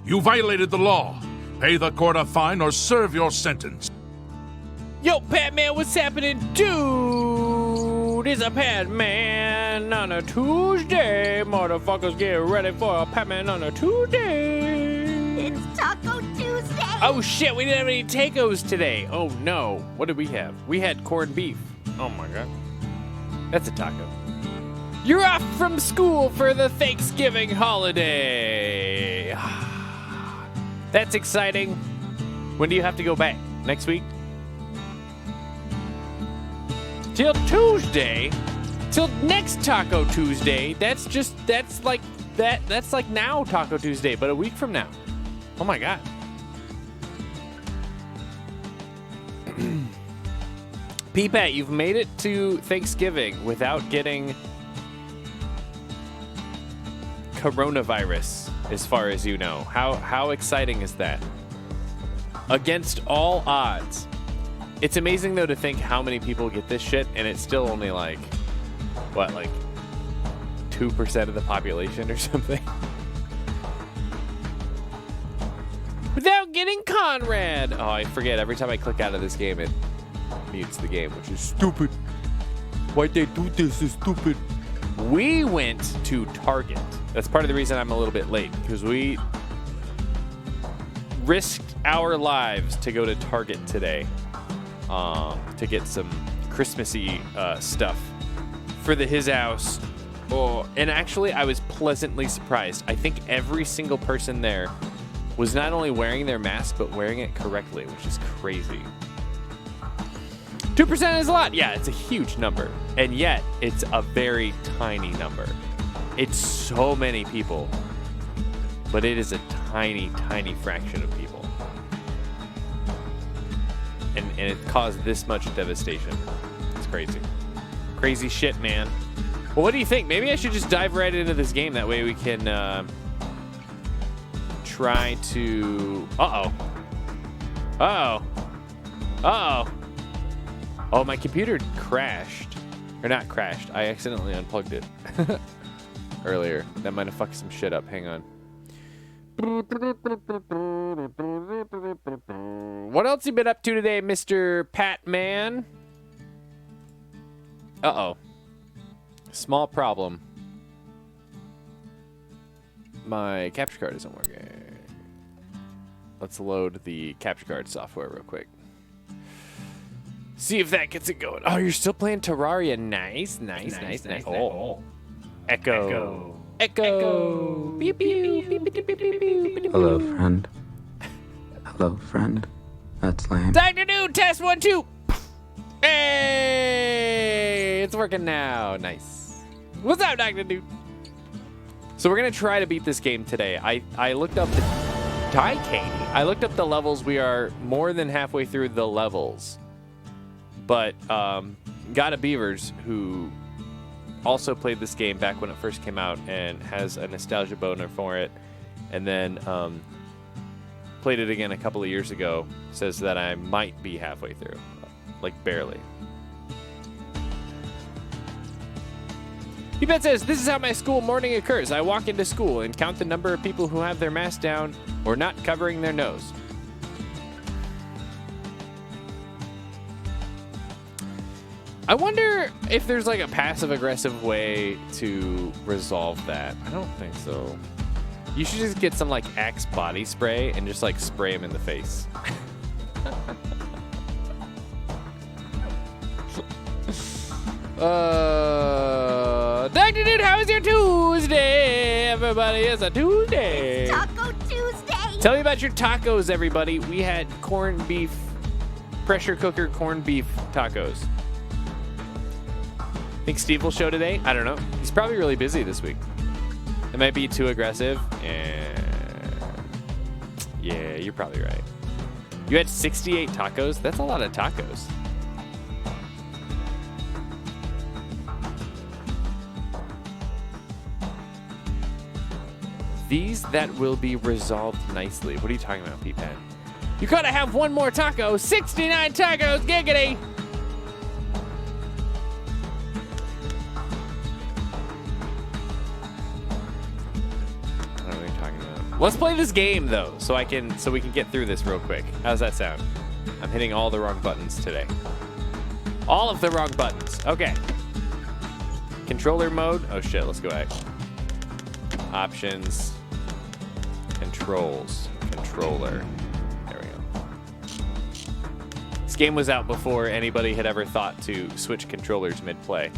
You violated the law. Pay the court a fine or serve your sentence. Yo, Patman, what's happening, dude? It's a Patman on a Tuesday. Motherfuckers, get ready for a Patman on a Tuesday. It's Taco Tuesday. Oh, shit, we didn't have any tacos today. Oh, no. What did we have? We had corned beef. Oh, my God. That's a taco. You're off from school for the Thanksgiving holiday. That's exciting. When do you have to go back? Next week? Till Tuesday? Till next Taco Tuesday? That's like now Taco Tuesday, but a week from now. Oh my God. P-Pat, you've made it to Thanksgiving without getting coronavirus, as far as you know. How exciting is that? Against all odds. It's amazing, though, to think how many people get this shit, and it's still only like, what, like 2% of the population or something? Without getting Conrad! Oh, I forget. Every time I click out of this game, it mutes the game, which is stupid. Why'd they do this? It's stupid. We went to Target. That's part of the reason I'm a little bit late, because we risked our lives to go to Target today to get some Christmassy stuff for his house. Oh, and actually, I was pleasantly surprised. I think every single person there was not only wearing their mask, but wearing it correctly, which is crazy. 2% is a lot. Yeah, it's a huge number. And yet, it's a very tiny number. It's so many people, but it is a tiny, tiny fraction of people. And it caused this much devastation. It's crazy. Crazy shit, man. Well, what do you think? Maybe I should just dive right into this game. That way we can try to... Uh-oh. Uh-oh. Uh-oh. Oh, my computer crashed. Or not crashed. I accidentally unplugged it earlier. That might have fucked some shit up. Hang on. What else you been up to today, Mr. Patman? Uh-oh. Small problem. My capture card isn't working. Let's load the capture card software real quick. See if that gets it going. Oh, you're still playing Terraria. Nice. Oh. Echo. Beep, beep, beep, beep, beep, beep, beep. Hello, friend. Hello, friend. That's lame. Dr. Dude, test 1, 2. Hey, it's working now. Nice. What's up, Dr. Dude? So we're going to try to beat this game today. I looked up the... Hi, Katie. I looked up the levels. We are more than halfway through the levels. But Gotta Beavers, who also played this game back when it first came out and has a nostalgia boner for it, and then played it again a couple of years ago, says that I might be halfway through. Like, barely. He says, this is how my school morning occurs. I walk into school and count the number of people who have their mask down or not covering their nose. I wonder if there's like a passive-aggressive way to resolve that. I don't think so. You should just get some like Axe body spray and just like spray him in the face. Dr. Dude, how is your Tuesday? Everybody, it's a Tuesday. It's Taco Tuesday. Tell me about your tacos, everybody. We had corned beef, pressure cooker corned beef tacos. Think Steve will show today? I don't know. He's probably really busy this week. It might be too aggressive. Yeah, you're probably right. You had 68 tacos? That's a lot of tacos. These that will be resolved nicely. What are you talking about, P-Pen? You gotta have one more taco. 69 tacos, giggity! Let's play this game though, so we can get through this real quick. How's that sound? I'm hitting all the wrong buttons today. All of the wrong buttons. Okay. Controller mode. Oh shit, let's go back. Options. Controls. Controller. There we go. This game was out before anybody had ever thought to switch controllers mid-play.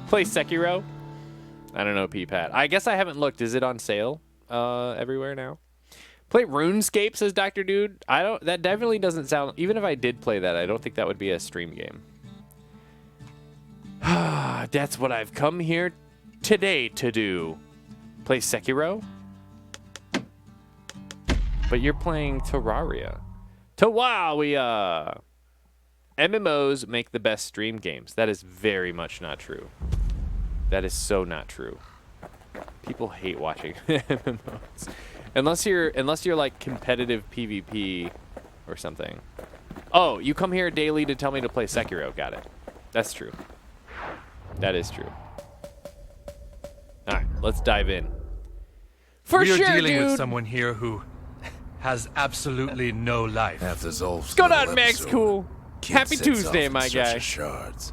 Play Sekiro? I don't know, P-Pat. I guess I haven't looked. Is it on sale everywhere now? Play RuneScape, says Dr. Dude. That definitely doesn't sound... Even if I did play that, I don't think that would be a stream game. That's what I've come here today to do. Play Sekiro? But you're playing Terraria. Terraria! MMOs make the best stream games. That is very much not true. That is so not true. People hate watching MMOs. Unless you're like competitive PvP or something. Oh, you come here daily to tell me to play Sekiro. Got it. That's true. That is true. All right, let's dive in. For sure, dude. We are dealing with someone here who has absolutely no life. After Zolf's What's going little on, Max? episode, Cool. Kid Happy sets Tuesday, off my in search guy. of Shards.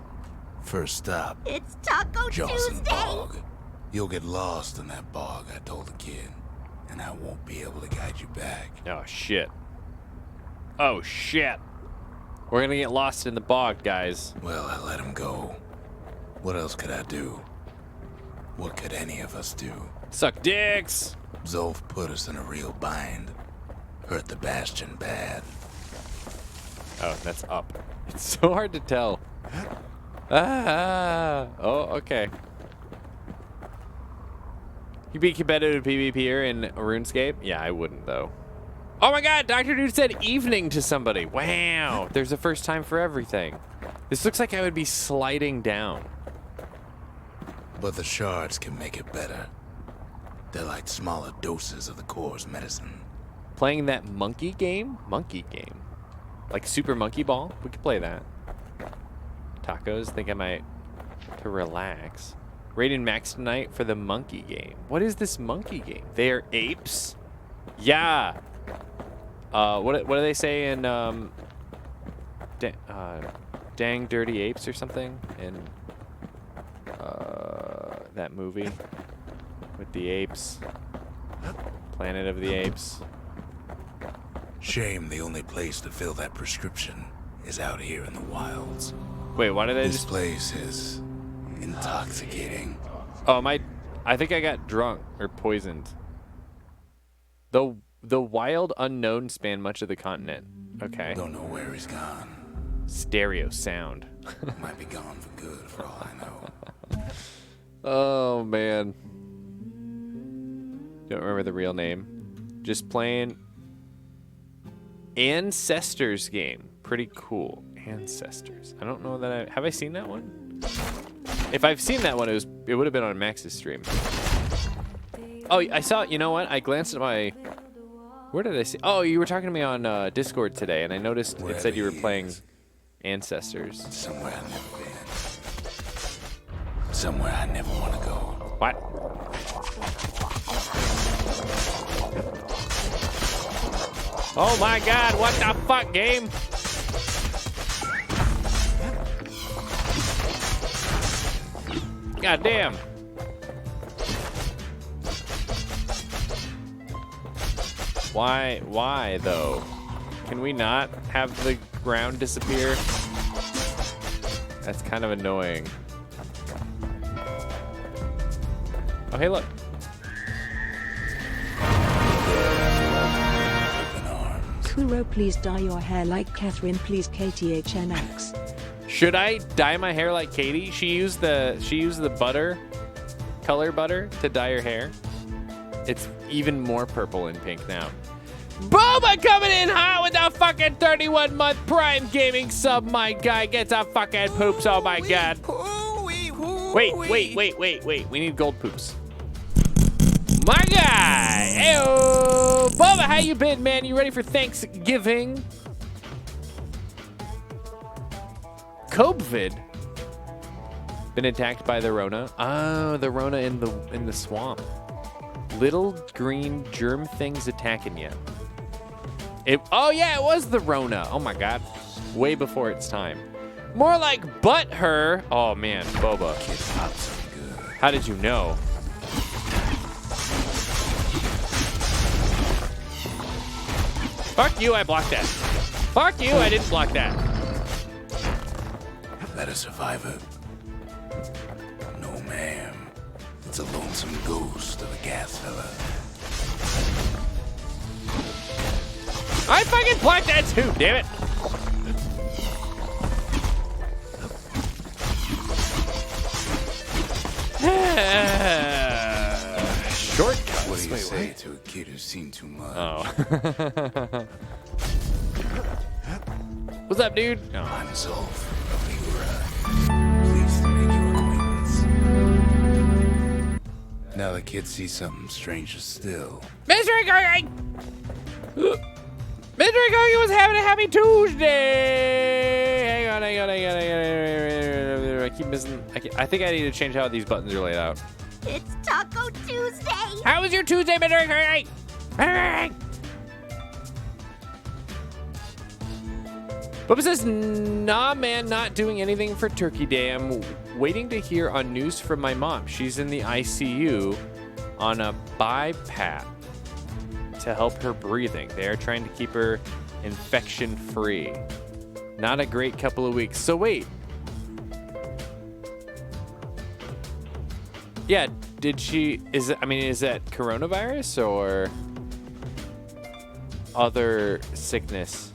First stop, It's Taco Jawson Tuesday. Bog. You'll get lost in that bog, I told the kid, and I won't be able to guide you back. Oh shit. Oh shit. We're gonna get lost in the bog, guys. Well, I let him go. What else could I do? What could any of us do? Suck dicks. Zolf put us in a real bind. Hurt the Bastion bad. Oh, that's up. It's so hard to tell. Ah. Oh, okay. You be competitive PvPer in RuneScape? Yeah, I wouldn't though. Oh my God, Dr. Dude said evening to somebody. Wow, there's a first time for everything. This looks like I would be sliding down. But the shards can make it better. They're like smaller doses of the core's medicine. Playing that monkey game? Monkey game. Like Super Monkey Ball? We could play that. Tacos, think I might to relax. Raiden Max tonight for the monkey game. What is this monkey game? They are apes? Yeah. What do they say in Dang Dirty Apes or something? In that movie with the apes. Planet of the Apes. Shame the only place to fill that prescription is out here in the wilds. Wait, why did I This just... place is intoxicating. Oh, I think I got drunk or poisoned. The wild unknown span much of the continent. Okay. Don't know where he's gone. Stereo sound. Might be gone for good for all I know. Oh, man. Don't remember the real name. Just playing Ancestors game. Pretty cool. Ancestors. I don't know that have I seen that one? If I've seen that one, it would have been on Max's stream. Oh, I saw, you know what? I glanced at my... Where did I see? Oh, you were talking to me on Discord today, and I noticed it said you were playing Ancestors. Somewhere I've never been. Somewhere I never want to go. What? Oh my God, what the fuck, game? God damn. Why though? Can we not have the ground disappear? That's kind of annoying. Oh, hey, look. Kuro, please dye your hair like Catherine, please KTHNX. Should I dye my hair like Katie? She used the butter, color butter, to dye her hair. It's even more purple and pink now. Boba coming in hot with a fucking 31-month Prime Gaming sub, my guy. Gets a fucking poops, oh my God. Wait. We need gold poops. My guy. Heyo. Boba, how you been, man? You ready for Thanksgiving? COVID? Been attacked by the Rona? Oh, the Rona in the swamp. Little green germ things attacking you. Oh yeah, it was the Rona. Oh my God. Way before its time. More like butt her. Oh man, Boba. How did you know? Fuck you, I blocked that. Fuck you, I didn't block that. Let a survivor. No, ma'am. It's a lonesome ghost of a gas fella. I fucking blocked that too, damn it. Shortcuts. What do you say to a kid who's seen too much? Oh. What's up, dude? No. I'm Zolf of Ligura. Pleased to make your acquaintance. Now the kids see something stranger still. Mr. Gogi! Mr. Gogi was having a happy Tuesday! Hang on. I keep missing. I think I need to change how these buttons are laid out. It's Taco Tuesday. How was your Tuesday, Mr. Gogi? Bubba says, nah, man, not doing anything for Turkey Day. I'm waiting to hear on news from my mom. She's in the ICU on a BiPAP to help her breathing. They are trying to keep her infection-free. Not a great couple of weeks. So wait. Yeah, is that coronavirus or other sickness?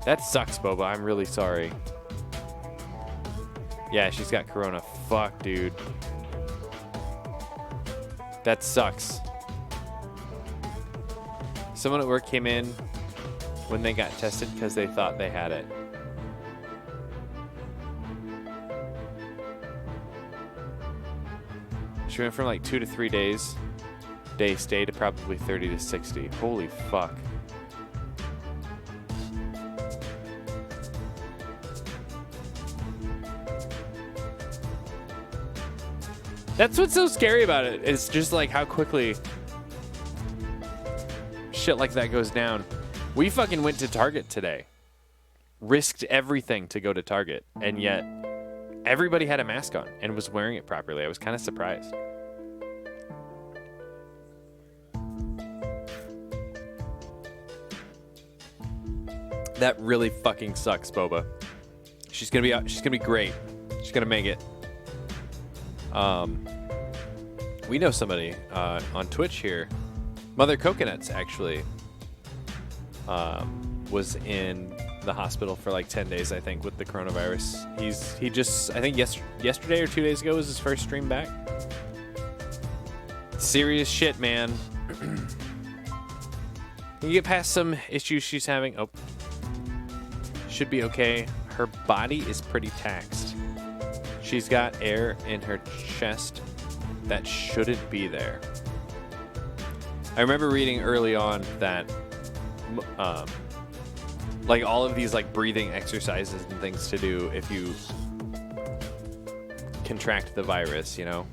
That sucks, Boba. I'm really sorry. Yeah, she's got corona. Fuck, dude. That sucks. Someone at work came in when they got tested because they thought they had it. She went from like 2 to 3 days day stay to probably 30 to 60. Holy fuck. That's what's so scary about it. It's just like how quickly shit like that goes down. We fucking went to Target today. Risked everything to go to Target. And yet everybody had a mask on and was wearing it properly. I was kind of surprised. That really fucking sucks, Boba. She's gonna be great. She's gonna make it. We know somebody on Twitch here. Mother Coconuts actually was in the hospital for like 10 days, I think, with the coronavirus. He just, I think yesterday or 2 days ago was his first stream back. Serious shit, man. You get past some issues she's having. Oh, should be okay. Her body is pretty taxed. She's got air in her chest that shouldn't be there. I remember reading early on that like all of these like breathing exercises and things to do if you contract the virus, you know.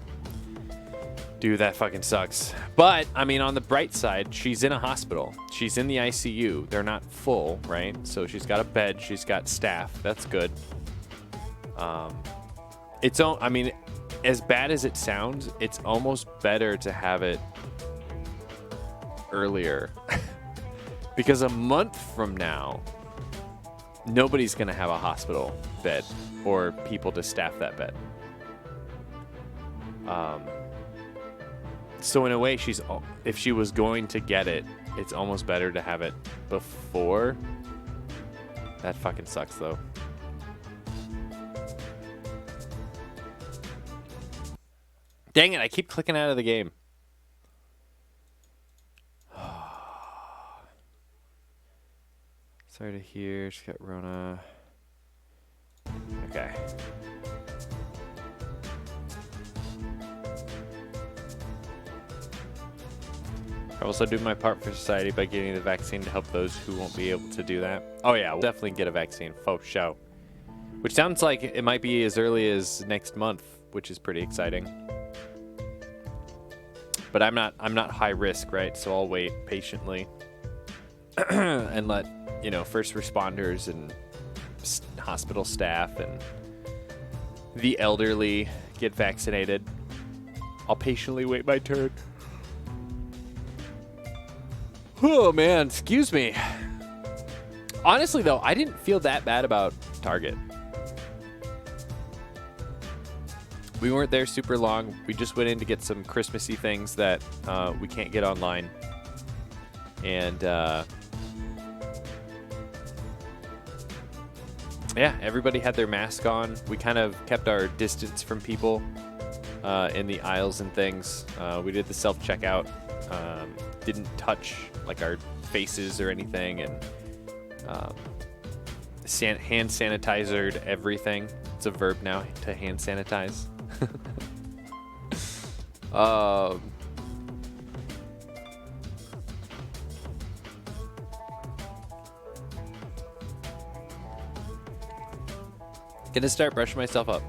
Dude, that fucking sucks. But, I mean, on the bright side, she's in a hospital. She's in the ICU. They're not full, right? So she's got a bed. She's got staff. That's good. I mean, as bad as it sounds, it's almost better to have it earlier. Because a month from now, nobody's going to have a hospital bed or people to staff that bed. So in a way, if she was going to get it, it's almost better to have it before. That fucking sucks, though. Dang it, I keep clicking out of the game. Sorry to hear. She's got Rona. Okay. I also do my part for society by getting the vaccine to help those who won't be able to do that. Oh yeah, we'll definitely get a vaccine, for show. Which sounds like it might be as early as next month, which is pretty exciting. But I'm not high risk, right? So I'll wait patiently and let, you know, first responders and hospital staff and the elderly get vaccinated. I'll patiently wait my turn. Oh man, excuse me. Honestly though, I didn't feel that bad about Target. We weren't there super long. We just went in to get some Christmassy things that we can't get online. And yeah, everybody had their mask on. We kind of kept our distance from people in the aisles and things. We did the self-checkout. Didn't touch like our faces or anything, and hand sanitizered everything. It's a verb now to hand sanitize. Gonna start brushing myself up.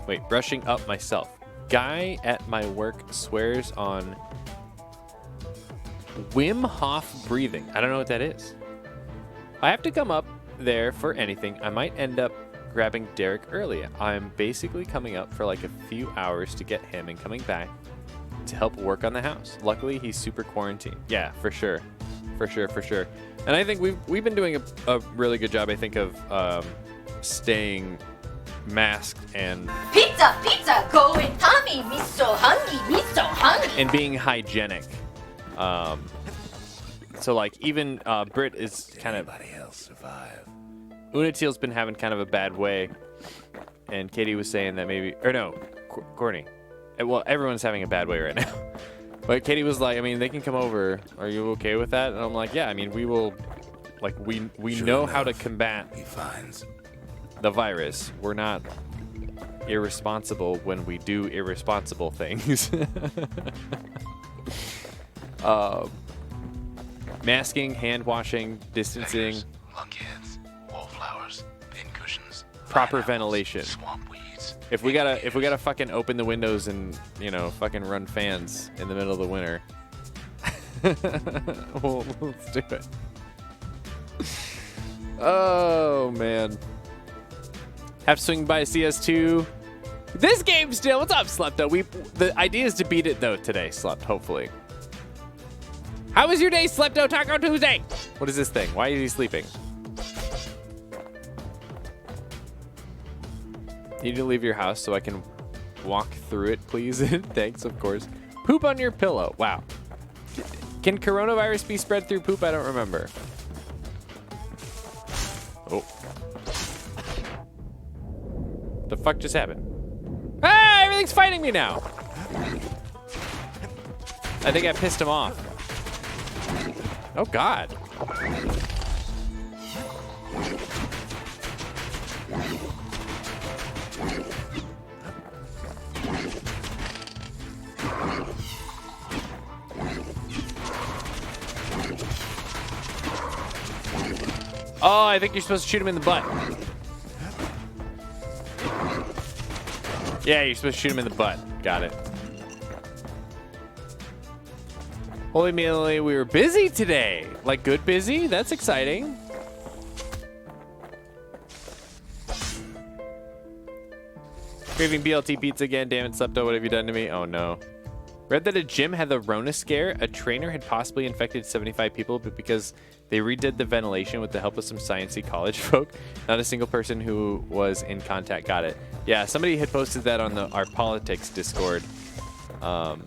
Wait, brushing up myself. Guy at my work swears on Wim Hof breathing. I don't know what that is. I have to come up there for anything. I might end up grabbing Derek early. I'm basically coming up for like a few hours to get him and coming back to help work on the house. Luckily, he's super quarantined. Yeah, for sure. For sure. And I think we've been doing a really good job, I think, of staying masked and Pizza, going Tommy, me so hungry. and being hygienic. So like even Britt is kind of Anybody else survive? Unatil's been having kind of a bad way, and Katie was saying that maybe, or no, Courtney. Well, everyone's having a bad way right now. But Katie was like, I mean, they can come over. Are you okay with that? And I'm like, yeah. I mean, we will. Like we Sure know enough, how to combat He finds the virus. We're not irresponsible when we do irresponsible things. Masking, hand washing, distancing, lunkheads, wallflowers, pincushions, proper pineapples, ventilation. swamp weeds. If we gotta fucking open the windows and, you know, fucking run fans in the middle of the winter, well, let's do it. Oh man, have to swing by CS2. This game still. What's up, Slepto? The idea is to beat it though today, Slept. Hopefully. How was your day, Slepto? Taco Tuesday. What is this thing? Why is he sleeping? Need to leave your house so I can walk through it, please. Thanks, of course. Poop on your pillow. Wow. Can coronavirus be spread through poop? I don't remember. Oh. The fuck just happened? Ah, everything's fighting me now. I think I pissed him off. Oh, God. Oh, I think you're supposed to shoot him in the butt. Yeah, you're supposed to shoot him in the butt. Got it. Holy moly, we were busy today. Like, good busy? That's exciting. Craving BLT pizza again. Damn it, Slepto. What have you done to me? Oh, no. Read that a gym had the Rona scare. A trainer had possibly infected 75 people, but because they redid the ventilation with the help of some sciencey college folk, not a single person who was in contact got it. Yeah, somebody had posted that on our politics Discord. And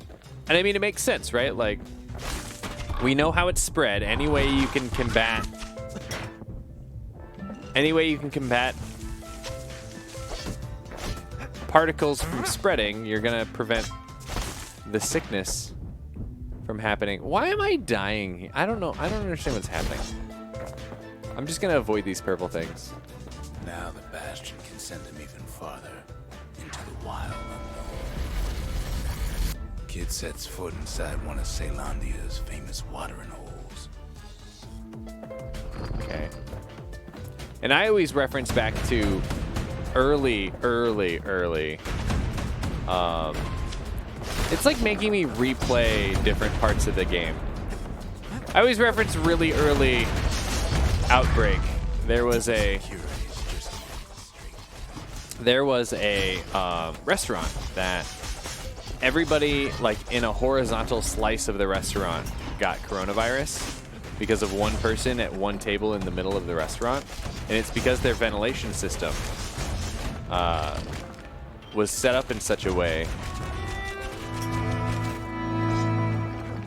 I mean, it makes sense, right? Like, we know how it's spread. Any way you can combat particles from spreading, you're gonna prevent the sickness from happening. Why am I dying? I don't know. I don't understand what's happening. I'm just gonna avoid these purple things. Now the Bastion can send him even farther into the wild unknown. Kid sets foot inside one of Ceylondia's famous watering holes. Okay. And I always reference back to early It's like making me replay different parts of the game. I always reference really early Outbreak. There was a restaurant that everybody, like in a horizontal slice of the restaurant, got coronavirus because of one person at one table in the middle of the restaurant, and it's because their ventilation system was set up in such a way.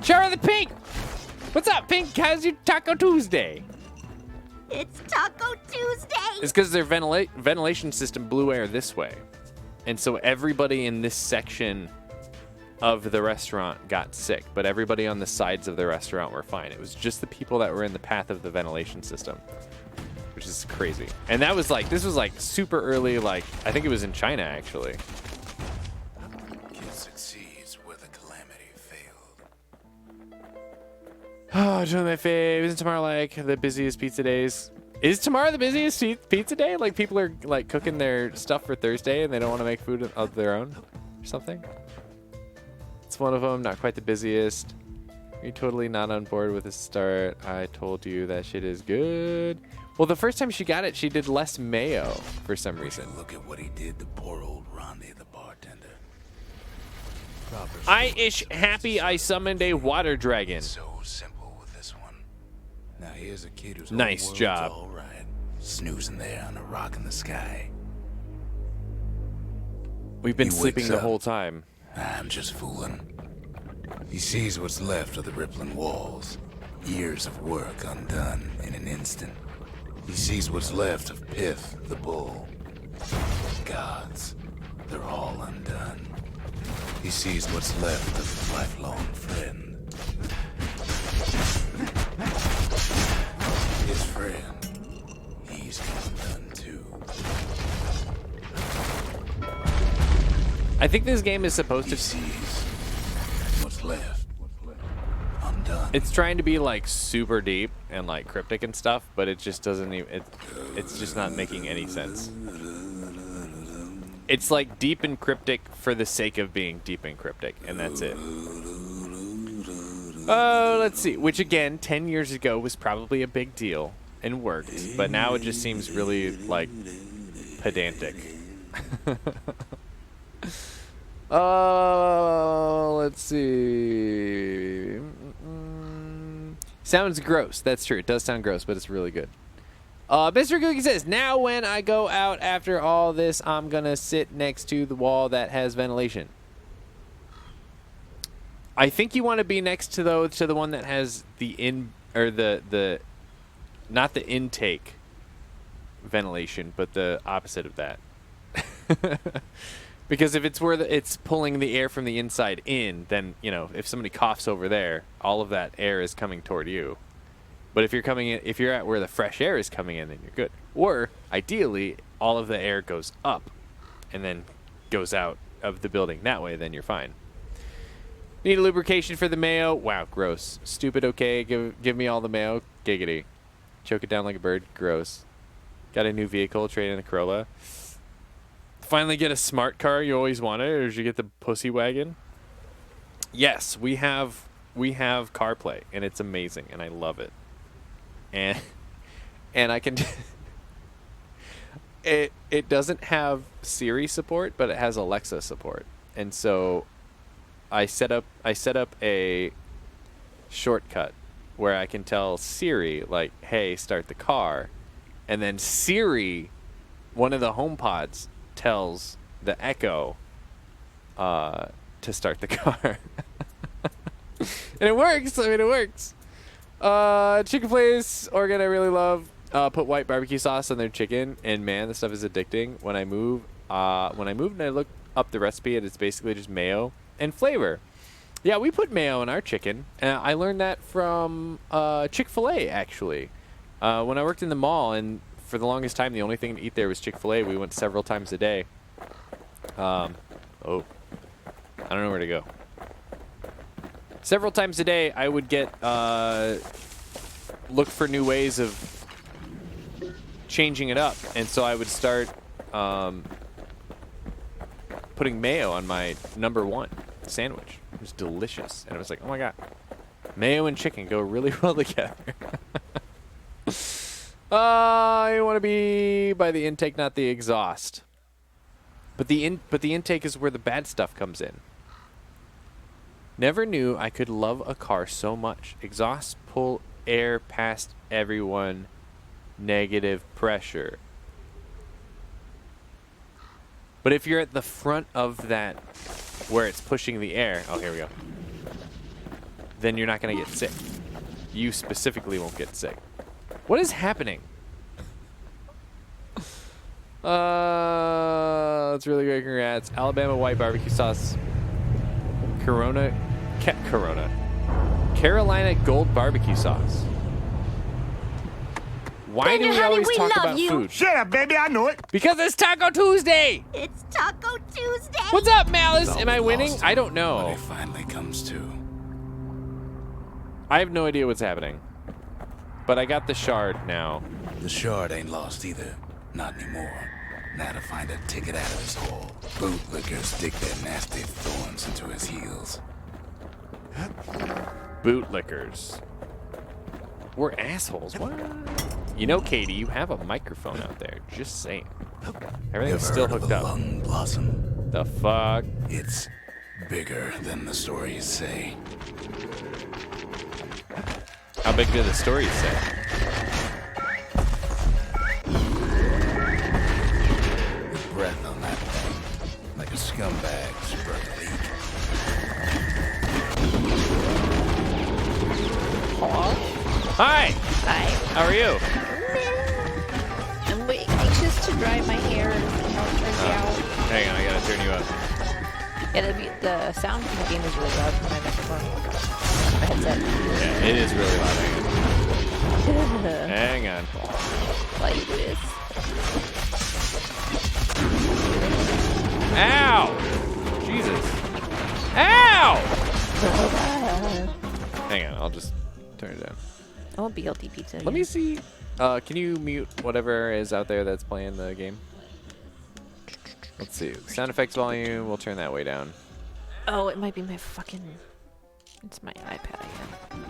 Charlie the Pink! What's up, Pink? How's your Taco Tuesday? It's Taco Tuesday. It's because their ventilation system blew air this way. And so everybody in this section of the restaurant got sick, but everybody on the sides of the restaurant were fine. It was just the people that were in the path of the ventilation system, which is crazy. And that was like, this was like super early, like, I think it was in China, actually. Kid succeeds where the calamity failed. Oh, John, my fave. Isn't tomorrow like the busiest pizza days? Is tomorrow the busiest pizza day? Like people are like cooking their stuff for Thursday and they don't want to make food of their own or something? It's one of them, not quite the busiest. You're totally not on board with the start. I told you that shit is good. Well, the first time she got it, she did less mayo for some reason. Look at what he did to poor old Rondi, the bartender. I ish happy I summoned a water dragon. So simple with this one. Now here's a kid who's Nice whole world's job. all right, snoozing there on a rock in the sky. We've been He sleeping wakes the up. whole time. I'm just fooling. He sees what's left of the rippling walls. Years of work undone in an instant. He sees what's left of Pith, the bull. Gods, they're all undone. He sees what's left of his lifelong friend. His friend, he's undone too. I think this game is supposed He to... sees what's left. Undone. It's trying to be like super deep and like cryptic and stuff, but it just doesn't even... It's just not making any sense. It's like deep and cryptic for the sake of being deep and cryptic, and that's it. Oh, let's see. Which again, 10 years ago was probably a big deal and worked, but now it just seems really like pedantic. Let's see. Sounds gross. That's true. It does sound gross, but it's really good. Mr. Cookie says, now when I go out after all this, I'm going to sit next to the wall that has ventilation. I think you want to be next to the one that has the not the intake ventilation, but the opposite of that. Because if it's where it's pulling the air from the inside in, then, you know, if somebody coughs over there, all of that air is coming toward you. But if you're at where the fresh air is coming in, then you're good. Or ideally, all of the air goes up and then goes out of the building that way, then you're fine. Need a lubrication for the mayo. Wow, gross. Stupid, okay. Give me all the mayo. Giggity. Choke it down like a bird. Gross. Got a new vehicle, trade in the Corolla. Finally get a smart car you always wanted, or did you get the pussy wagon? Yes, we have CarPlay, and it's amazing, and I love it. And I can it doesn't have Siri support, but it has Alexa support. And so I set up a shortcut where I can tell Siri, like, hey, start the car, and then Siri, one of the HomePods, tells the Echo to start the car. And it works. I mean, it works. Chicken place, Oregon, I really love. Put white barbecue sauce on their chicken, and man, the stuff is addicting. When I moved and I looked up the recipe, and it's basically just mayo and flavor. Yeah, we put mayo in our chicken. And I learned that from Chick-fil-A, actually. When I worked in the mall, and for the longest time, the only thing to eat there was Chick-fil-A. We went several times a day. I don't know where to go. Several times a day, I would get look for new ways of changing it up, and so I would start putting mayo on my number one sandwich. It was delicious. And I was like, oh my god. Mayo and chicken go really well together. I want to be by the intake, not the exhaust. But the intake is where the bad stuff comes in. Never knew I could love a car so much. Exhaust pull air past everyone. Negative pressure. But if you're at the front of that, where it's pushing the air, oh, here we go, then you're not going to get sick. You specifically won't get sick. What is happening? That's really great. Congrats. Alabama white barbecue sauce. Corona. Carolina gold barbecue sauce. Why do we always talk about food? Shut up, baby. I know it. Because it's Taco Tuesday. It's Taco Tuesday. What's up, Malice? They'll Am I be winning? lost I don't when know. it finally comes to. I have no idea what's happening. But I got the shard now. The shard ain't lost either. Not anymore. Now to find a ticket out of his hole. Bootlickers stick their nasty thorns into his heels. Bootlickers. We're assholes. What? You know, Katie, you have a microphone out there. Just saying. Everything's Ever still heard of hooked a up. lung blossom? The fuck? It's bigger than the stories say. How big do the stories say? The breath on that thing, like a scumbag sprung a leak. Hi! Hi. How are you? I'm anxious to dry my hair and see how it turns out. Hang on, I gotta turn you up. Yeah, the sound from the game is really loud from my microphone. My headset. Yeah, it is really loud. Hang on. Like this. Ow! Jesus. Ow! Hang on, I'll just turn it down. I want BLT pizza. Let me see. Can you mute whatever is out there that's playing the game? Let's see. Sound effects volume, we'll turn that way down. Oh, it might be my fucking... It's my iPad again.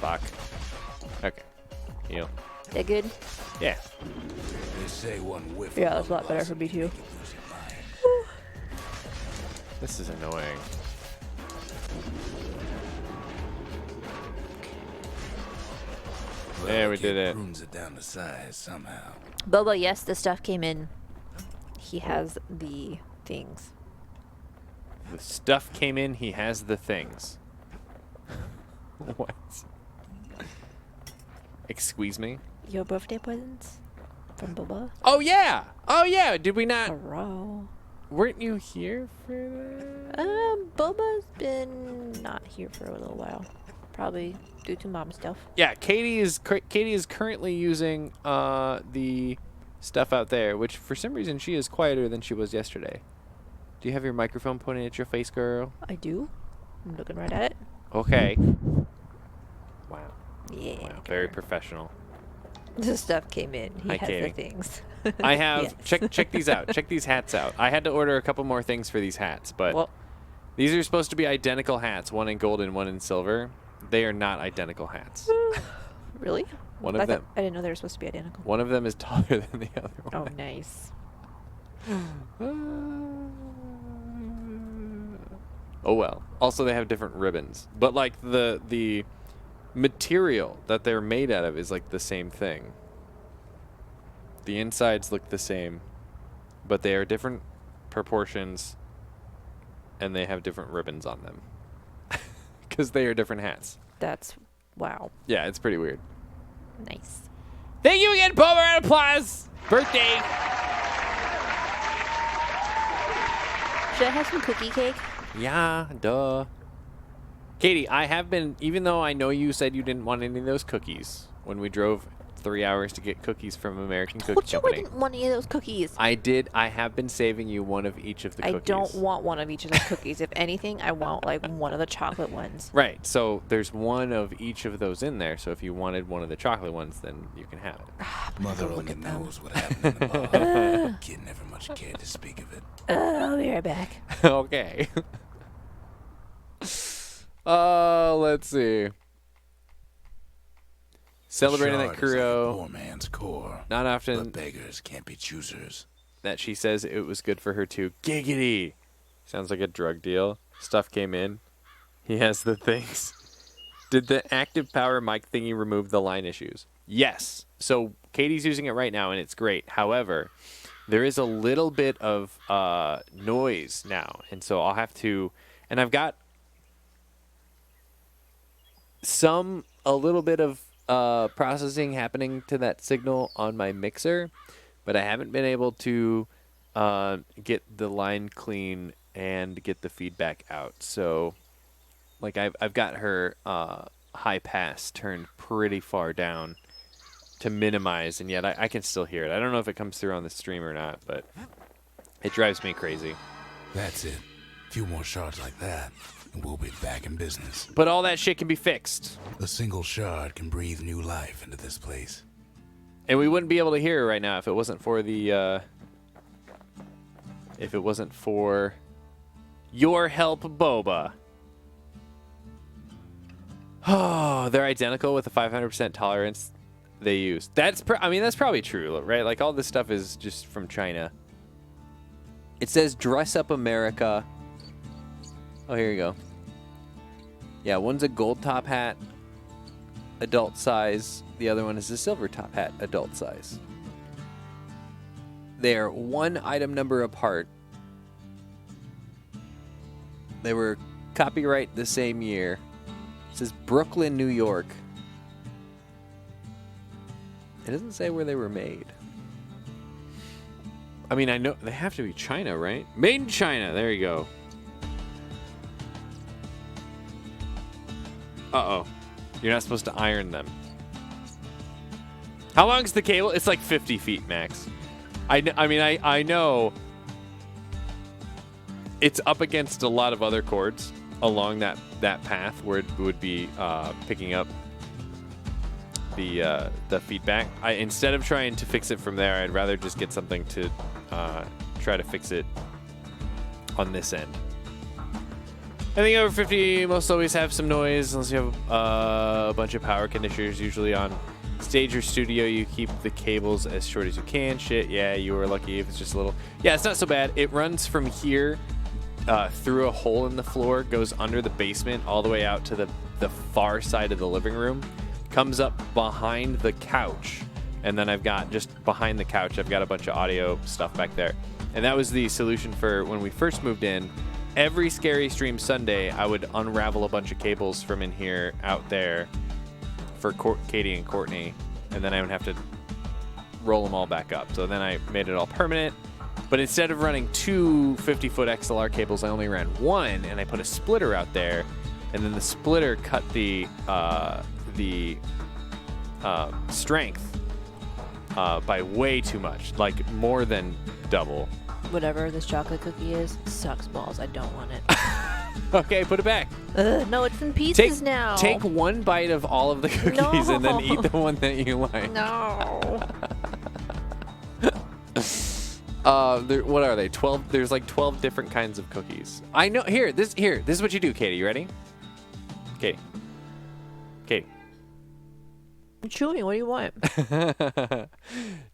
Fuck. Okay. Heal. That good? Yeah. They say one whiff. Yeah, of that's a lot better for blossom me too. can make you lose your mind. This is annoying. Well, There, we the did kid it. prunes it down to size somehow. Bobo, yes, the stuff came in. He has the things. The stuff came in, he has the things. What? Excuse me? Your birthday presents? From Boba? Oh, yeah! Oh, yeah! Did we not... Hello. Weren't you here for that? Boba's been not here for a little while. Probably due to mom stuff. Yeah, Katie is currently using the stuff out there, which for some reason she is quieter than she was yesterday. Do you have your microphone pointed at your face, girl? I do. I'm looking right at it. Okay. Wow. Yeah. Wow. Very professional. The stuff came in. He Hi, has Katie. the things. I have Yes. check these out. Check these hats out. I had to order a couple more things for these hats, but Well, these are supposed to be identical hats, one in gold and one in silver. They are not identical hats. really? One of them. I didn't know they were supposed to be identical. One of them is taller than the other Oh, one. nice. Oh well. Also, they have different ribbons, but like the material that they're made out of is like the same thing. The insides look the same, but they are different proportions, and they have different ribbons on them because they are different hats. That's wow. Yeah, it's pretty weird. Nice. Thank you again, Paul. Round of applause. Birthday. Should I have some cookie cake? Yeah, duh. Katie, I have been, even though I know you said you didn't want any of those cookies when we drove 3 hours to get cookies from American Cookie Told you I Company. didn't want any of those cookies. I did. I have been saving you one of each of the I cookies. don't want one of each of those cookies. If anything, I want like one of the chocolate ones. Right. So there's one of each of those in there. So if you wanted one of the chocolate ones, then you can have it. Mother only knows what happened in the bar. Kid never much cared to speak of it. I'll be right back. Okay. Let's see. Celebrating that Shard is like a Kuro. poor man's core. Not often But beggars can't be choosers. that she says it was good for her too. Giggity. Sounds like a drug deal. Stuff came in. He has the things. Did the active power mic thingy remove the line issues? Yes. So Katie's using it right now and it's great. However, there is a little bit of noise now. And so I'll have to, and I've got a little bit of processing happening to that signal on my mixer, but I haven't been able to get the line clean and get the feedback out. So, like I've got her high pass turned pretty far down to minimize, and yet I can still hear it. I don't know if it comes through on the stream or not, but it drives me crazy. That's it. A few more shards like that, and we'll be back in business. But all that shit can be fixed. A single shard can breathe new life into this place. And we wouldn't be able to hear it right now if it wasn't for the your help, Boba. Oh, they're identical with the 500% tolerance they use. That's probably true, right? Like all this stuff is just from China. It says dress up America. Oh, here you go. Yeah, one's a gold top hat, adult size. The other one is a silver top hat, adult size. They are one item number apart. They were copyright the same year. It says Brooklyn, New York. It doesn't say where they were made. I mean, I know they have to be China, right? Made in China. There you go. Uh-oh. You're not supposed to iron them. How long is the cable? It's like 50 feet max. I know it's up against a lot of other cords along that path where it would be picking up the feedback. Instead of trying to fix it from there, I'd rather just get something to try to fix it on this end. I think over 50 most always have some noise unless you have a bunch of power conditioners. Usually on stage or studio, you keep the cables as short as you can. Shit, yeah, you were lucky if it's just a little. Yeah, it's not so bad. It runs from here through a hole in the floor, goes under the basement all the way out to the far side of the living room, comes up behind the couch, and then I've got just behind the couch, I've got a bunch of audio stuff back there. And that was the solution for when we first moved in. Every Scary Stream Sunday, I would unravel a bunch of cables from in here out there for Katie and Courtney, and then I would have to roll them all back up. So then I made it all permanent. But instead of running two 50-foot XLR cables, I only ran one, and I put a splitter out there, and then the splitter cut the strength by way too much, like more than double. Whatever this chocolate cookie is, sucks balls. I don't want it. Okay, put it back. No, it's in pieces now. Take one bite of all of the cookies and then eat the one that you like. No. What are they? 12. There's like 12 different kinds of cookies. I know. This is what you do, Katie. You ready? Katie. I'm chewing. What do you want?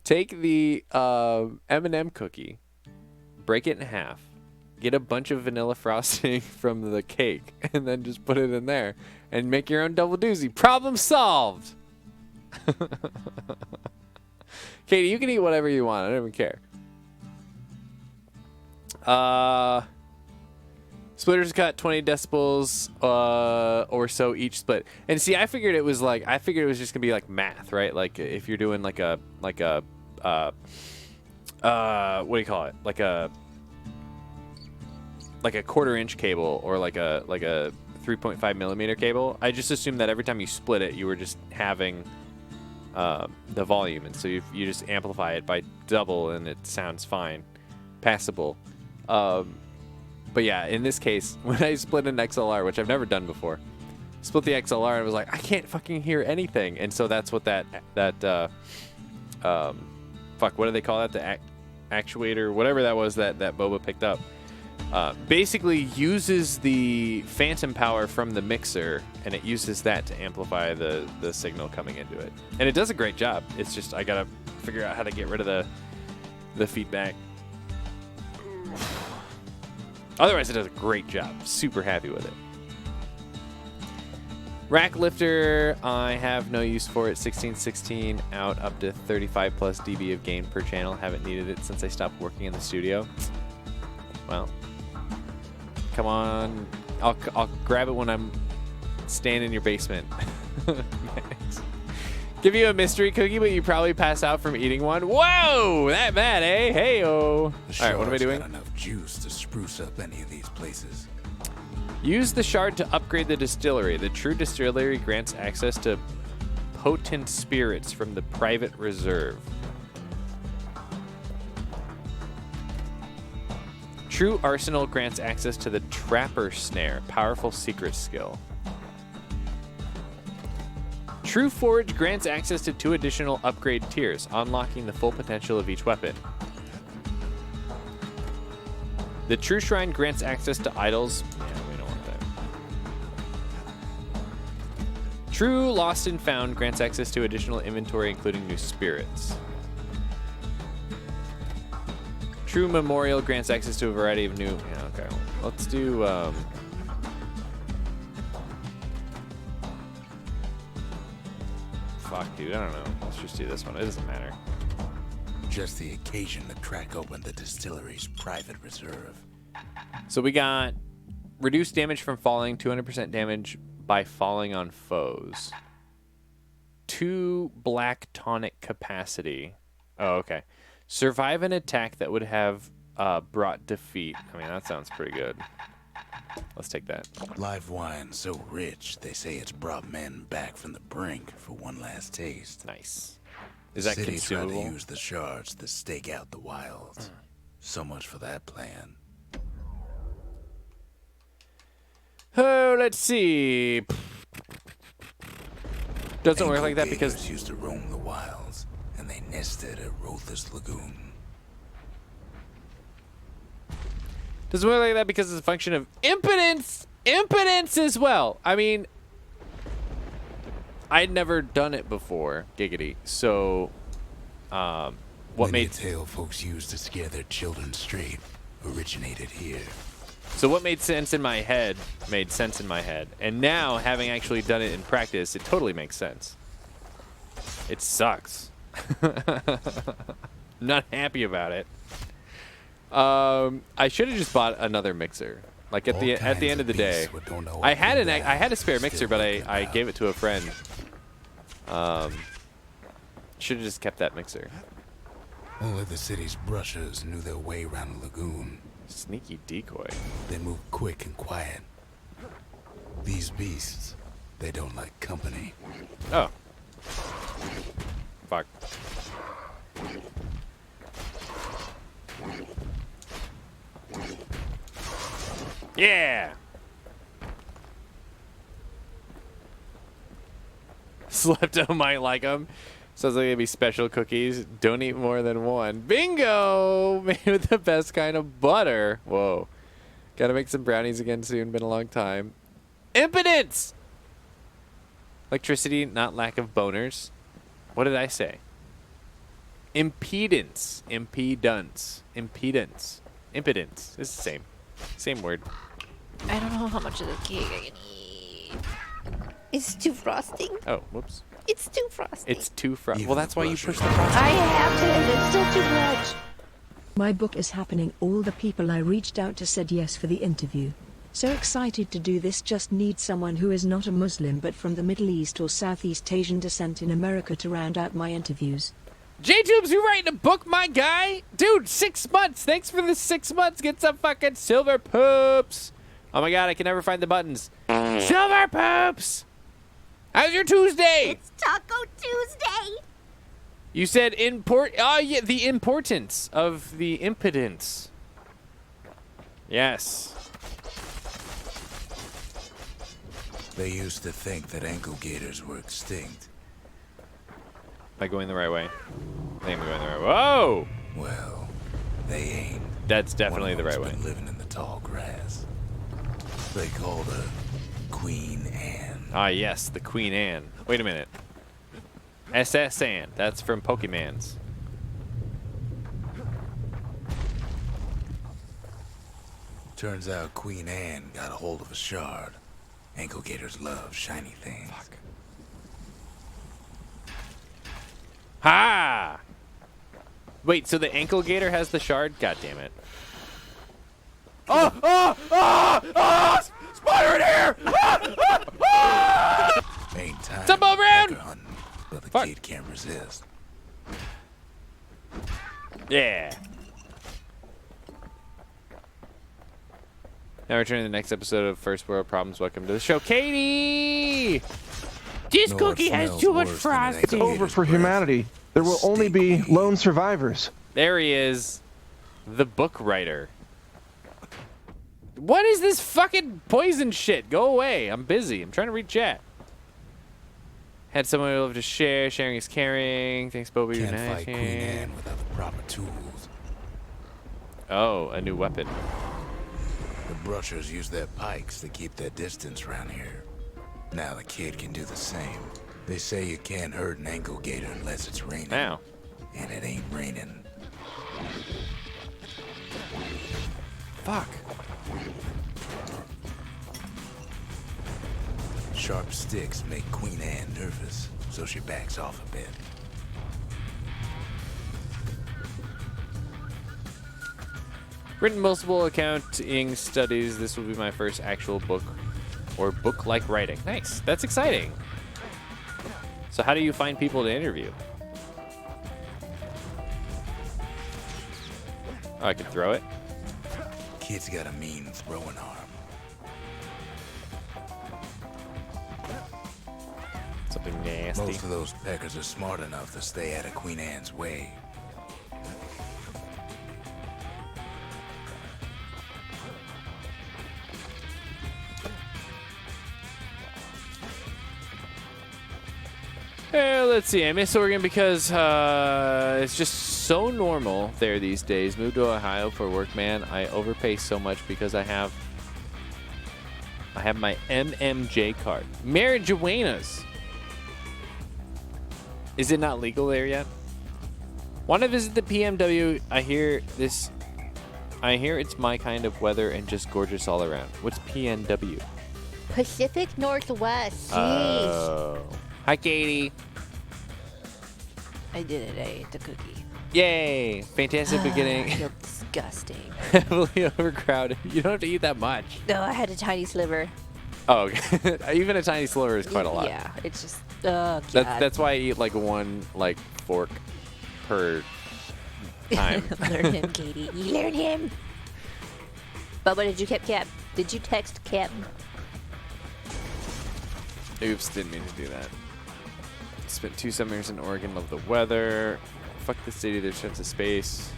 Take the M&M cookie, break it in half, get a bunch of vanilla frosting from the cake, and then just put it in there and make your own double doozy. Problem solved. Katie, you can eat whatever you want. I don't even care. Splitters cut 20 decibels or so each split. And see, I figured it was just gonna be like math, right? Like if you're doing like a what do you call it? Like a 1/4-inch cable or like a 3.5 millimeter cable. I just assumed that every time you split it, you were just having the volume, and so you just amplify it by double, and it sounds fine, passable. But yeah, in this case, when I split an XLR, which I've never done before, split the XLR and was like, I can't fucking hear anything, and so that's what that fuck, what do they call that? The actuator, whatever that was that Boba picked up. Basically uses the phantom power from the mixer, and it uses that to amplify the signal coming into it. And it does a great job. It's just I gotta figure out how to get rid of the feedback. Otherwise, it does a great job. Super happy with it. Rack lifter, I have no use for it. 1616 out, up to 35 plus dB of gain per channel. Haven't needed it since I stopped working in the studio. Well, come on. I'll grab it when I'm staying in your basement. Thanks. Give you a mystery cookie, but you probably pass out from eating one. Whoa, that bad, eh? Hey-o. All right, what am I doing? Got enough juice to spruce up any of these places. Use the shard to upgrade the distillery. The true distillery grants access to potent spirits from the private reserve. True arsenal grants access to the trapper snare, powerful secret skill. True forge grants access to 2 additional upgrade tiers, unlocking the full potential of each weapon. The true shrine grants access to idols. Yeah, we don't want that. True lost and found grants access to additional inventory, including new spirits. True memorial grants access to a variety of new. Yeah, okay. Let's do. Fuck, dude. I don't know. Let's just do this one. It doesn't matter. Just the occasion to crack open the distillery's private reserve. So we got reduced damage from falling, 200% damage by falling on foes. 2 black tonic capacity. Oh, okay. Survive an attack that would have brought defeat. I mean, that sounds pretty good. Let's take that. Live wine so rich, they say it's brought men back from the brink for one last taste. Nice. Is that City tried consumable? to use the shards to stake out the wilds. So much for that plan. Oh, let's see. Doesn't work like that because Gators used to roam the wilds, and they nested at Rotha's Lagoon. doesn't work like that because it's a function of impotence. Impotence as well. I mean, I'd never done it before, giggity. So, what Many made a tale folks used to scare their children straight originated here. So what made sense in my head made sense in my head. And now, having actually done it in practice, it totally makes sense. It sucks. Not happy about it. I should have just bought another mixer. Like at the end of the day, I had a spare mixer, but I gave it to a friend. Should have just kept that mixer. Only the city's brushers knew their way around the lagoon. Sneaky decoy. They move quick and quiet. These beasts, they don't like company. Oh. Fuck. Yeah. Slepto might like them. Sounds like it'd be special cookies. Don't eat more than one. Bingo! Made with the best kind of butter. Whoa. Gotta make some brownies again soon. Been a long time. Impotence! Electricity, not lack of boners. What did I say? Impedance. Impedance. Impedance. Impedance. It's the same. Same word. I don't know how much of the cake I can eat. It's too frosting. Oh, whoops. It's too frosting. It's too frosty. Even Well, that's the why you brushers push the are- frosting. I have to. It's still too much. My book is happening. All the people I reached out to said yes for the interview. So excited to do this. Just need someone who is not a Muslim but from the Middle East or Southeast Asian descent in America to round out my interviews. J-Tubes, you writing a book, my guy? Dude, 6 months. Thanks for the 6 months. Get some fucking silver poops. Oh my god, I can never find the buttons. Silver poops! How's your Tuesday? It's Taco Tuesday. You said Oh, yeah, the importance of the impotence. Yes. They used to think that ankle gators were extinct. Am I going the right way? I think I'm going the right way. Whoa! Well, they ain't. That's definitely One the of right them's way. been living in the tall grass. They called her Queen Anne. Ah, yes, the Queen Anne. Wait a minute. SS Anne. That's from Pokemans. Turns out Queen Anne got a hold of a shard. Ankle gators love shiny things. Fuck. Ha! Wait, so the ankle gator has the shard? God damn it. Spider in here! Ain't time It's a bow round! pecker hunting, but the Fuck. kid can't resist. Yeah. Now returning to the next episode of First World Problems. Welcome to the show, Katie! This No, it cookie has smells too much worse than an frosting. ankle Over gator's for breath. humanity. There will only be Stinky. lone survivors. There he is. The book writer. What is this fucking poison shit? Go away. I'm busy. I'm trying to read chat. Had someone who loved to share. Sharing is caring. Thanks, Bobby. Can't fight Queen Anne without the proper tools. Oh, a new weapon. The brushers use their pikes to keep their distance around here. Now the kid can do the same. They say you can't hurt an ankle gator unless it's raining. Now. And it ain't raining. Fuck. Sharp sticks make Queen Anne nervous, so she backs off a bit. Written multiple accounting studies. This will be my first actual book or book-like writing. Nice. That's exciting. So how do you find people to interview? Oh, I can throw it. Kid's got a mean throwing arm. Something nasty. Most of those peckers are smart enough to stay out of Queen Anne's way. Let's see. I miss Oregon because it's just so normal there these days. Moved to Ohio for work, man. I overpay so much because I have my MMJ card. Marijuanas. Is it not legal there yet? Want to visit the PMW? I hear it's my kind of weather and just gorgeous all around. What's PNW? Pacific Northwest. Jeez. Oh. Hi, Katie. I did it. I ate the cookie. Yay! Fantastic beginning. I feel disgusting. Heavily overcrowded. You don't have to eat that much. No, I had a tiny sliver. Oh, okay. Even a tiny sliver is quite a lot. Yeah, it's just. Oh, God. That's why I eat like one fork per time. Learn him, Katie. You learn him. Bubba, did you Cap? Did you text Cap? Oops, didn't mean to do that. Spent 2 summers in Oregon. Love the weather. Fuck the city. Their sense of space.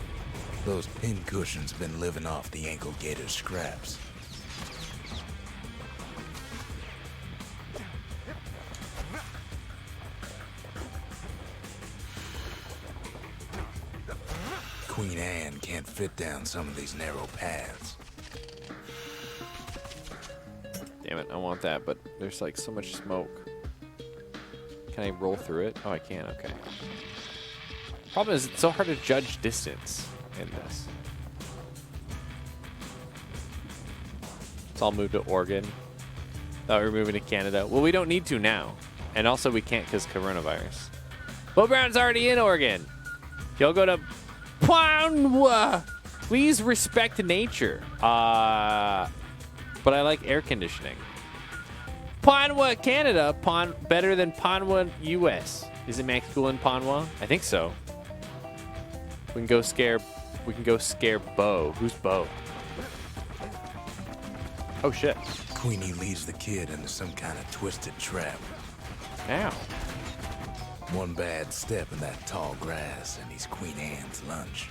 Those pin cushions been living off the ankle gator scraps. Queen Anne can't fit down some of these narrow paths. Damn it, I want that, but there's like so much smoke. Can I roll through it? Oh, I can. Okay. Problem is, it's so hard to judge distance in this. So I'll move to Oregon. Thought we were moving to Canada. Well, we don't need to now. And also we can't because coronavirus. Bo Brown's already in Oregon. Y'all go to Panwa. Please respect nature. But I like air conditioning. Panwa, Canada. Better than Panwa, US. Is it Max cool in Panwa? I think so. We can go scare Bo. Who's Bo? Oh shit. Queenie leads the kid into some kind of twisted trap. Now. One bad step in that tall grass and he's Queen Anne's lunch.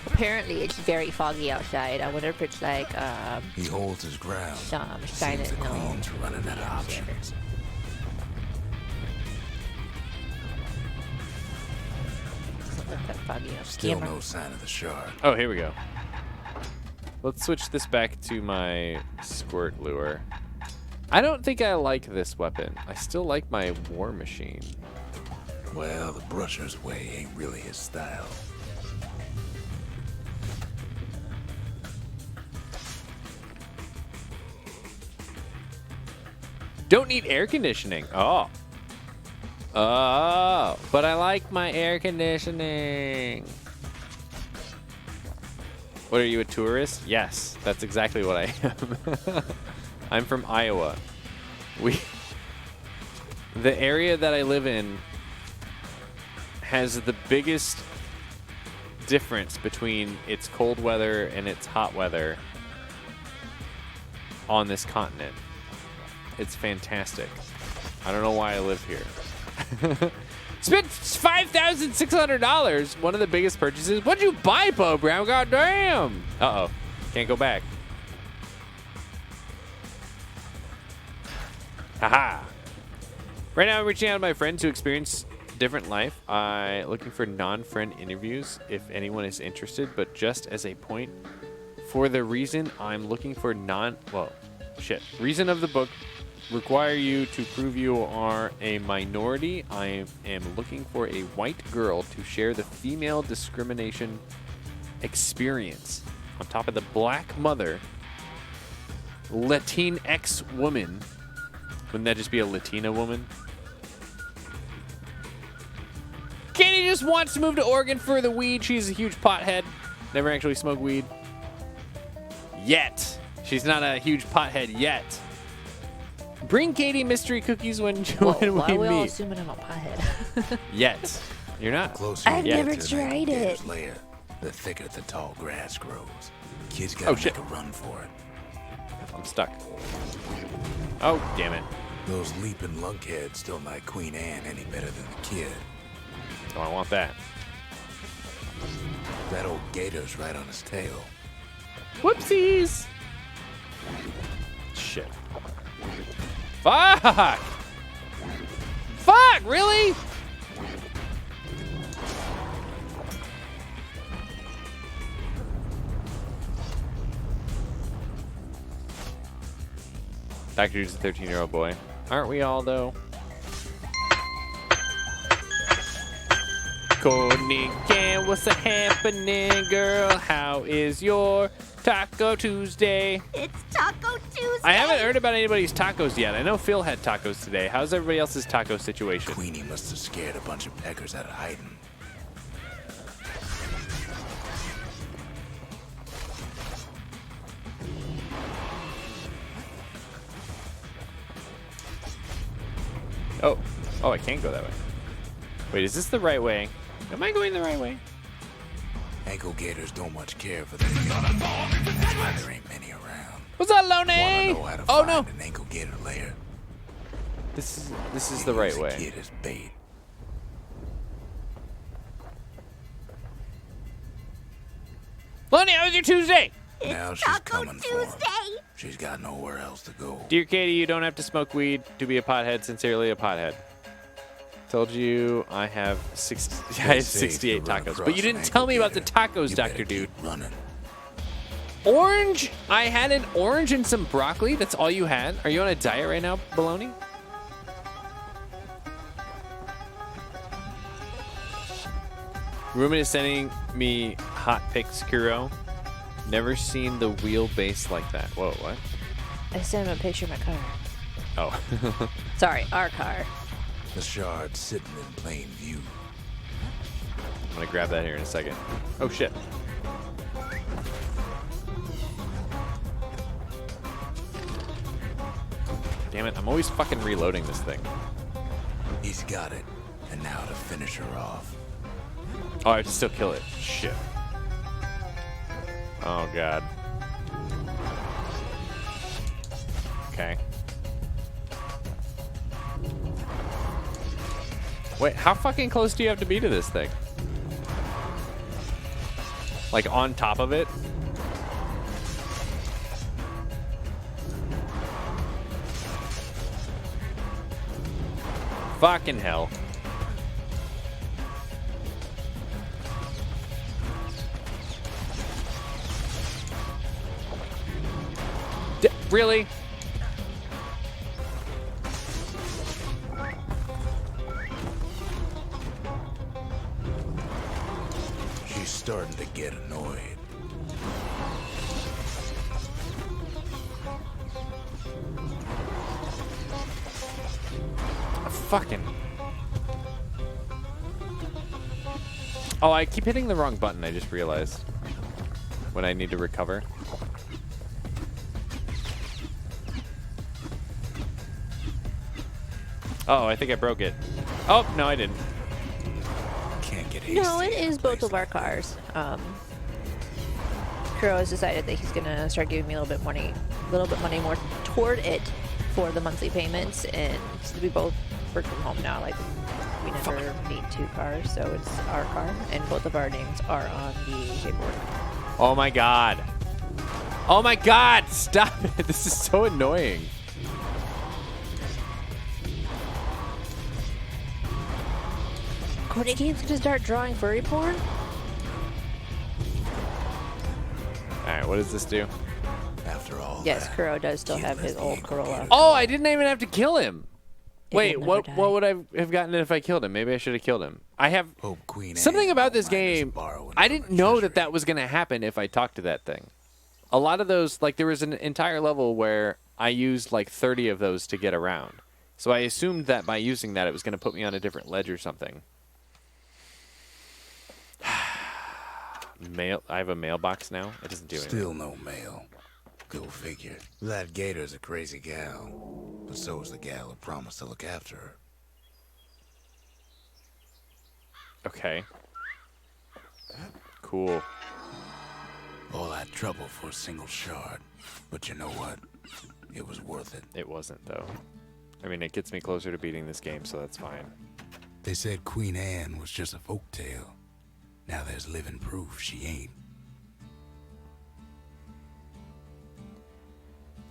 Apparently, it's very foggy outside. I wonder if it's like He holds his ground. some Seems silent the no. Queen's running out of options. Doesn't look that foggy on Still camera. no sign of the shard. Oh, here we go. Let's switch this back to my squirt lure. I don't think I like this weapon. I still like my war machine. Well, the brusher's way ain't really his style. Don't need air conditioning. Oh. Oh, but I like my air conditioning. What are you, a tourist? Yes, that's exactly what I am. I'm from Iowa. The area that I live in has the biggest difference between its cold weather and its hot weather on this continent. It's fantastic. I don't know why I live here. Spent $5,600. One of the biggest purchases. What'd you buy, Bo Brown? God damn. Uh-oh. Can't go back. Haha. Right now, I'm reaching out to my friends who experience different life. Looking for non-friend interviews if anyone is interested, but just as a point, for the reason I'm looking for reason of the book require you to prove you are a minority. I am looking for a white girl to share the female discrimination experience on top of the black mother, Latinx woman. Wouldn't that just be a Latina woman? Katie just wants to move to Oregon for the weed. She's a huge pothead. Never actually smoked weed. Yet. She's not a huge pothead yet. Bring Katie mystery cookies when Why we are we all meet. assuming I'm a pothead? Yet. You're not. Closer I've you get never to the tried Nightingale's it. lair, the thicker the tall grass grows. Kids Oh, gotta shit. make a run for it. I'm stuck. Oh, damn it. Those leaping lunkheads don't like Queen Anne any better than the kid. Oh, I want that. That old gator's right on his tail. Whoopsies! Shit. Fuck! Fuck, really? Dr. Dude's a 13-year-old boy. Aren't we all, though? Courtney Can, what's happening, girl? How is your Taco Tuesday? It's Taco Tuesday. I haven't heard about anybody's tacos yet. I know Phil had tacos today. How's everybody else's taco situation? Queenie must have scared a bunch of peckers out of hiding. Oh, I can't go that way. Wait, is this the right way? Am I going the right way? Ankle gators don't much care for their young. That's why there ain't many around. What's up, Wanna Lone? know how to Oh find no, an ankle gator lair? this is They the right use a way. kid as bait. Lonnie, how was your Tuesday? Now she's Taco coming for him. Tuesday. She's got nowhere else to go. Dear Katie, you don't have to smoke weed to be a pothead. Sincerely, a pothead. Told you I have 68 tacos, but you didn't tell me about the tacos, Dr. Dude. Running. Orange? I had an orange and some broccoli. That's all you had? Are you on a diet right now, Baloney? Ruben is sending me hot pics, Kuro. Never seen the wheelbase like that. Whoa, what? I sent him a picture of my car. Oh. Sorry, our car. The shard's sitting in plain view. I'm gonna grab that here in a second. Oh shit. Damn it, I'm always fucking reloading this thing. He's got it. And now to finish her off. Oh, I have to still kill it. Shit. Oh god. Okay. Wait, how fucking close do you have to be to this thing? Like on top of it? Fucking hell. Really? She's starting to get annoyed. Fucking. Oh, I keep hitting the wrong button, I just realized. When I need to recover. Oh, I think I broke it. Oh, no, I didn't. Can't get hasty. No, it is both of our cars. Kuro has decided that he's gonna start giving me a little bit money more toward it for the monthly payments, and we both work from home now. Like we never need two cars, so it's our car, and both of our names are on the paperwork. Oh my god. Oh my god, stop it. This is so annoying. Cody Game's gonna start drawing furry porn? Alright, what does this do? After all Yes, that, Kuro does still have his the old equal Corolla. gift. Oh, I didn't even have to kill him. It Wait, will never what die. would I have gotten if I killed him? Maybe I should have killed him. I have Hope Queen something Anne about don't this mind us game. borrowing I from didn't her know treasury. that was going to happen if I talked to that thing. A lot of those, like there was an entire level where I used like 30 of those to get around. So I assumed that by using that, it was going to put me on a different ledge or something. Mail. I have a mailbox now. It doesn't do anything. Still no mail. Go figure. That Gator's a crazy gal, but so is the gal who promised to look after her. Okay. Cool. All that trouble for a single shard, but you know what? It was worth it. It wasn't though. I mean, it gets me closer to beating this game, so that's fine. They said Queen Anne was just a folktale. Now there's living proof she ain't.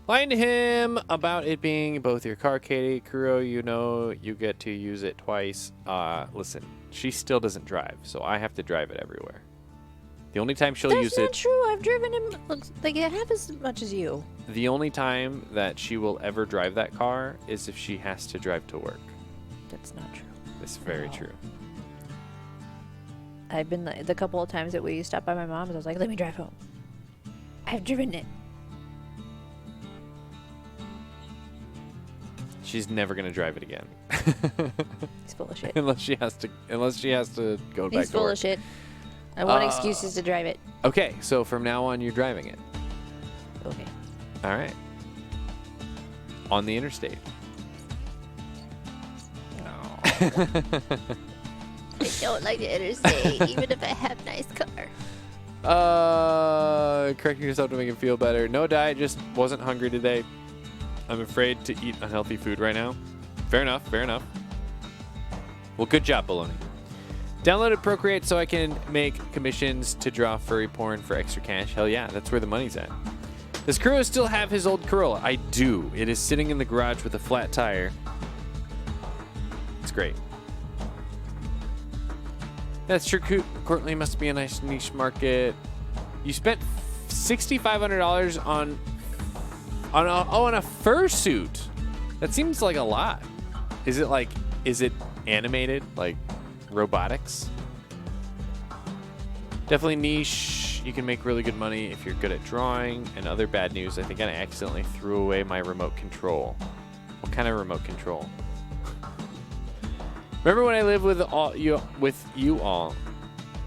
Lying to him about it being both your car, Katie. Kuro, you know you get to use it twice. Listen, she still doesn't drive, so I have to drive it everywhere. The only time she'll use That's not it... true. I've driven him like half as much as you. The only time that she will ever drive that car is if she has to drive to work. That's not true. It's very No. true. I've been the couple of times that we stopped by my mom's, I was like, let me drive home. I've driven it. She's never gonna drive it again. He's full of shit. unless she has to go back He's to full work. of shit. I want excuses to drive it. Okay, so from now on you're driving it. Okay. All right. On the interstate. I don't like the interstate, even if I have a nice car. Correcting yourself to make it feel better. No diet, just wasn't hungry today. I'm afraid to eat unhealthy food right now. Fair enough, fair enough. Well, good job, Baloney. Downloaded Procreate so I can make commissions to draw furry porn for extra cash. Hell yeah, that's where the money's at. Does Kuro still have his old Corolla? I do. It is sitting in the garage with a flat tire. It's great. That's true. Courtney must be a nice niche market. You spent $6,500 on a fursuit. That seems like a lot. Is it animated, like robotics? Definitely niche. You can make really good money if you're good at drawing. And other bad news, I think I accidentally threw away my remote control. What kind of remote control? Remember when I lived with you all?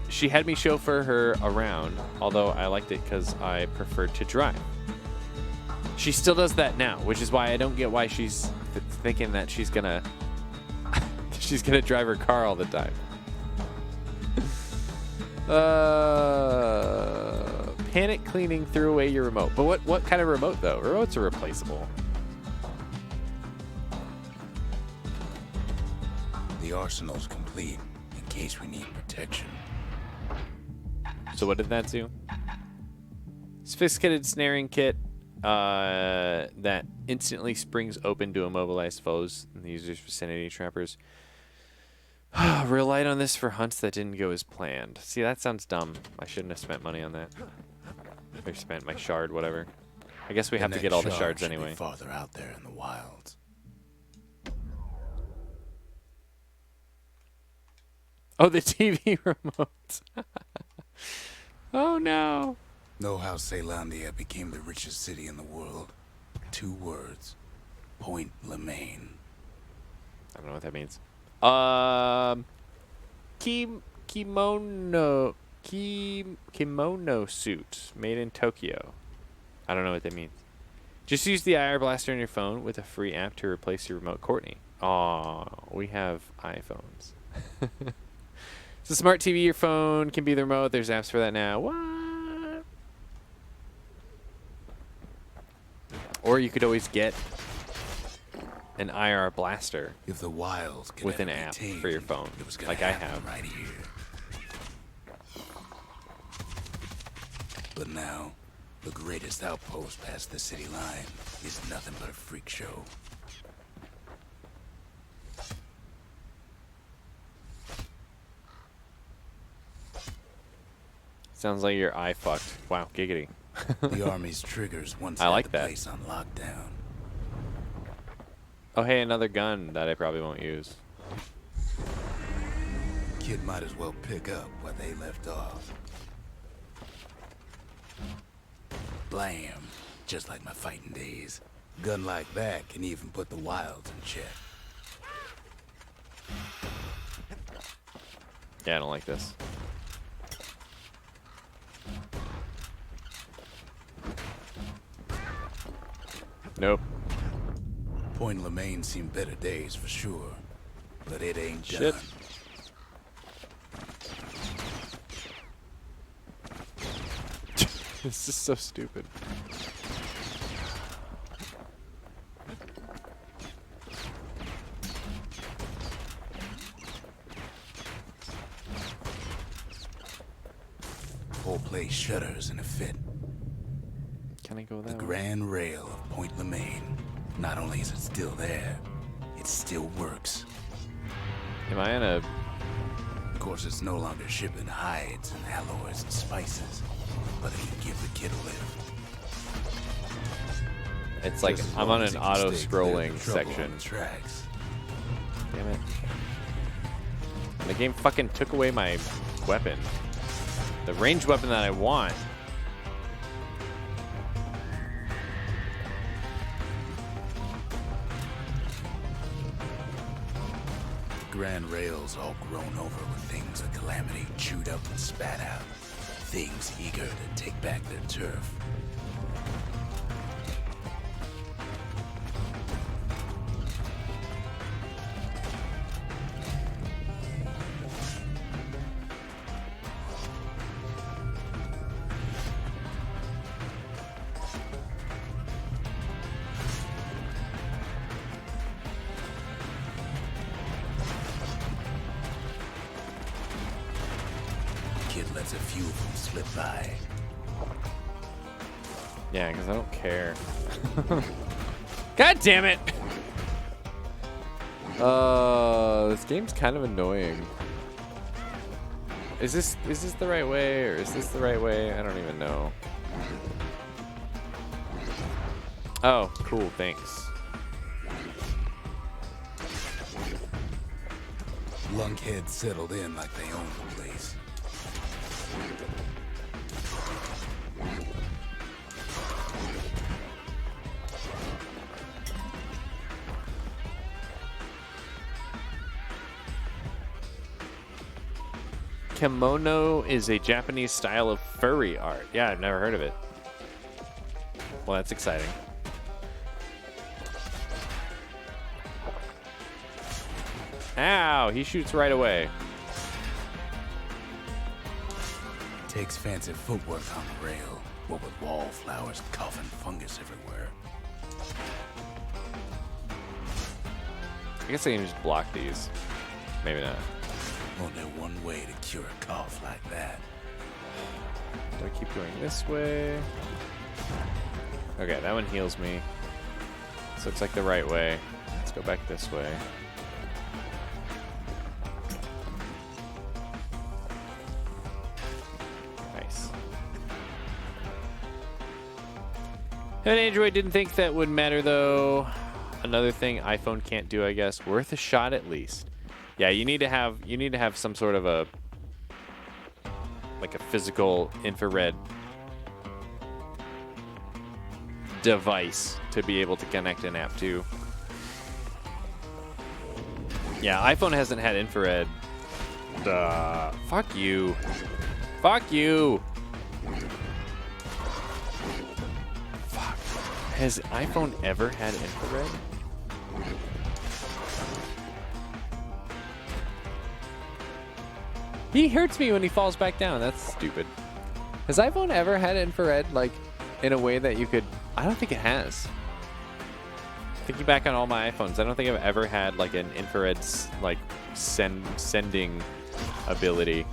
She had me chauffeur her around, although I liked it because I preferred to drive. She still does that now, which is why I don't get why she's thinking that she's gonna drive her car all the time. Panic cleaning threw away your remote. But what kind of remote though? Remotes are replaceable. The The arsenal's complete in case we need protection. So what did that do? Sophisticated snaring kit that instantly springs open to immobilize foes in the user's vicinity. Trappers relied on this for hunts that didn't go as planned. See, that sounds dumb. I shouldn't have spent money on that. Or spent my shard, whatever. I guess we have to get all the shards anyway. Farther out there in the wilds. Oh, the TV remote. Oh no. Know how Caelandia became the richest city in the world? 2 words. Point Lemaine. I don't know what that means. Kimono suit made in Tokyo. I don't know what that means. Just use the IR blaster on your phone with a free app to replace your remote Courtney. Aw, we have iPhones. It's a smart TV. Your phone can be the remote. There's apps for that now. What? Or you could always get an IR blaster If the wilds could with an ever be app tamed, for your phone, it was gonna like I happen have. right here. But now, the greatest outpost past the city line is nothing but a freak show. Sounds like your eye fucked. Wow, giggity. The army's triggers once I had like the that. place on lockdown. Oh, hey, another gun that I probably won't use. Kid might as well pick up where they left off. Blam, just like my fighting days. Gun like that can even put the wilds in check. Yeah, I don't like this. Nope. Point Lemaine seen better days for sure, but it ain't Shit. done. This is so stupid. Whole place shudders in a fit. Can I go The that way? grand rail of Point Lemaine. Not only is it still there, it still works. Am I in a... Of course, it's no longer shipping hides and alloys and spices, but it can give the kid a lift. It's like Just as I'm long on as an it can stay clear auto-scrolling of trouble on section. the tracks. Damn it. The game fucking took away my weapon. The ranged weapon that I want. The grand rail's all grown over with things of calamity chewed up and spat out. Things eager to take back their turf. Kid lets a few of them slip by. Yeah, because I don't care. God damn it! This game's kind of annoying. Is this the right way, or is this the right way? I don't even know. Oh, cool, thanks. Lunkheads settled in like they own the place. Kimono is a Japanese style of furry art. Yeah, I've never heard of it. Well, that's exciting. Ow, he shoots right away. Takes fancy footwork on the rail, what with wallflowers, coffin fungus everywhere. I guess I can just block these. Maybe not. Only one way to cure a cough like that. Do I keep going this way? Okay, that one heals me. This looks like the right way. Let's go back this way. Nice. An Android didn't think that would matter though. Another thing iPhone can't do, I guess. Worth a shot at least. Yeah, you need to have some sort of a physical infrared device to be able to connect an app to. Yeah, iPhone hasn't had infrared. Fuck you. Fuck you. Fuck. Has iPhone ever had infrared? He hurts me when he falls back down. That's stupid. Has iPhone ever had infrared, like, in a way that you could... I don't think it has. Thinking back on all my iPhones, I don't think I've ever had, like, an infrared, like, sending ability.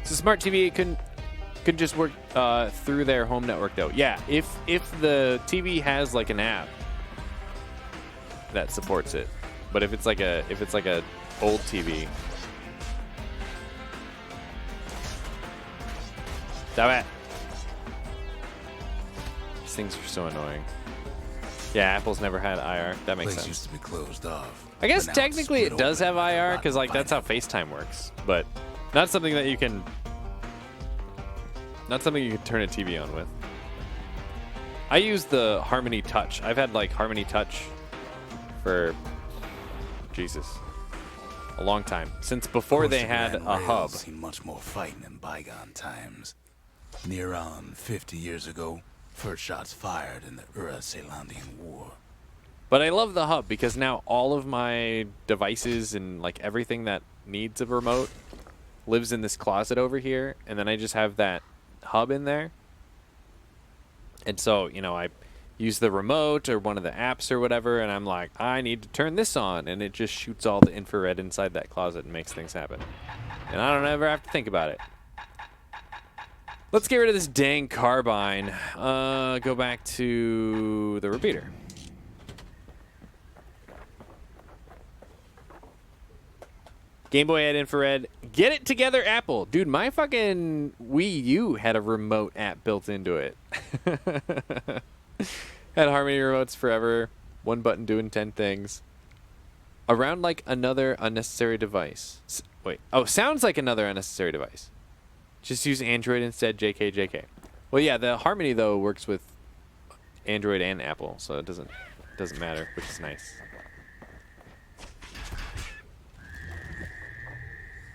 So smart TV, it couldn't just work through their home network, though. Yeah, if the TV has, like, an app that supports it, but if it's like a old TV, damn it, these things are so annoying. Yeah, Apple's never had IR. That makes sense. Used to be closed off. I guess technically it does have IR because like that's how FaceTime works, but not something that you can turn a TV on with. I use the Harmony Touch. I've had like Harmony Touch for Jesus, a long time, since before they had a hub. Seen much more fighting in bygone times. Near on 50 years ago, first shots fired in the Ura-Selandian War. But I love the hub because now all of my devices and like everything that needs a remote lives in this closet over here, and then I just have that hub in there. And so, you know, I use the remote or one of the apps or whatever, and I'm like, I need to turn this on, and it just shoots all the infrared inside that closet and makes things happen. And I don't ever have to think about it. Let's get rid of this dang carbine. Go back to the repeater. Game Boy had infrared. Get it together, Apple. Dude, my fucking Wii U had a remote app built into it. Had Harmony remotes forever. One button doing 10 things. Around like another unnecessary device. Wait. Oh, sounds like another unnecessary device. Just use Android instead, JK. Well, yeah, the Harmony, though, works with Android and Apple, so it doesn't matter, which is nice.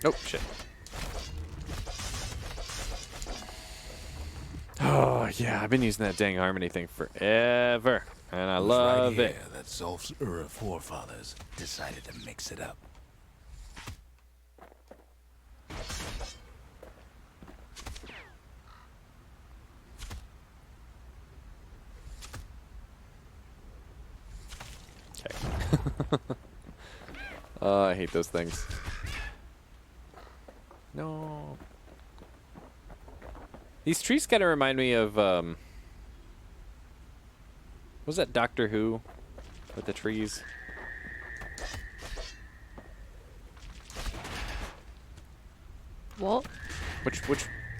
Oh, shit. Oh, yeah, I've been using that dang Harmony thing forever, and I love it. That Zolf's Ura forefathers decided to mix it up. Okay. I hate those things. No. These trees kind of remind me of, was that Doctor Who with the trees? What? Which,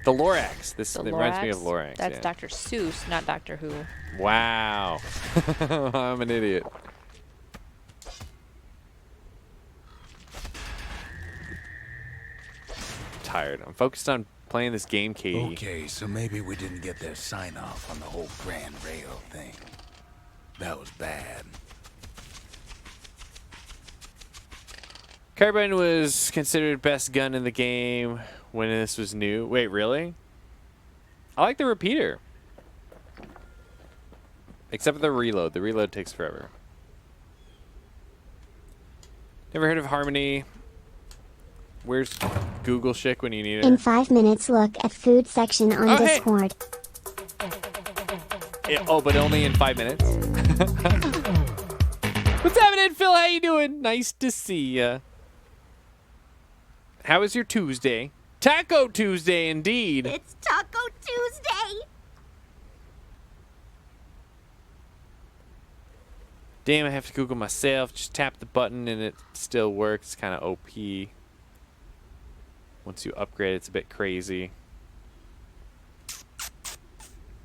the Lorax. This The reminds me Lorax? of Lorax. That's yeah. Dr. Seuss, not Doctor Who. Wow. I'm an idiot. Tired. I'm focused on playing this game, Katie. Okay, so maybe we didn't get their sign-off on the whole Grand Rail thing. That was bad. Carbine was considered best gun in the game when this was new. Wait, really? I like the repeater. Except for the reload. The reload takes forever. Never heard of Harmony. Where's Google Chick when you need it? In 5 minutes, look at food section on Discord. Hey. Oh, but only in 5 minutes? What's happening, Phil? How you doing? Nice to see ya. How was your Tuesday? Taco Tuesday, indeed. It's Taco Tuesday. Damn, I have to Google myself. Just tap the button and it still works. Kind of OP. Once you upgrade, it's a bit crazy.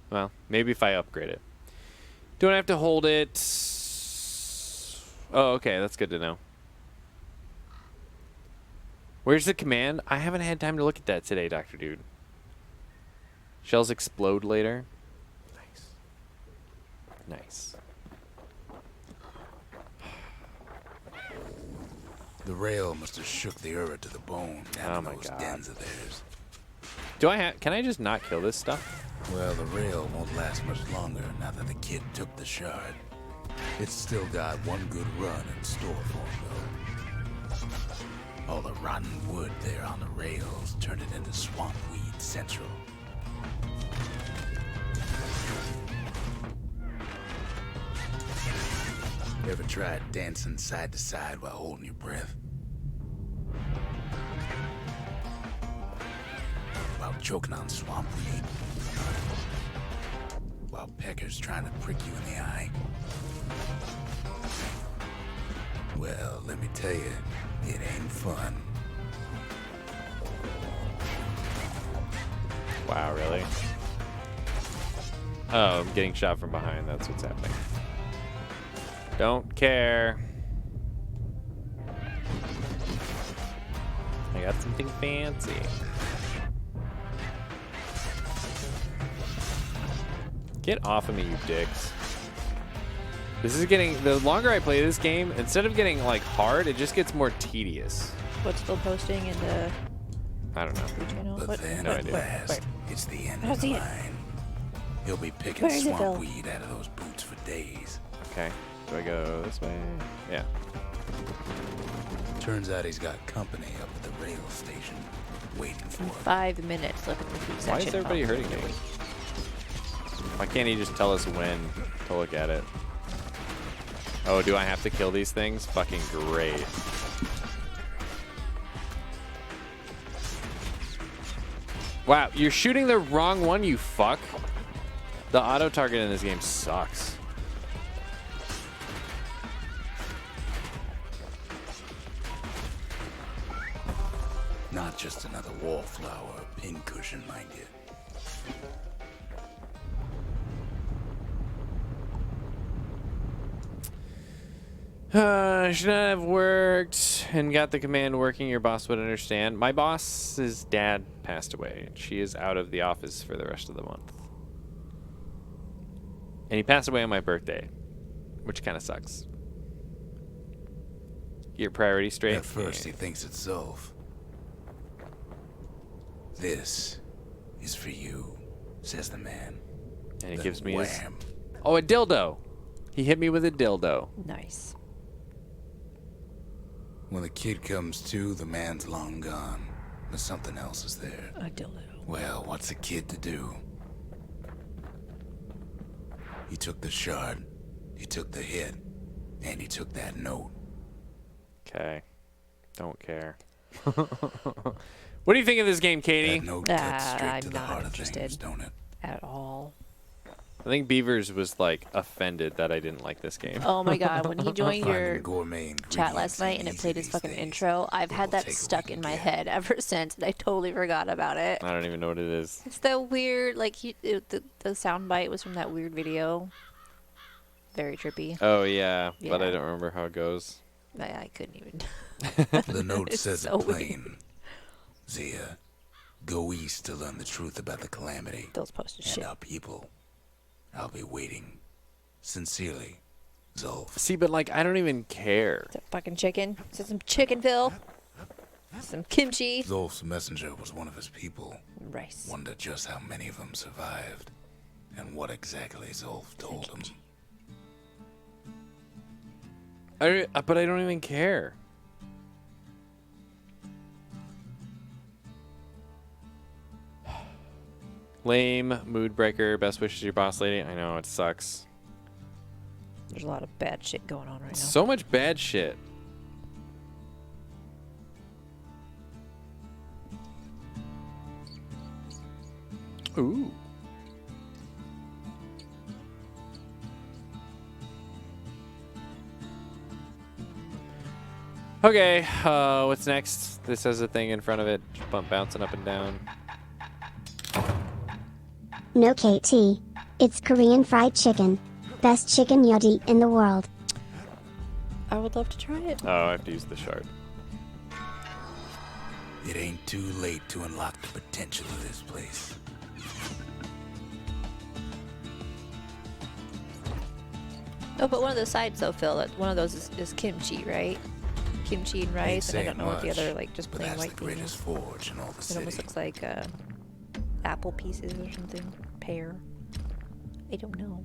Well, maybe if I upgrade it. Don't have to hold it. Oh, okay. That's good to know. Where's the command? I haven't had time to look at that today, Dr. Dude. Shells explode later. Nice. Nice. The rail must have shook the Ura to the bone down in those dens of theirs. Do I have... Can I just not kill this stuff? Well, the rail won't last much longer now that the kid took the shard. It's still got one good run in store for him, though. All the rotten wood there on the rails turned it into Swampweed Central. Ever tried dancing side to side while holding your breath? While choking on swampweed? While peckers trying to prick you in the eye? Well, let me tell you, it ain't fun. Wow, really? Oh, I'm getting shot from behind. That's what's happening. Don't care. I got something fancy. Get off of me, you dicks. This is getting... The longer I play this game, instead of getting, like, hard, it just gets more tedious. What's still posting in the... I don't know. Channel? But What? then No at idea. last, it's the end I don't of the see it. line. He'll be picking Where is it, Phil? swampweed out of those boots for days. Okay. Do I go this way? Yeah. Turns out he's got company up at the rail station, waiting for him. 5 minutes. Look at the food section. Why is everybody Oh, hurting me? Why can't he just tell us when to look at it? Oh, do I have to kill these things? Fucking great. Wow, you're shooting the wrong one, you fuck. The auto target in this game sucks. Not just another wallflower, pincushion, mind you. Should not have worked and got the command working. Your boss would understand. My boss's dad passed away. She is out of the office for the rest of the month. And he passed away on my birthday, which kind of sucks. Get your priorities straight. At first, he thinks it's Zolf. This is for you, says the man. And he Then gives me his... wham. Oh, a dildo. He hit me with a dildo. Nice. When the kid comes to, the man's long gone. But something else is there. A dildo. Well, what's a kid to do? He took the shard, he took the hit, and he took that note. Okay. Don't care. What do you think of this game, Katie? That note cuts straight I'm to the not heart of interested. things, don't it? At all. I think Beavers was, like, offended that I didn't like this game. Oh my god, when he joined your Finding gourmet chat last ingredients night ain't and it easy played his these fucking days. intro, I've It had will that take a stuck week in to my get. head ever since, and I totally forgot about it. I don't even know what it is. It's that weird, like, the soundbite was from that weird video. Very trippy. Oh, yeah, but I Yeah. don't remember how it goes. I couldn't even. The note It's says so it plain. Zia, go east to learn the truth about the calamity Those posted and shit. our people. I'll be waiting. Sincerely, Zolf. See, but, like, I don't even care. Is that fucking chicken? Is that some chicken, Phil? Some kimchi? Zolf's messenger was one of his people. Rice. Wonder just how many of them survived, and what exactly Zolf told him. But I don't even care. Lame, mood breaker, best wishes to your boss lady. I know, it sucks. There's a lot of bad shit going on right now. So much bad shit. Ooh. Okay, what's next? This has a thing in front of it, bouncing up and down. No KT. It's Korean fried chicken. Best chicken you'd eat in the world. I would love to try it. Oh, I have to use the shard. It ain't too late to unlock the potential of this place. Oh, but one of the sides though, Phil, that one of those is kimchi, right? Kimchi and rice, and I don't know what the other, like, just plain white thing is. Forge in all the It city. almost looks like apple pieces or something. Pear. I don't know.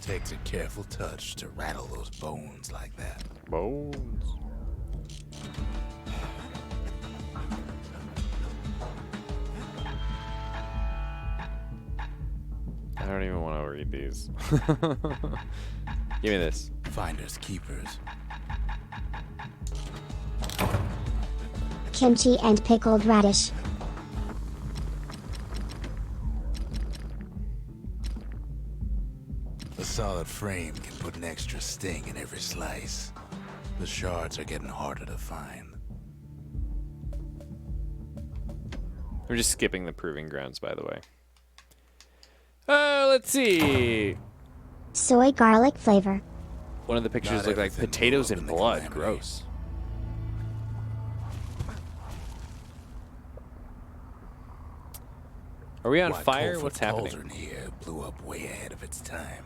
Takes a careful touch to rattle those bones like that. Bones. I don't even want to read these. Give me this. Finders keepers. Kimchi and pickled radish. A solid frame can put an extra sting in every slice. The shards are getting harder to find. We're just skipping the proving grounds, by the way. Let's see. Soy garlic flavor. One of the pictures Not look like everything potatoes will and open the blood. calamity. Gross. Are we on Why, fire? Colford What's happening? Cauldron here blew up way ahead of its time.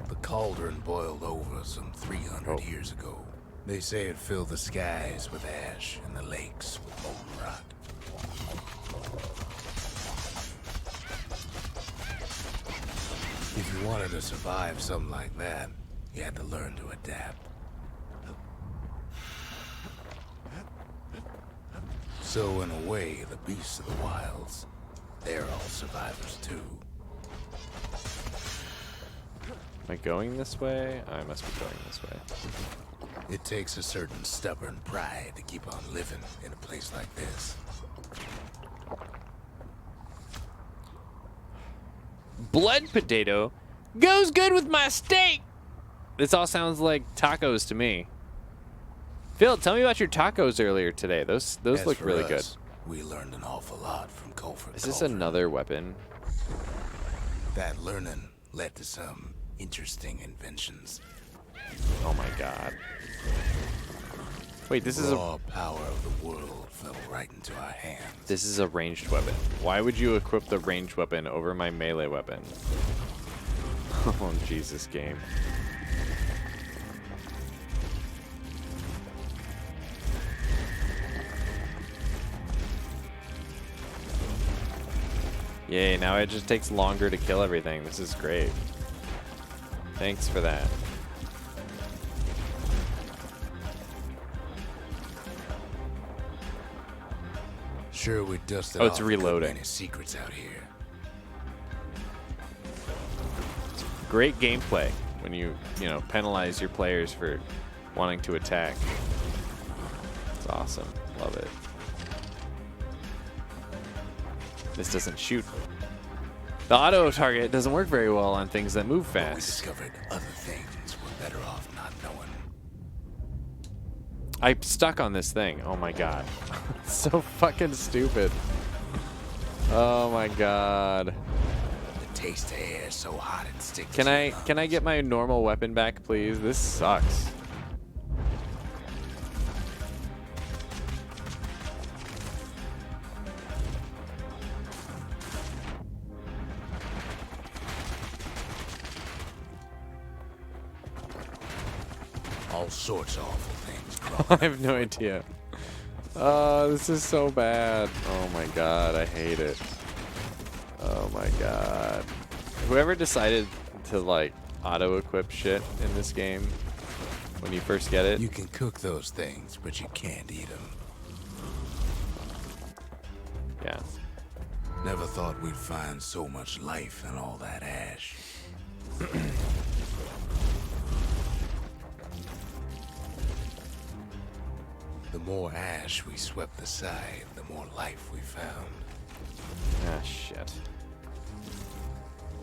The cauldron boiled over some 300 years ago. They say it filled the skies with ash and the lakes with molten rock. If you wanted to survive something like that, you had to learn to adapt. So in a way, the beasts of the wilds, they're all survivors too. Am I going this way? I must be going this way. It takes a certain stubborn pride to keep on living in a place like this. Blood potato goes good with my steak. This all sounds like tacos to me. Phil, tell me about your tacos earlier today. Those As look for really us, we learned an awful lot from Colford. good. Is this Cauldron. another weapon? That learning led to some interesting inventions. Oh my god. Wait, this is a Raw power of the world fell right into our hands. this is a ranged weapon. Why would you equip the ranged weapon over my melee weapon? Oh Jesus, game. Yay, now it just takes longer to kill everything. This is great. Thanks for that. Sure, we dusted Oh, it's off a good reloading. many secrets out here. Great gameplay when you penalize your players for wanting to attack. It's awesome. Love it. This doesn't shoot. The auto target doesn't work very well on things that move But we fast. discovered other things we're better off not knowing. I'm stuck on this thing. Oh my god. It's so fucking stupid. Oh my god. The taste of air is so hot it sticks. Can to I your can I lungs. get my normal weapon back, please? This sucks. all sorts of awful things? I have no idea. This is so bad. Oh my god, I hate it. Oh my god. Whoever decided to like auto-equip shit in this game when you first get it. You can cook those things, but you can't eat them. Yeah. Never thought we'd find so much life in all that ash. The more ash we swept aside, the more life we found. Ah, shit.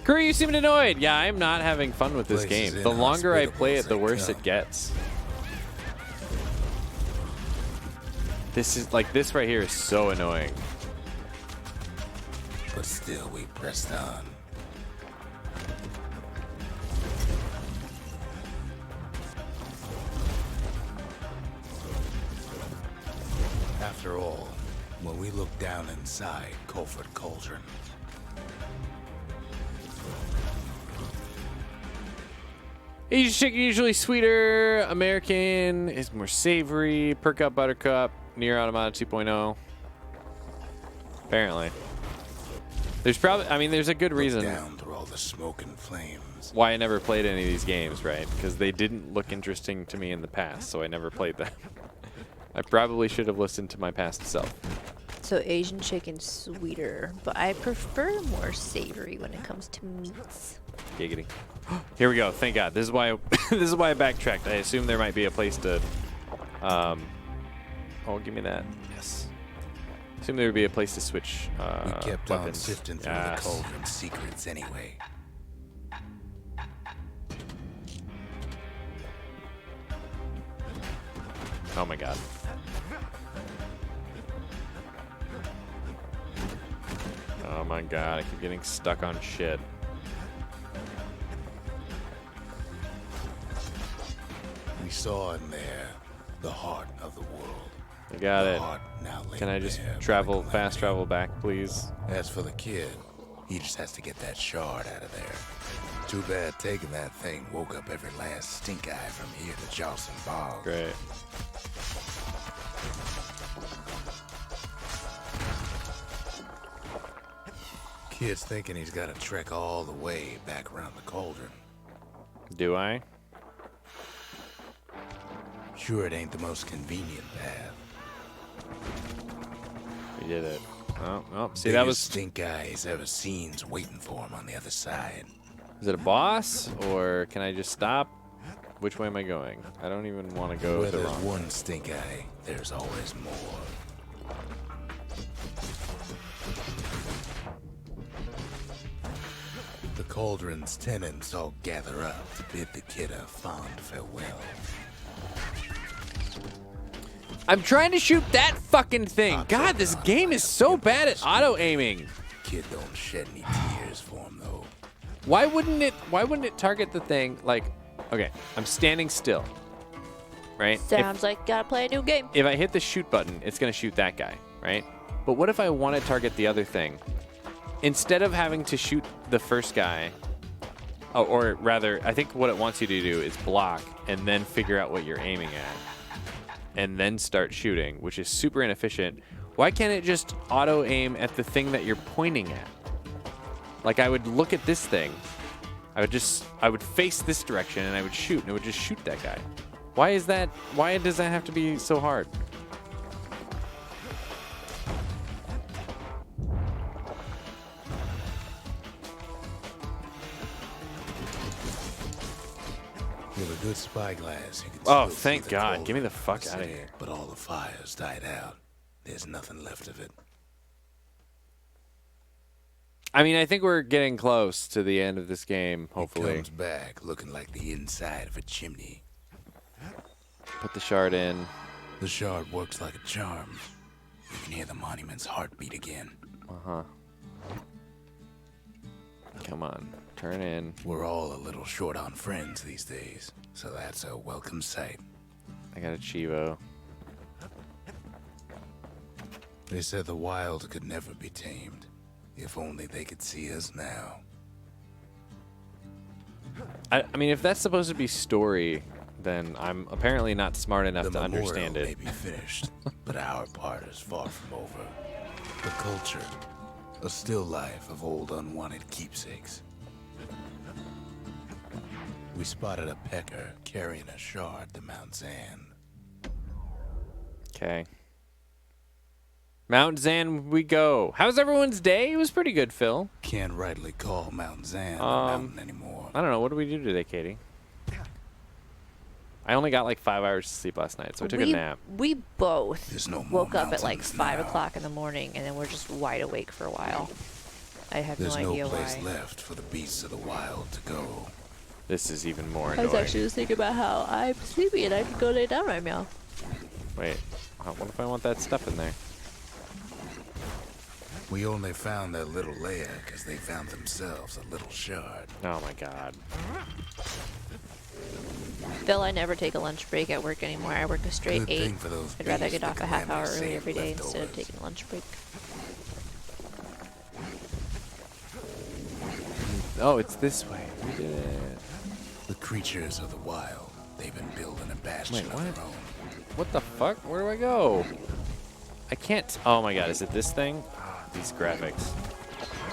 Crew, you seem annoyed. Yeah, I'm not having fun with this game. The longer I play it, the worse it gets. This is like, this right here is so annoying. But still, we pressed on. After all, when we look down inside Colford Cauldron, Asian chicken usually sweeter. American is more savory. Perk up Buttercup. Near Automata 2.0. Apparently. There's probably, I mean, there's a good reason down through all the smoke and flames. why I never played any of these games, right? Because they didn't look interesting to me in the past, so I never played them. I probably should have listened to my past self. So Asian chicken's sweeter, but I prefer more savory when it comes to meats. Giggity. Here we go. Thank God. This is why this is why I backtracked. I assume there might be a place to oh, give me that. Yes. Assume there would be a place to switch we kept weapons. on sifting through the cauldron's secrets anyway. Oh my God. Oh my God, I keep getting stuck on shit. We saw in there the heart of the world. I got The it. heart now Can I laid just bare by travel, the fast calamity. travel back, please? As for the kid, he just has to get that shard out of there. Too bad taking that thing woke up every last stink eye from here to Jocelyn Bog. Great. Kid's thinking he's got to trek all the way back around the cauldron. Do I? Sure, it ain't the most convenient path. We did it. Oh, oh, see, that was... stink eye he's ever seen's waiting for him on the other side. Is it a boss, or can I just stop? Which way am I going? I don't even want to go Where the there's wrong one stink eye, there's always more. The cauldron's tenants all gather up to bid the kid a fond farewell. I'm trying to shoot that fucking thing. God, this game is so bad at auto-aiming. Kid don't shed any tears for him though. Why wouldn't it target the thing like, okay, I'm standing still, right? Sounds like gotta play a new game. If I hit the shoot button, it's gonna shoot that guy, right? But what if I want to target the other thing? Instead of having to shoot the first guy, or rather, I think what it wants you to do is block and then figure out what you're aiming at, and then start shooting, which is super inefficient. Why can't it just auto-aim at the thing that you're pointing at? Like, I would look at this thing, I would face this direction, and I would shoot, and it would just shoot that guy. Why is that? Why does that have to be so hard? With a good spyglass, you can Oh, still see thank the God. cauldron Get me the fuck from outta city, here. But all the fires died out. There's nothing left of it. I mean, I think we're getting close to the end of this game, He hopefully. comes back looking like the inside of a chimney. Put the shard in. The shard works like a charm. You can hear the monument's heartbeat again. Uh-huh. Come on. Turn in. We're all a little short on friends these days, so that's a welcome sight. I got a Chivo. They said the wild could never be tamed. If only they could see us now. I mean, if that's supposed to be story, then I'm apparently not smart enough The to memorial understand may it. be finished, but our part is far from over. The culture, a still life of old unwanted keepsakes. We spotted a pecker carrying a shard to Mount Zan. Okay. Mount Zan we go. How's everyone's day? It was pretty good, Phil. Can't rightly call Mount Zan a mountain anymore. I don't know. What did we do today, Katie? I only got like 5 hours of sleep last night, so I took a nap. We both There's no more woke up at like mountains 5 now. o'clock in the morning, and then we're just wide awake for a while. I have There's no idea no place why. left for the beasts of the wild to go. This is even more I was annoying. actually just thinking about how I'm sleepy and I can go lay down right now. Wait, what if I want that stuff in there? We only found that little layer because they found themselves a little shard. Oh my god. Phil, I never take a lunch break at work anymore. I work a straight Good 8. thing for those I'd rather beasts get off the a half hour Commanders early saved every day instead of leftovers. taking a lunch break. Oh, it's this way. We did it. The creatures of the wild, they've been building a bastion Wait, of what? their own. What the fuck? Where do I go? I can't. Oh my god, is it this thing? Ah, these graphics.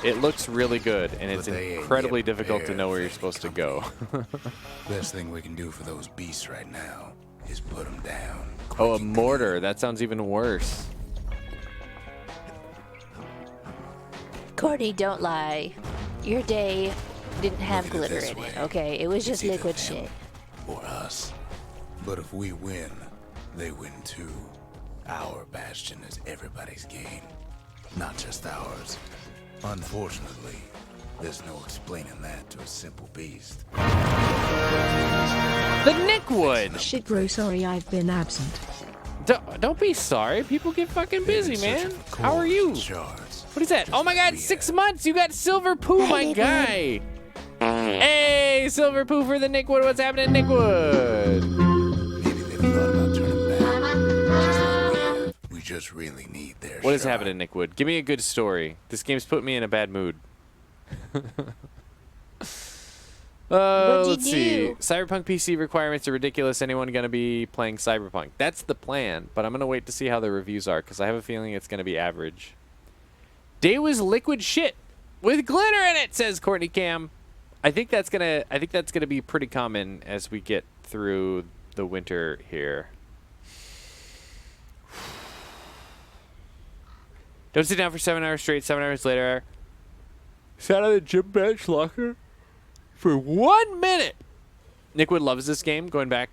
It looks really good, and it's But they ain't incredibly yet difficult to know where you're prepared supposed to for go. Best thing we can do for those beasts right now is put them down. Oh, a quick and mortar. That sounds even worse. Courtney, don't lie. Your day didn't have Look at it glitter this in it, way. okay? It was It's just either liquid them shit. or us. But if we win, they win too. Our bastion is everybody's game, not just ours. Unfortunately, there's no explaining that to a simple beast. The Nickwood! Shit bro, sorry I've been absent. Don't be sorry. People get fucking busy, They've been man. searching for How are coins you? and shards, What is that? just Oh my like god, we 6 have. months! You got Silver Poo, my guy! Hey, Silver Poo for the Nickwood. What's happening, Nickwood? Maybe they've thought about turning back, just like we have. We just really need their What is shard. happening, Nickwood? Give me a good story. This game's put me in a bad mood. What'd you Let's see. do? Cyberpunk PC requirements are ridiculous. Anyone going to be playing Cyberpunk? That's the plan, but I'm going to wait to see how the reviews are because I have a feeling it's going to be average. Day was liquid shit with glitter in it, says Courtney Cam. I think that's gonna be pretty common as we get through the winter here. Don't sit down for 7 hours straight. 7 hours later, sat on the gym bench locker for 1 minute. Nickwood loves this game. Going back,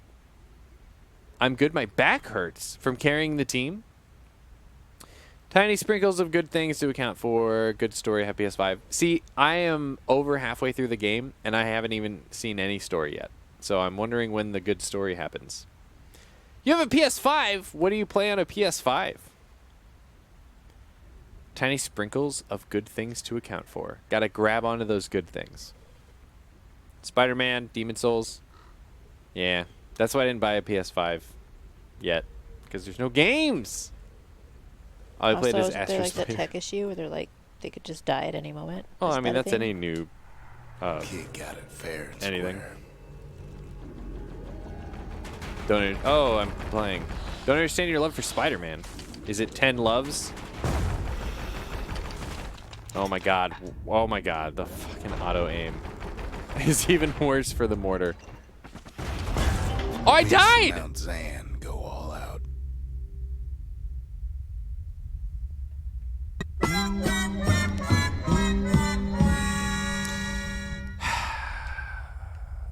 I'm good. My back hurts from carrying the team. Tiny sprinkles of good things to account for. Good story. Happy PS5. See, I am over halfway through the game, and I haven't even seen any story yet. So I'm wondering when the good story happens. You have a PS5. What do you play on a PS5? Tiny sprinkles of good things to account for. Gotta grab onto those good things. Spider-Man, Demon Souls. Yeah, that's why I didn't buy a PS5 yet, because there's no games. All I played is Also, is there Astro like that Slayer. tech issue where they're like they could just die at any moment? Well, Is I mean, that a that's thing? any new Kid got it fair and anything. square. I'm playing. Don't understand your love for Spider-Man. Is it 10 loves? Oh my god. Oh my god. The fucking auto-aim is even worse for the mortar. Oh, I Beasts of died! Mount Zan go all out.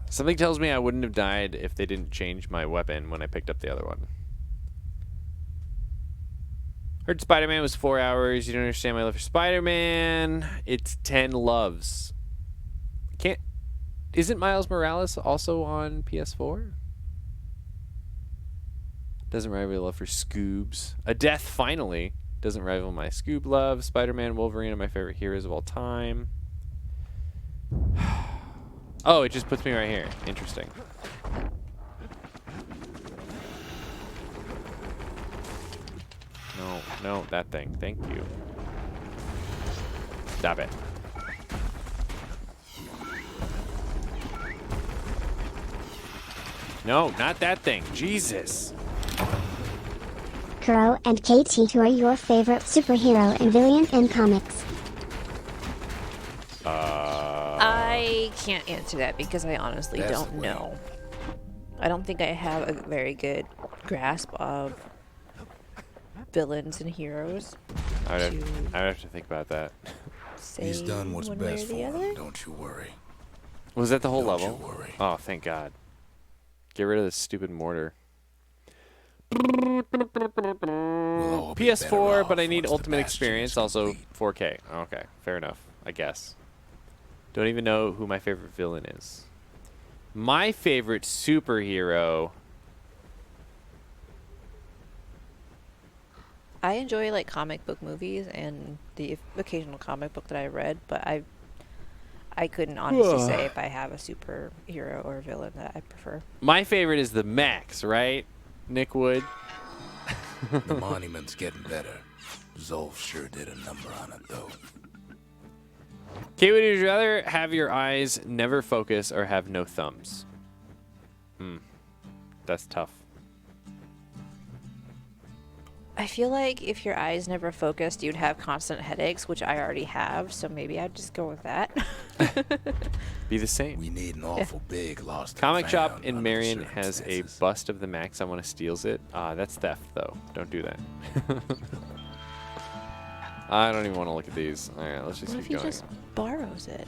Something tells me I wouldn't have died if they didn't change my weapon when I picked up the other one. Heard Spider-Man was 4 hours. You don't understand my love for Spider-Man. It's 10 loves. Isn't Miles Morales also on PS4? Doesn't rival your love for Scoobs. A Death Finally doesn't rival my Scoob love. Spider-Man, Wolverine are my favorite heroes of all time. Oh, it just puts me right here. Interesting. No, that thing. Thank you. Stop it. No, not that thing. Jesus. Kuro and KT, who are your favorite superhero and villain in comics? I can't answer that because I honestly That's don't the way. know. I don't think I have a very good grasp of villains and heroes. I'd have to think about that. He's done what's one way best or for the him, other? don't you worry. Was that the whole Don't you level? worry. Oh, thank God. Get rid of this stupid mortar. We'll all be better PS4, but off I need once the Ultimate Bastion Experience, is also complete. 4K. Okay, fair enough, I guess. Don't even know who my favorite villain is. My favorite superhero... I enjoy like comic book movies and the occasional comic book that I read, but I couldn't honestly say if I have a superhero or villain that I prefer. My favorite is the Max, right? Nick Wood. The monument's getting better. Zolf sure did a number on it, though. Okay, would you rather have your eyes never focus or have no thumbs? That's tough. I feel like if your eyes never focused, you'd have constant headaches, which I already have, so maybe I'd just go with that. Be the same. We need an awful big lost and Comic shop found in under Marion has a circumstances. bust of the Max. I want to steals it. That's theft, though. Don't do that. I don't even want to look at these. All right, let's just What if keep he going. just borrows it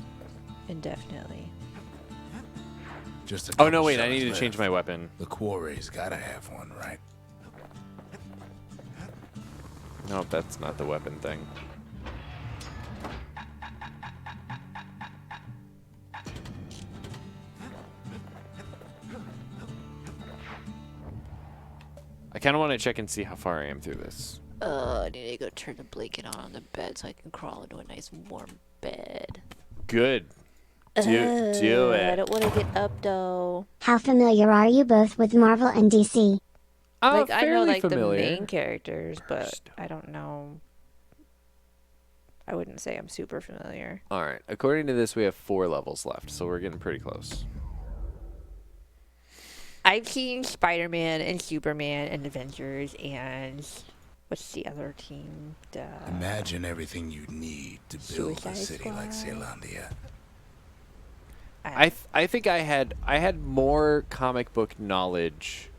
indefinitely? Just a Oh, no, couple wait. I shots need to left. change my weapon. The quarry's gotta have one, right? Nope, that's not the weapon thing. I kind of want to check and see how far I am through this. I need to go turn the blanket on the bed so I can crawl into a nice warm bed. Good. Do I it. don't want to get up though. How familiar are you both with Marvel and DC? Like I know fairly like familiar. the main characters, but I don't know. I wouldn't say I'm super familiar. All right. According to this, we have 4 levels left, so we're getting pretty close. I've seen Spider-Man and Superman and Avengers and what's the other team? Imagine everything you'd need to build a Suicide city like Squad? Zealandia. I think I had more comic book knowledge.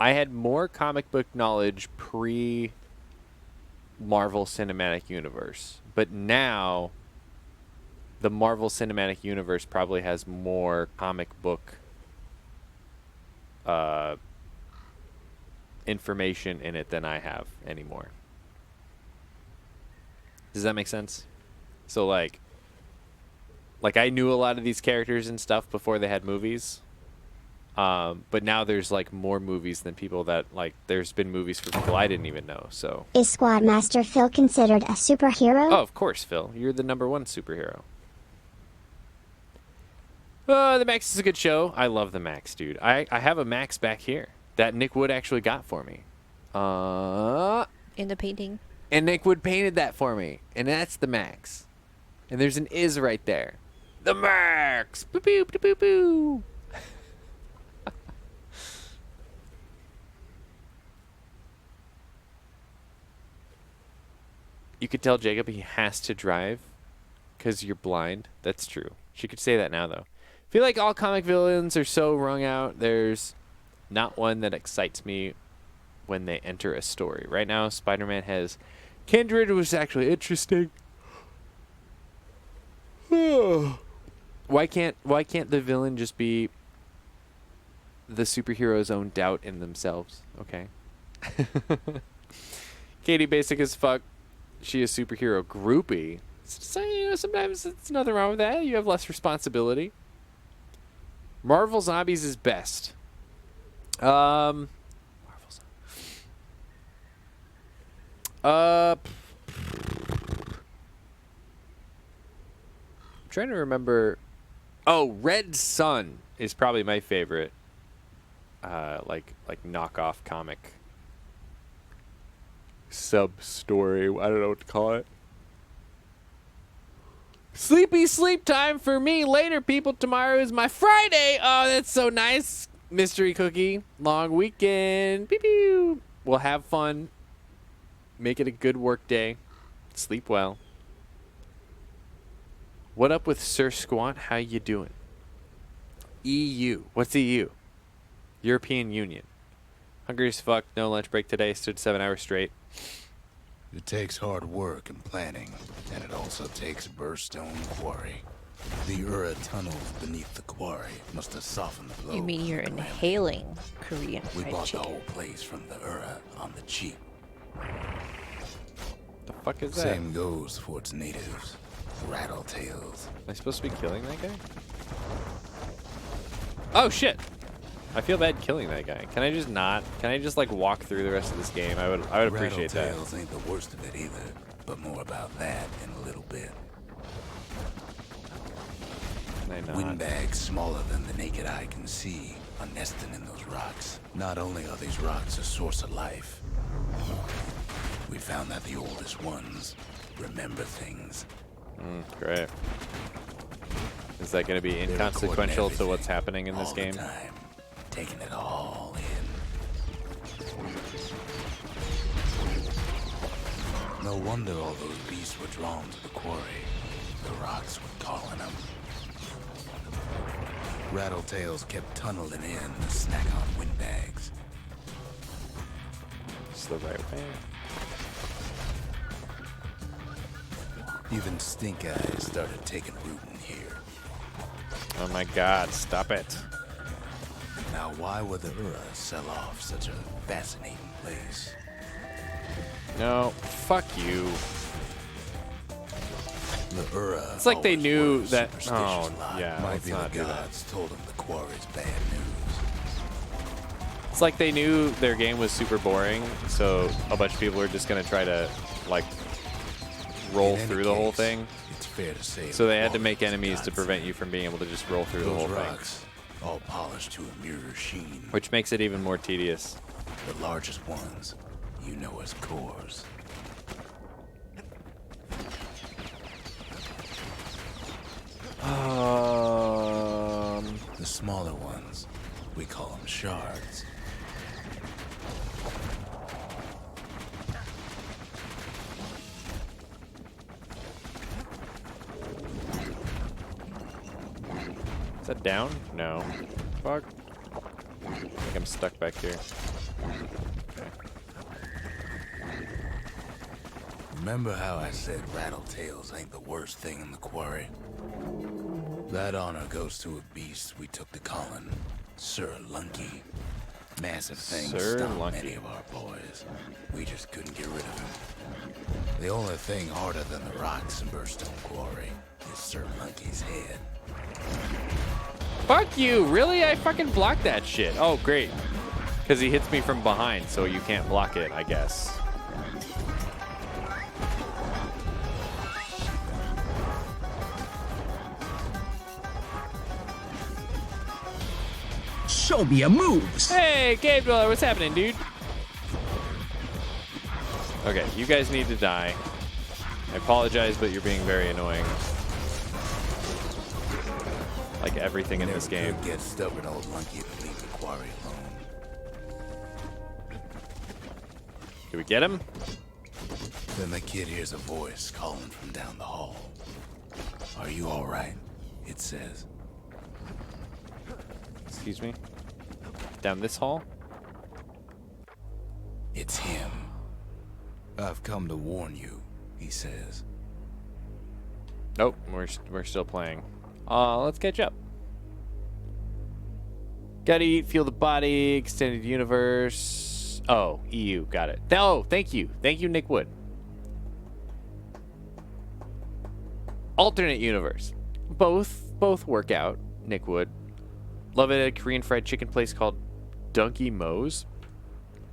I had more comic book knowledge pre Marvel Cinematic Universe, but now the Marvel Cinematic Universe probably has more comic book information in it than I have anymore. Does that make sense? So like I knew a lot of these characters and stuff before they had movies. But now there's like more movies than people that like there's been movies for people I didn't even know. So Is Squad Master Phil considered a superhero? oh, of course, Phil. You're the #1 superhero. The Max is a good show. I love the Max, dude. I have a Max back here that Nick Wood actually got for me. In the painting. And Nick Wood painted that for me. And that's the Max. And there's an is right there. The Max! Boop, boop, boop, boop, boop. You could tell Jacob he has to drive because you're blind. That's true. She could say that now, though. I feel like all comic villains are so wrung out. There's not one that excites me when they enter a story. Right now, Spider-Man has Kindred, which is actually interesting. Why can't the villain just be the superhero's own doubt in themselves? Okay. Katie, basic as fuck. She is superhero groupie. So, you know, sometimes it's nothing wrong with that. You have less responsibility. Marvel Zombies is best. Marvel I'm trying to remember. Oh, Red Sun is probably my favorite. Like knockoff comic sub story. I don't know what to call it. Sleepy sleep time for me later, people. Tomorrow is my Friday. Oh, that's so nice. Mystery cookie. Long weekend. Pew pew. We'll have fun. Make it a good work day. Sleep well. What up with Sir Squat? How you doing? EU. What's EU? European Union. Hungry as fuck. No lunch break today. Stood 7 hours straight. It takes hard work and planning, and it also takes Burstone Quarry. The Ura tunnels beneath the quarry must have softened the blow. You mean you're inhaling Korean We fried bought chicken? the whole place from the Ura on the cheap. The fuck is that? Same goes for its natives, Rattletails. Am I supposed to be killing that guy? Oh shit! I feel bad killing that guy. Can I just not? Can I just like walk through the rest of this game? I would appreciate that. Rattletails ain't the worst of it either, but more about that in a little bit. Can I not? Windbags smaller than the naked eye can see are nesting in those rocks. Not only are these rocks a source of life, we found that the oldest ones remember things. Great. Is that going to be They're inconsequential recording to what's everything, happening in this all the game? time, taking it all in. No wonder all those beasts were drawn to the quarry. The rocks were calling them. Rattletails kept tunneling in to snack on windbags. It's the right way. Even stink eyes started taking root in here. Oh my god, stop it. Now, why would the Ura sell off such a fascinating place? No, fuck you. The Ura. It's like they always knew were a that. superstitious Oh, lot. yeah. Might Let's be the not do that. gods told them the quarry's bad news. It's like they knew their game was super boring, so a bunch of people were just gonna try to like roll In any through the whole case, thing. It's fair to say. So the they had to quarry make is enemies to prevent godsend. you from being able to just roll through the Those whole thing, rocks, all polished to a mirror sheen. which makes it even more tedious. The largest ones, you know as cores. The smaller ones, we call them shards. Is that down? No. Fuck. I think I'm stuck back here. Okay. Remember how I said Rattletails ain't the worst thing in the quarry? That honor goes to a beast we took to Colin, Sir Lunky. Massive thing Sir stomped Lunky. many of our boys. We just couldn't get rid of him. The only thing harder than the rocks in Burstone Quarry is Sir Lunky's head. Fuck you! Really? I fucking blocked that shit. Oh, great. Because he hits me from behind, so you can't block it, I guess. Show me your moves. Hey, Cave Dweller, what's happening, dude? Okay, you guys need to die. I apologize, but you're being very annoying. Like everything in this game. Could get stubborn old Lunky to leave the quarry alone. Do we get him? Then the kid hears a voice calling from down the hall. Are you all right? It says. Excuse me? Down this hall? It's him. I've come to warn you, he says. Nope, we're still playing. Let's catch up. Gotta eat, feel the body, extended universe. Oh, EU, got it. Oh, thank you. Thank you, Nick Wood. Alternate universe. Both work out, Nick Wood. Love it at a Korean fried chicken place called Donkey Mo's.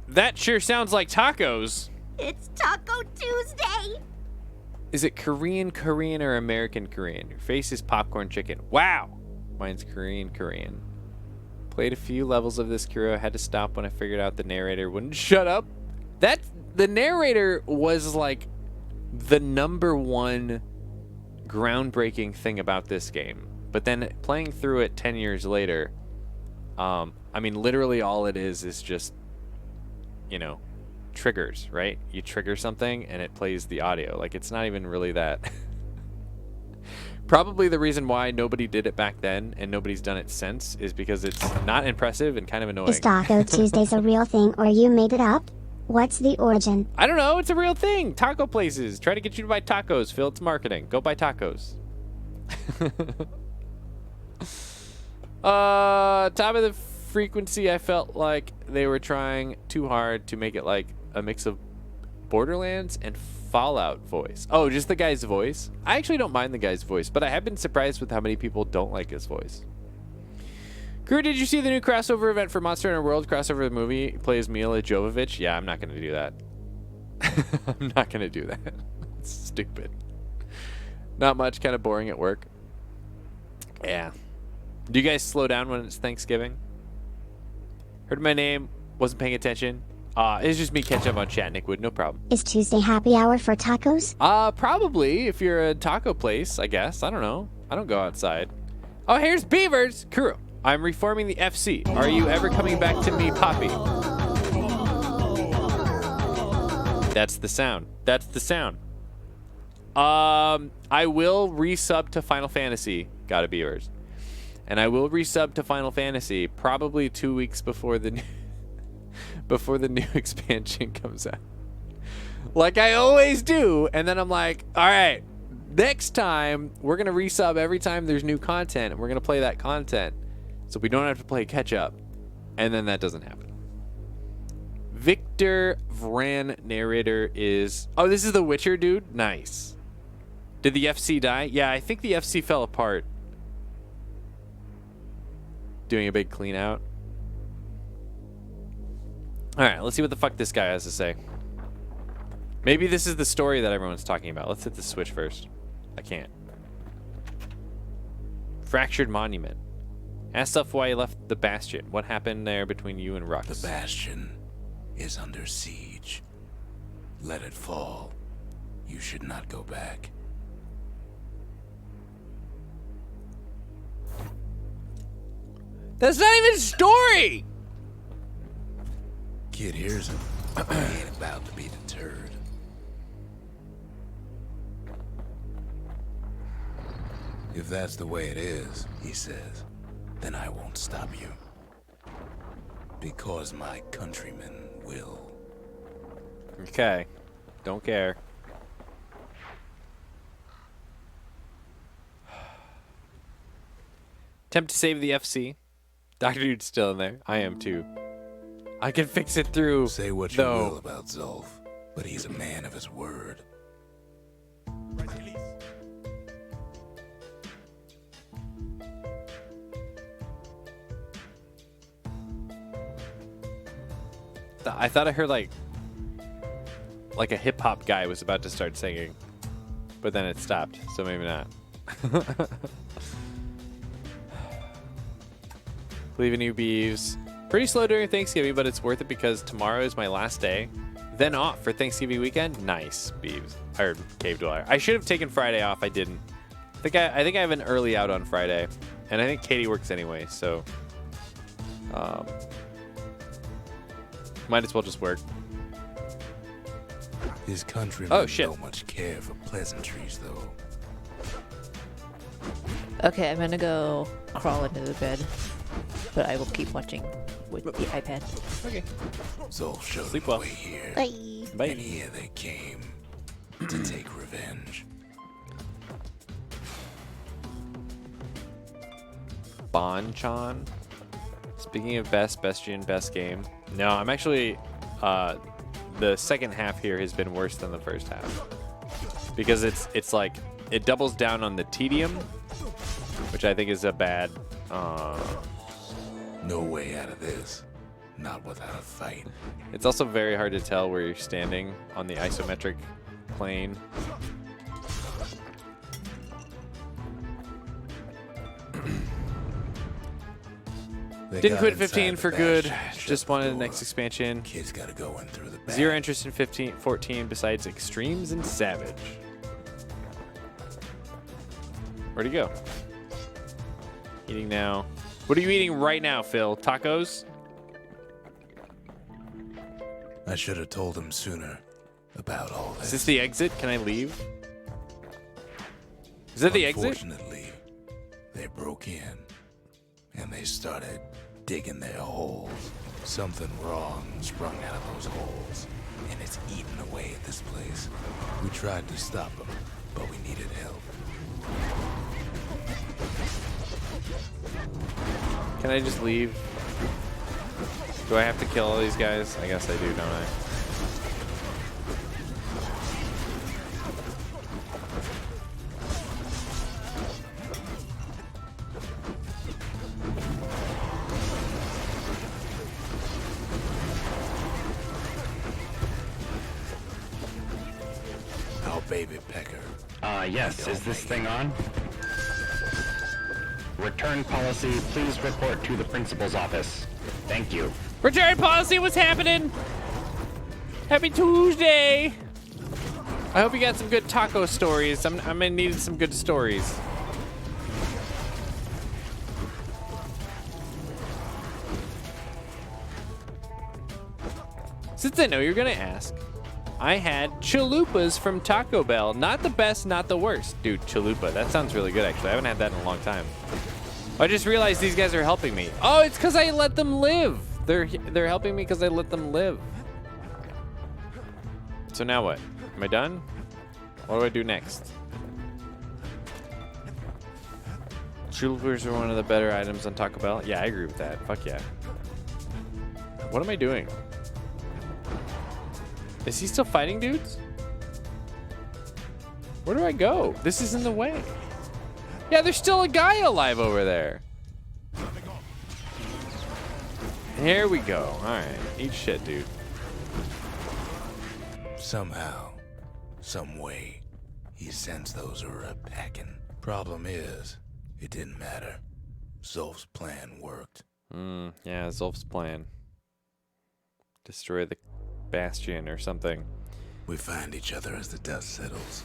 That sure sounds like tacos. It's Taco Tuesday! Is it Korean, or American Korean? Your face is popcorn chicken. Wow! Mine's Korean. Played a few levels of this Kuro. Had to stop when I figured out the narrator wouldn't shut up. The narrator was like the #1 groundbreaking thing about this game. But then playing through it 10 years later, I mean, literally all it is just, you know, triggers, right? You trigger something and it plays the audio. Like, it's not even really that Probably the reason why nobody did it back then and nobody's done it since is because it's not impressive and kind of annoying. Is Taco Tuesdays a real thing or you made it up? What's the origin? I don't know. It's a real thing. Taco places try to get you to buy tacos. Phil, it's marketing. Go buy tacos. Top of the frequency, I felt like they were trying too hard to make it like a mix of Borderlands and Fallout voice. Oh, just the guy's voice? I actually don't mind the guy's voice, but I have been surprised with how many people don't like his voice. Crew, did you see the new crossover event for Monster Hunter World? Crossover the movie plays Mila Jovovich? Yeah, I'm not going to do that. I'm not going to do that. It's stupid. Not much, kind of boring at work. Yeah. Do you guys slow down when it's Thanksgiving? Heard my name, wasn't paying attention. It's just me catching up on chat, Nick Wood, no problem. Is Tuesday happy hour for tacos? Probably, if you're a taco place, I guess. I don't know. I don't go outside. Oh, here's Beavers! Crew, I'm reforming the FC. Are you ever coming back to me, Poppy? That's the sound. That's the sound. I will resub to Final Fantasy. Gotta Beavers. And I will resub to Final Fantasy probably 2 weeks before the new expansion comes out. Like I always do. And then I'm like, all right, next time we're going to resub every time there's new content. And we're going to play that content. So we don't have to play catch up. And then that doesn't happen. Victor Vran narrator is... Oh, this is the Witcher dude? Nice. Did the FC die? Yeah, I think the FC fell apart. Doing a big clean out. Alright, let's see what the fuck this guy has to say. Maybe this is the story that everyone's talking about. Let's hit the switch first. I can't. Fractured Monument. Ask stuff why you left the Bastion. What happened there between you and Rux? The Bastion is under siege. Let it fall. You should not go back. That's not even story! Kid hears him. He ain't about to be deterred. If that's the way it is, he says, then I won't stop you. Because my countrymen will. Okay. Don't care. Attempt to save the FC. Dr. Dude's still in there. I am too. I can fix it through. Say what you will about Zolf, but he's a man of his word. I thought I heard like a hip hop guy was about to start singing, but then it stopped, so maybe not. Leaving you beeves. Pretty slow during Thanksgiving, but it's worth it because tomorrow is my last day. Then off for Thanksgiving weekend. Nice, beeves. Or Cave Dweller. I should have taken Friday off. I didn't. I think I have an early out on Friday, and I think Katie works anyway, so might as well just work. His countrymen don't much care for pleasantries, though. Okay, I'm gonna go crawl into the bed, but I will keep watching with the iPad. Okay. Zolf showed Sleep them well. the way here. Bye. And here they came to take revenge. Bonchan. Speaking of Bastion, best game. No, I'm actually the second half here has been worse than the first half because it's like it doubles down on the tedium, which I think is a bad. No way out of this. Not without a fight. It's also very hard to tell where you're standing on the isometric plane. Didn't quit 15 for good. Just wanted the next expansion. Kids gotta go in through the back. Zero interest in 14 besides Extremes and Savage. Where'd he go? Eating now. What are you eating right now, Phil? Tacos? I should have told him sooner about all this. Is this the exit? Can I leave? Is that the exit? Unfortunately, they broke in and they started digging their holes. Something wrong sprung out of those holes, and it's eating away at this place. We tried to stop them, but we needed help. Can I just leave? Do I have to kill all these guys? I guess I do, don't I? Our baby pecker. Yes, is this thing on? Return policy, please report to the principal's office. Thank you. Return policy, what's happening? Happy Tuesday! I hope you got some good taco stories. I'm gonna need some good stories. Since I know you're gonna ask, I had chalupas from Taco Bell. Not the best, not the worst. Dude, chalupa, that sounds really good actually. I haven't had that in a long time. I just realized these guys are helping me. Oh, it's because I let them live. They're helping me because I let them live. So now what? Am I done? What do I do next? Chalupas are one of the better items on Taco Bell. Yeah, I agree with that. Fuck yeah. What am I doing? Is he still fighting dudes? Where do I go? This is in the way. Yeah, there's still a guy alive over there. Here we go. All right, eat shit, dude. Somehow, some way, he sends those Ura packing. Problem is, it didn't matter. Zolf's plan worked. Yeah, Zolf's plan. Destroy the Bastion or something. We find each other as the dust settles.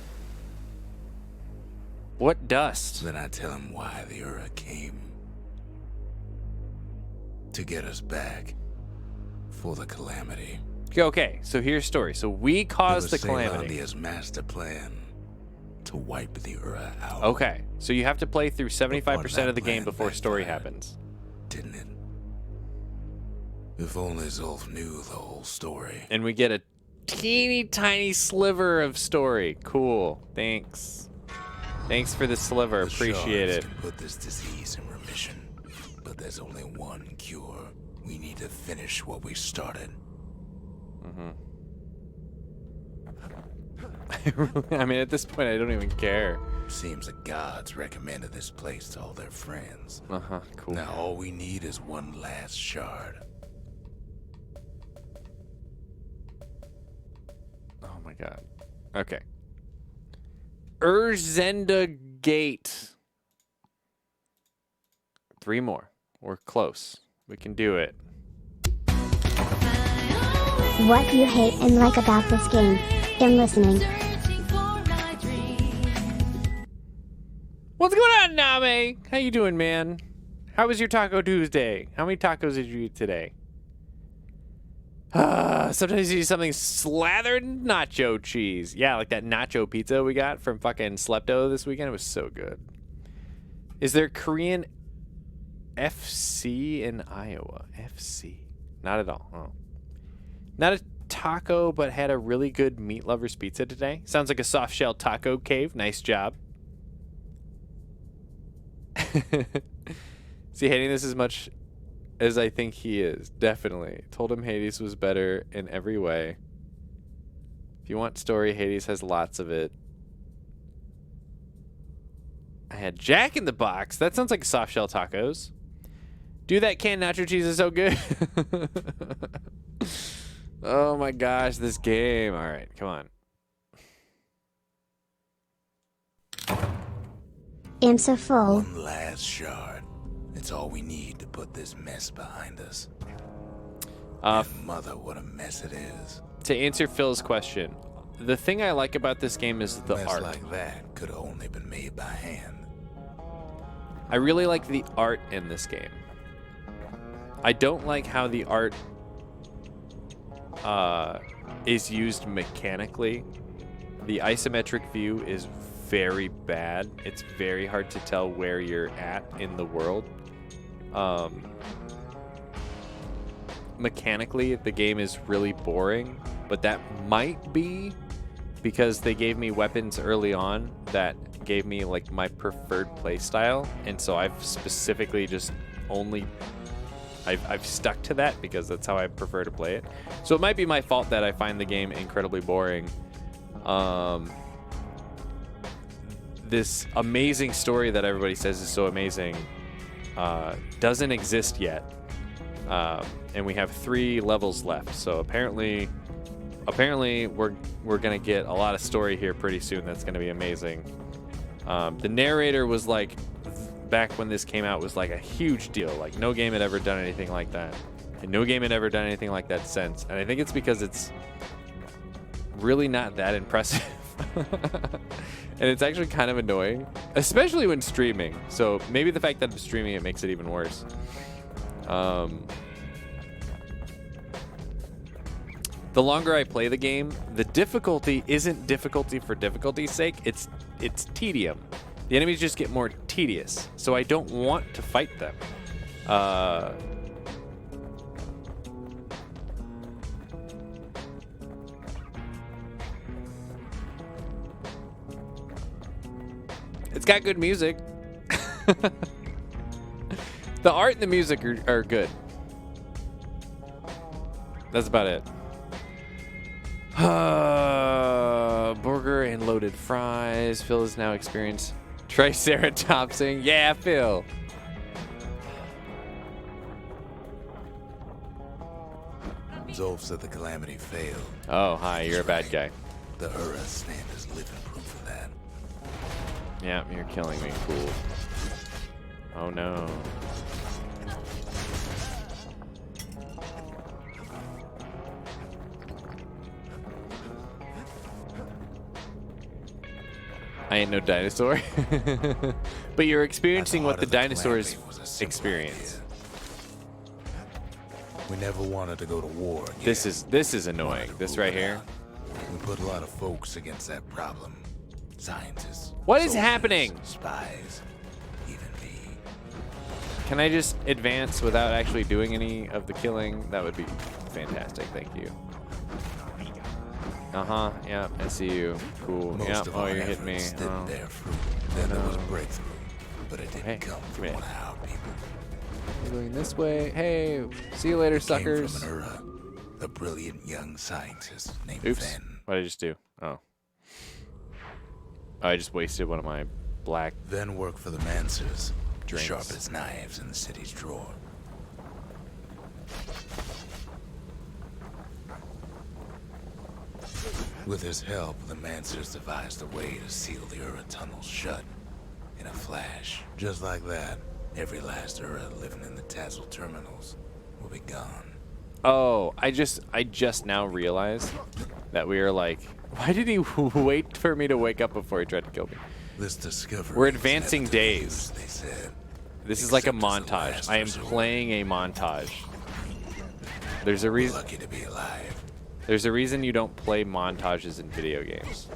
What dust? Then I tell him why the Ura came. To get us back. For the calamity. Okay, so here's the story. So we caused the calamity. It was master plan to wipe the Ura out. Okay, so you have to play through 75% of the game before story happens. Didn't it? If only Zolf knew the whole story. And we get a teeny tiny sliver of story. Cool. Thanks. Thanks for the sliver. Appreciate it. Can put this disease in remission, but there's only one cure. We need to finish what we started. I mean, at this point, I don't even care. Seems the gods recommended this place to all their friends. Cool. Now all we need is one last shard. Oh my god. Okay. Urzenda Gate. 3 more. We're close. We can do it. What do you hate and like about this game? I'm listening. What's going on, Name? How you doing, man? How was your Taco Tuesday? How many tacos did you eat today? Sometimes you eat something slathered in nacho cheese. Yeah, like that nacho pizza we got from fucking Slepto this weekend. It was so good. Is there Korean FC in Iowa? FC. Not at all. Oh. Not a taco, but had a really good meat lovers pizza today. Sounds like a soft shell taco cave. Nice job. Is he hating this as much as I think he is? Definitely. Told him Hades was better in every way. If you want story, Hades has lots of it. I had Jack in the Box. That sounds like soft shell tacos. Dude, that canned nacho cheese is so good. Oh my gosh, this game. All right, come on. I'm so full. One last shard. It's all we need to put this mess behind us. And mother, what a mess it is. To answer Phil's question, the thing I like about this game is the mess art. Like that could have only been made by hand. I really like the art in this game. I don't like how the art is used mechanically. The isometric view is very bad. It's very hard to tell where you're at in the world. Mechanically, the game is really boring, but that might be because they gave me weapons early on that gave me like my preferred play style, and so I've specifically just only I've stuck to that because that's how I prefer to play it. So it might be my fault that I find the game incredibly boring. This amazing story that everybody says is so amazing doesn't exist yet, and we have 3 levels left. So apparently we're gonna get a lot of story here pretty soon. That's gonna be amazing. The narrator was like, back when this came out, was like a huge deal. Like no game had ever done anything like that, and no game had ever done anything like that since. And I think it's because it's really not that impressive. And it's actually kind of annoying, especially when streaming. So maybe the fact that I'm streaming it makes it even worse. The longer I play the game, the difficulty isn't difficulty for difficulty's sake. It's tedium. The enemies just get more tedious, so I don't want to fight them. It's got good music. The art and the music are good. That's about it. Burger and loaded fries. Phil has now experienced triceratopsing. Yeah, Phil. Zolf said the calamity failed. Oh, hi. You're a bad guy. The Ura stand is living proof of that. Yeah, you're killing me. Cool. Oh, no. I ain't no dinosaur. But you're experiencing what the dinosaurs experience. We never wanted to go to war again. This is annoying. This right here. We put a lot of folks against that problem. Scientists. What is happening? Spies. Even me. Can I just advance without actually doing any of the killing? That would be fantastic. Thank you. Uh-huh. Yeah, I see you. Cool. Yeah. Oh, you're hitting me. Didn't bear fruit. Then there was breakthrough, but it didn't come from one of our people. We're going this way. Hey, see you later, suckers. Came from an Ura, a brilliant young scientist named Oops. Ven. What did I just do? Oh. I just wasted one of my black Ven worked for the Mancers, the drinks. sharpest knives in the city's drawer. With his help, the Mancers devised a way to seal the Ura tunnels shut in a flash. Just like that, every last Ura living in the Tassel terminals will be gone. Oh, I just now realized that we are like, why did he wait for me to wake up before he tried to kill me? This discovery. We're advancing days. News, they said. This is like a Except as the montage. last I am resort. playing a montage. There's a We're reason. lucky to be alive. There's a reason you don't play montages in video games.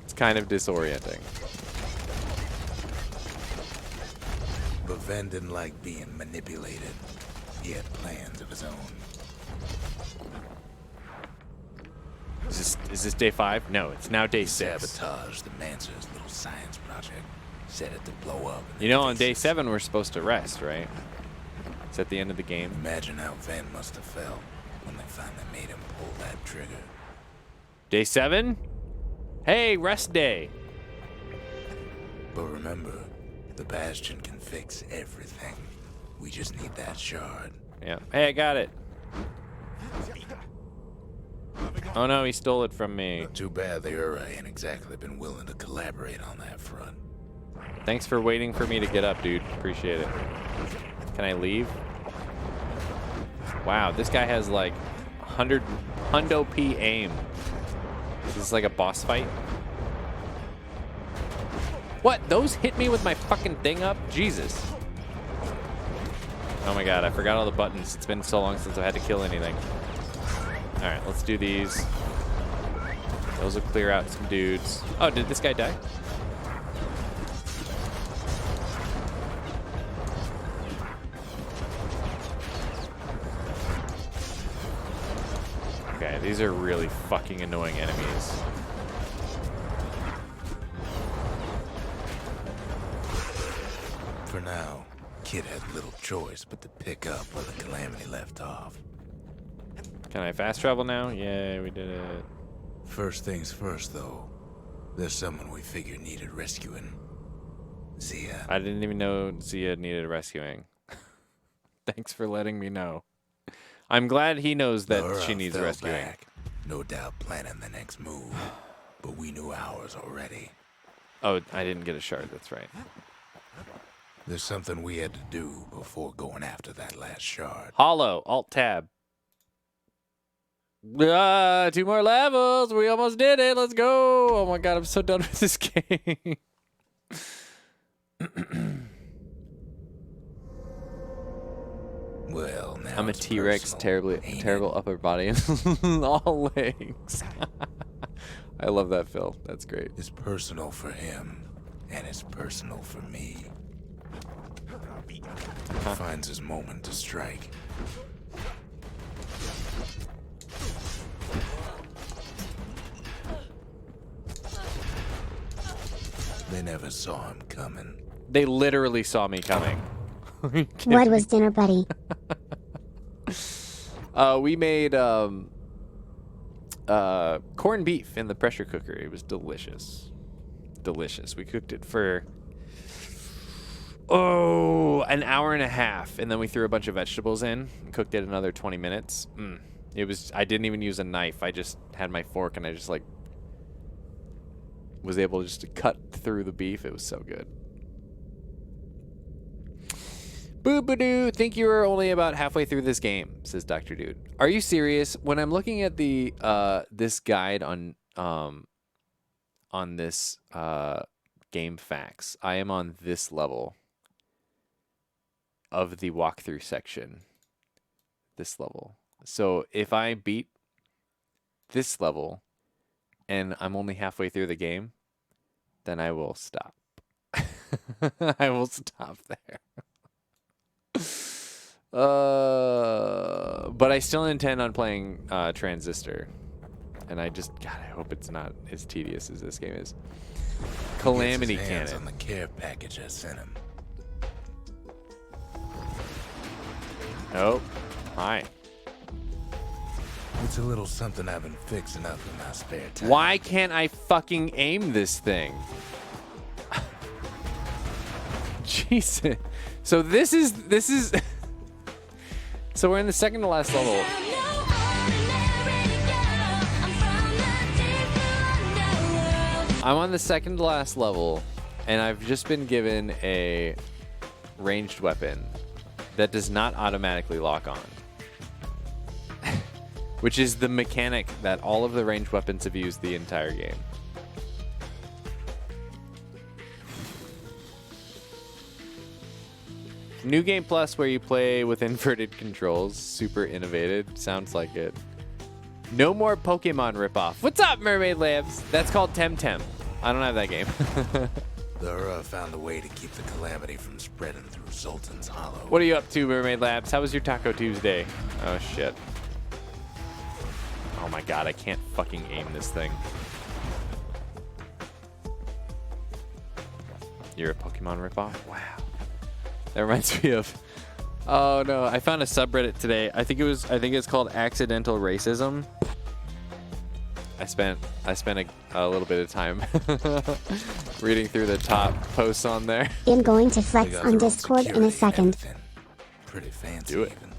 It's kind of disorienting. But Ven didn't like being manipulated. He had plans of his own. Is this day 5? No, it's now day 6. Sabotage the Mancer's little science project. Set it to blow up. You know, on day 7 we're supposed to rest, right? It's at the end of the game. Imagine how Ven must have felt when they finally made him pull that trigger. Day 7? Hey, rest day. But remember, the Bastion can fix everything. We just need that shard. Yeah. Hey, I got it. Oh no, he stole it from me. Too bad the Ura ain't exactly been willing to collaborate on that front. Thanks for waiting for me to get up, dude. Appreciate it. Can I leave? Wow, this guy has like hundo P aim. This is like a boss fight. What? Those hit me with my fucking thing up? Jesus. Oh my god, I forgot all the buttons. It's been so long since I've had to kill anything. Alright, let's do these. Those will clear out some dudes. Oh, did this guy die? Okay, these are really fucking annoying enemies. For now, Kid had little choice but to pick up where the Calamity left off. Can I fast travel now? Yeah, we did it. First things first, though. There's someone we figured needed rescuing. Zia. I didn't even know Zia needed rescuing. Thanks for letting me know. I'm glad he knows that Laura she needs fell rescuing. back, no doubt planning the next move. But we knew ours already. Oh, I didn't get a shard. That's right. There's something we had to do before going after that last shard. Hollow. Alt-tab. 2 more levels. We almost did it. Let's go. Oh my god, I'm so done with this game. Well, now I'm a it's T-Rex, personal, terrible upper body and all legs. I love that, Phil. That's great. It's personal for him, and it's personal for me. He finds his moment to strike. They never saw him coming. They literally saw me coming. What was dinner, buddy? We made corned beef in the pressure cooker. It was delicious. Delicious. We cooked it for an hour and a half, and then we threw a bunch of vegetables in and cooked it another 20 minutes. It was, I didn't even use a knife. I just had my fork and I just like was able just to cut through the beef. It was so good. Boo-ba-doo, think you were only about halfway through this game, says Dr. Dude. Are you serious? When I'm looking at the this guide on this game facts, I am on this level of the walkthrough section. This level. So if I beat this level and I'm only halfway through the game, then I will stop. I will stop there. But I still intend on playing Transistor. And I just, God, I hope it's not as tedious as this game is. Calamity Gets his hands Cannon. on the care package I sent him. Oh, hi. It's a little something I've been fixing up in my spare time. Why can't I fucking aim this thing? Jesus. So this is so we're in the second to last level. I'm on the second to last level, and I've just been given a ranged weapon that does not automatically lock on. Which is the mechanic that all of the ranged weapons have used the entire game. New Game Plus where you play with inverted controls. Super innovative. Sounds like it. No more Pokemon ripoff. What's up, Mermaid Labs? That's called Temtem. I don't have that game. Laura found a way to keep the Calamity from spreading through Sultan's Hollow. What are you up to, Mermaid Labs? How was your Taco Tuesday? Oh, shit. Oh my god, I can't fucking aim this thing. You're a Pokemon ripoff? Wow. That reminds me of... Oh no, I found a subreddit today. I think it's called Accidental Racism. I spent a little bit of time reading through the top posts on there. I'm going to flex on Discord in a second. Pretty fancy. Do it. Even.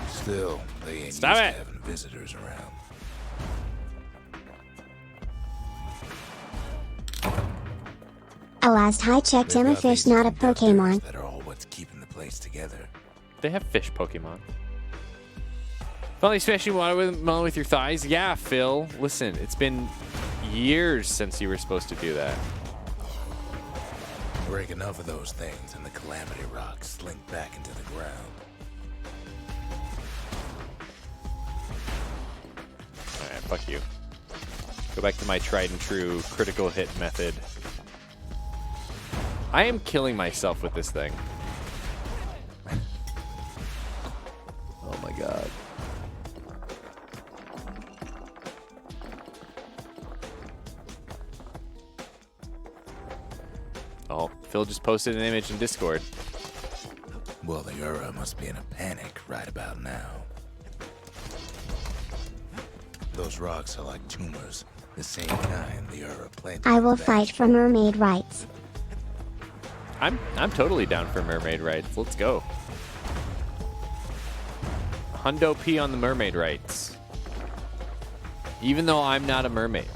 Still, they ain't Stop used it. to having visitors around. Last I checked, I'm a fish, not a Pokemon. That are all what's keeping the place together. They have fish Pokemon. Finally splashing water with your thighs? Yeah, Phil. Listen, it's been years since you were supposed to do that. Break enough of those things and the Calamity rocks slink back into the ground. Fuck you. Go back to my tried and true critical hit method. I am killing myself with this thing. Oh my god. Oh, Phil just posted an image in Discord. Well, the Ura must be in a panic right about now. Those rocks are like tumors, the same kind the Ura planted. I will fight for mermaid rights. I'm totally down for mermaid rights. Let's go. Hundo P on the mermaid rights. Even though I'm not a mermaid.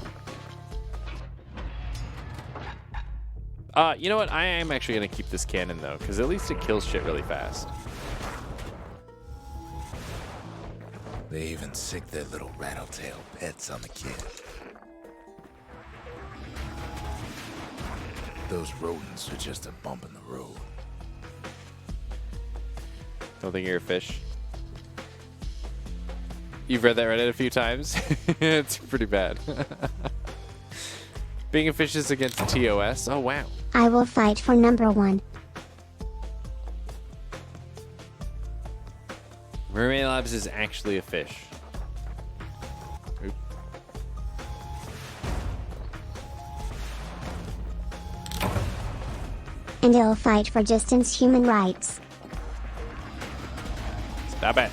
You know what? I am actually going to keep this cannon, though, because at least it kills shit really fast. They even sick their little rattletail pets on the kid. Those rodents are just a bump in the road. Don't think you're a fish. You've read that Reddit a few times? It's pretty bad. Being a fish is against TOS? Oh, wow. I will fight for number 1. Mermaid Labs is actually a fish. Oop. And I'll fight for distance human rights. Stop it.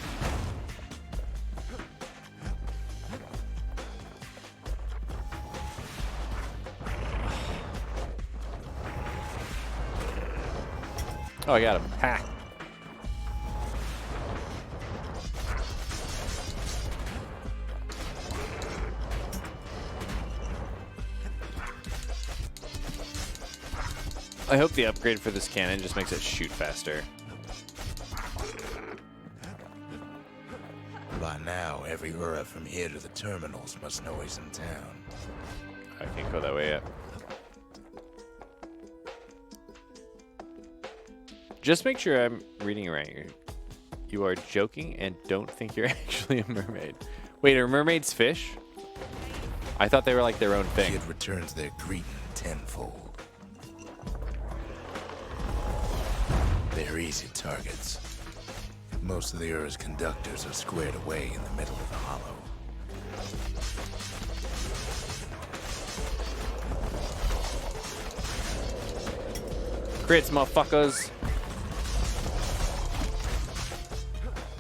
Oh, I got him. Ha. I hope the upgrade for this cannon just makes it shoot faster. By now, every Ura from here to the terminals must know he's in town. I can't go that way yet. Just make sure I'm reading it right. You are joking and don't think you're actually a mermaid. Wait, are mermaids fish? I thought they were like their own thing. Kid returns their greeting tenfold. They're easy targets. Most of the Ura's conductors are squared away in the middle of the hollow. Crits, motherfuckers.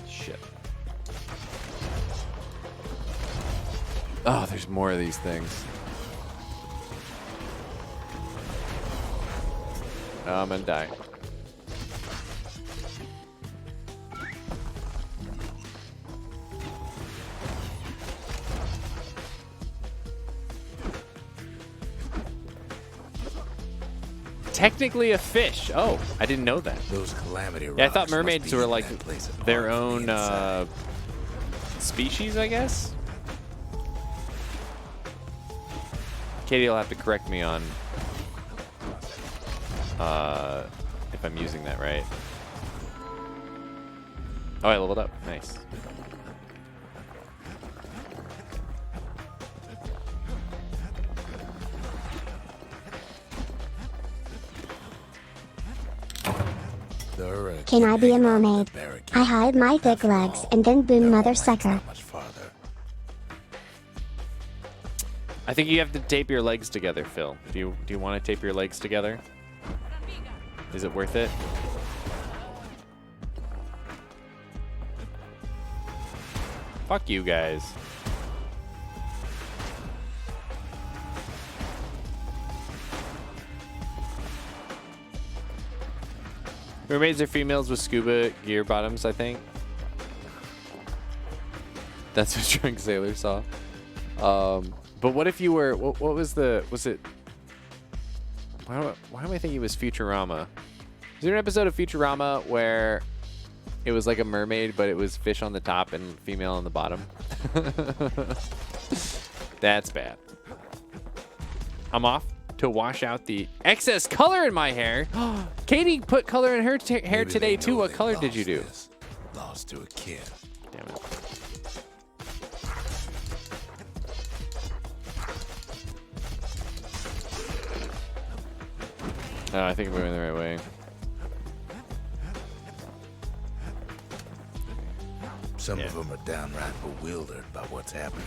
Shit. Oh, there's more of these things. Oh, I'm gonna die. Technically a fish. Oh, I didn't know that. Those calamity rocks. Yeah, I thought mermaids were like their the own species, I guess. Katie will have to correct me on if I'm using that right. Oh, I leveled up. Nice. Can I be a mermaid? I hide my thick legs and then boom mother sucker. I think you have to tape your legs together, Phil. Do you want to tape your legs together? Is it worth it? Fuck you guys. Mermaids are females with scuba gear bottoms, I think. That's what Drunk Sailor saw. But what if you were... What was the... Was it... Why do I think it was Futurama? Is there an episode of Futurama where it was like a mermaid, but it was fish on the top and female on the bottom? That's bad. I'm off to wash out the excess color in my hair. Katie put color in her hair today too. What color did you do? Lost to a kid. Damn it. Oh, I think I'm going the right way. Some of them are downright bewildered by what's happening.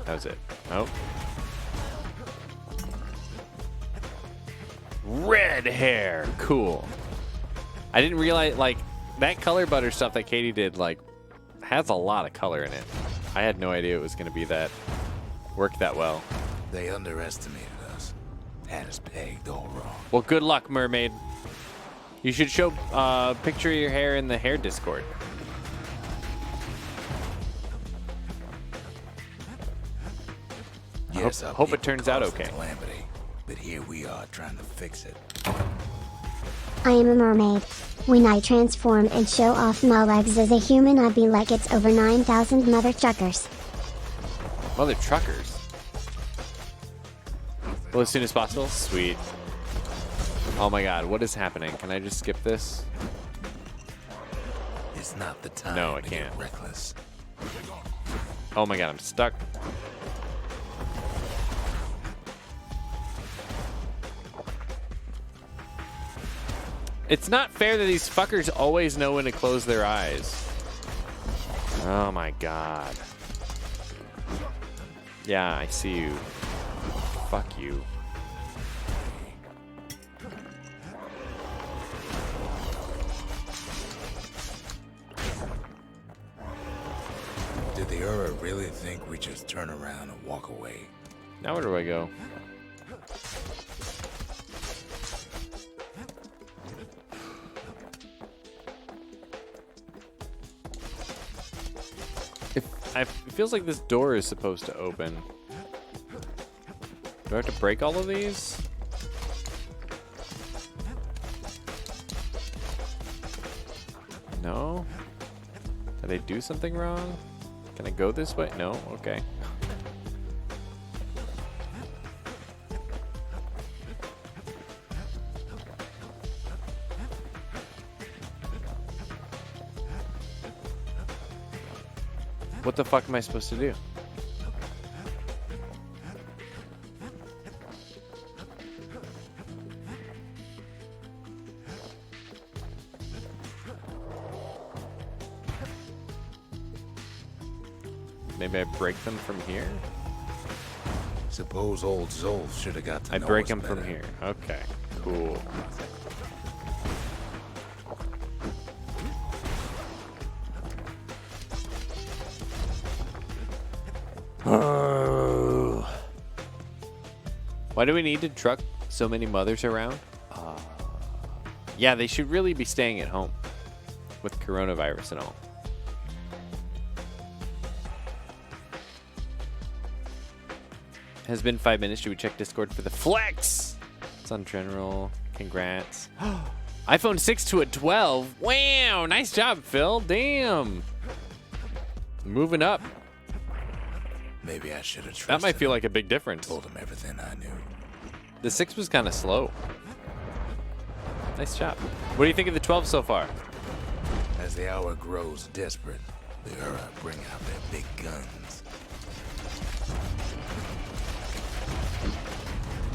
That was it. Oh. Red hair. Cool. I didn't realize, like, that color butter stuff that Katie did, like, has a lot of color in it. I had no idea it was going to be that, work that well. They underestimated us. Had us pegged all wrong. Well, good luck, mermaid. You should show a picture of your hair in the hair Discord. Yes, hope it turns out okay. Calamity, but here we are trying to fix it. I am a mermaid. When I transform and show off my legs as a human, I'd be like it's over 9,000 mother truckers. Mother truckers? Well, as soon as possible? Sweet. Oh my god, what is happening? Can I just skip this? It's not the time No, I to can't. get reckless. Oh my god, I'm stuck. It's not fair that these fuckers always know when to close their eyes. Oh my god. Yeah, I see you. Fuck you. Did the Ura really think we just turn around and walk away? Now where do I go? It feels like this door is supposed to open. Do I have to break all of these? No? Did I do something wrong? Can I go this way? No? Okay. What the fuck am I supposed to do? Maybe I break them from here? Suppose old Zolf should have got to I know break us them better. from here. Okay, cool. Why do we need to truck so many mothers around? Yeah, they should really be staying at home with coronavirus and all. Has been 5 minutes. Should we check Discord for the flex? It's on general. Congrats. iPhone 6 to a 12. Wow, nice job, Phil. Damn. Moving up. Maybe I should have trusted That might feel him. like a big difference. Told him everything I knew. The 6 was kind of slow. Nice job. What do you think of the 12 so far? As the hour grows desperate, the Ura bring out their big guns.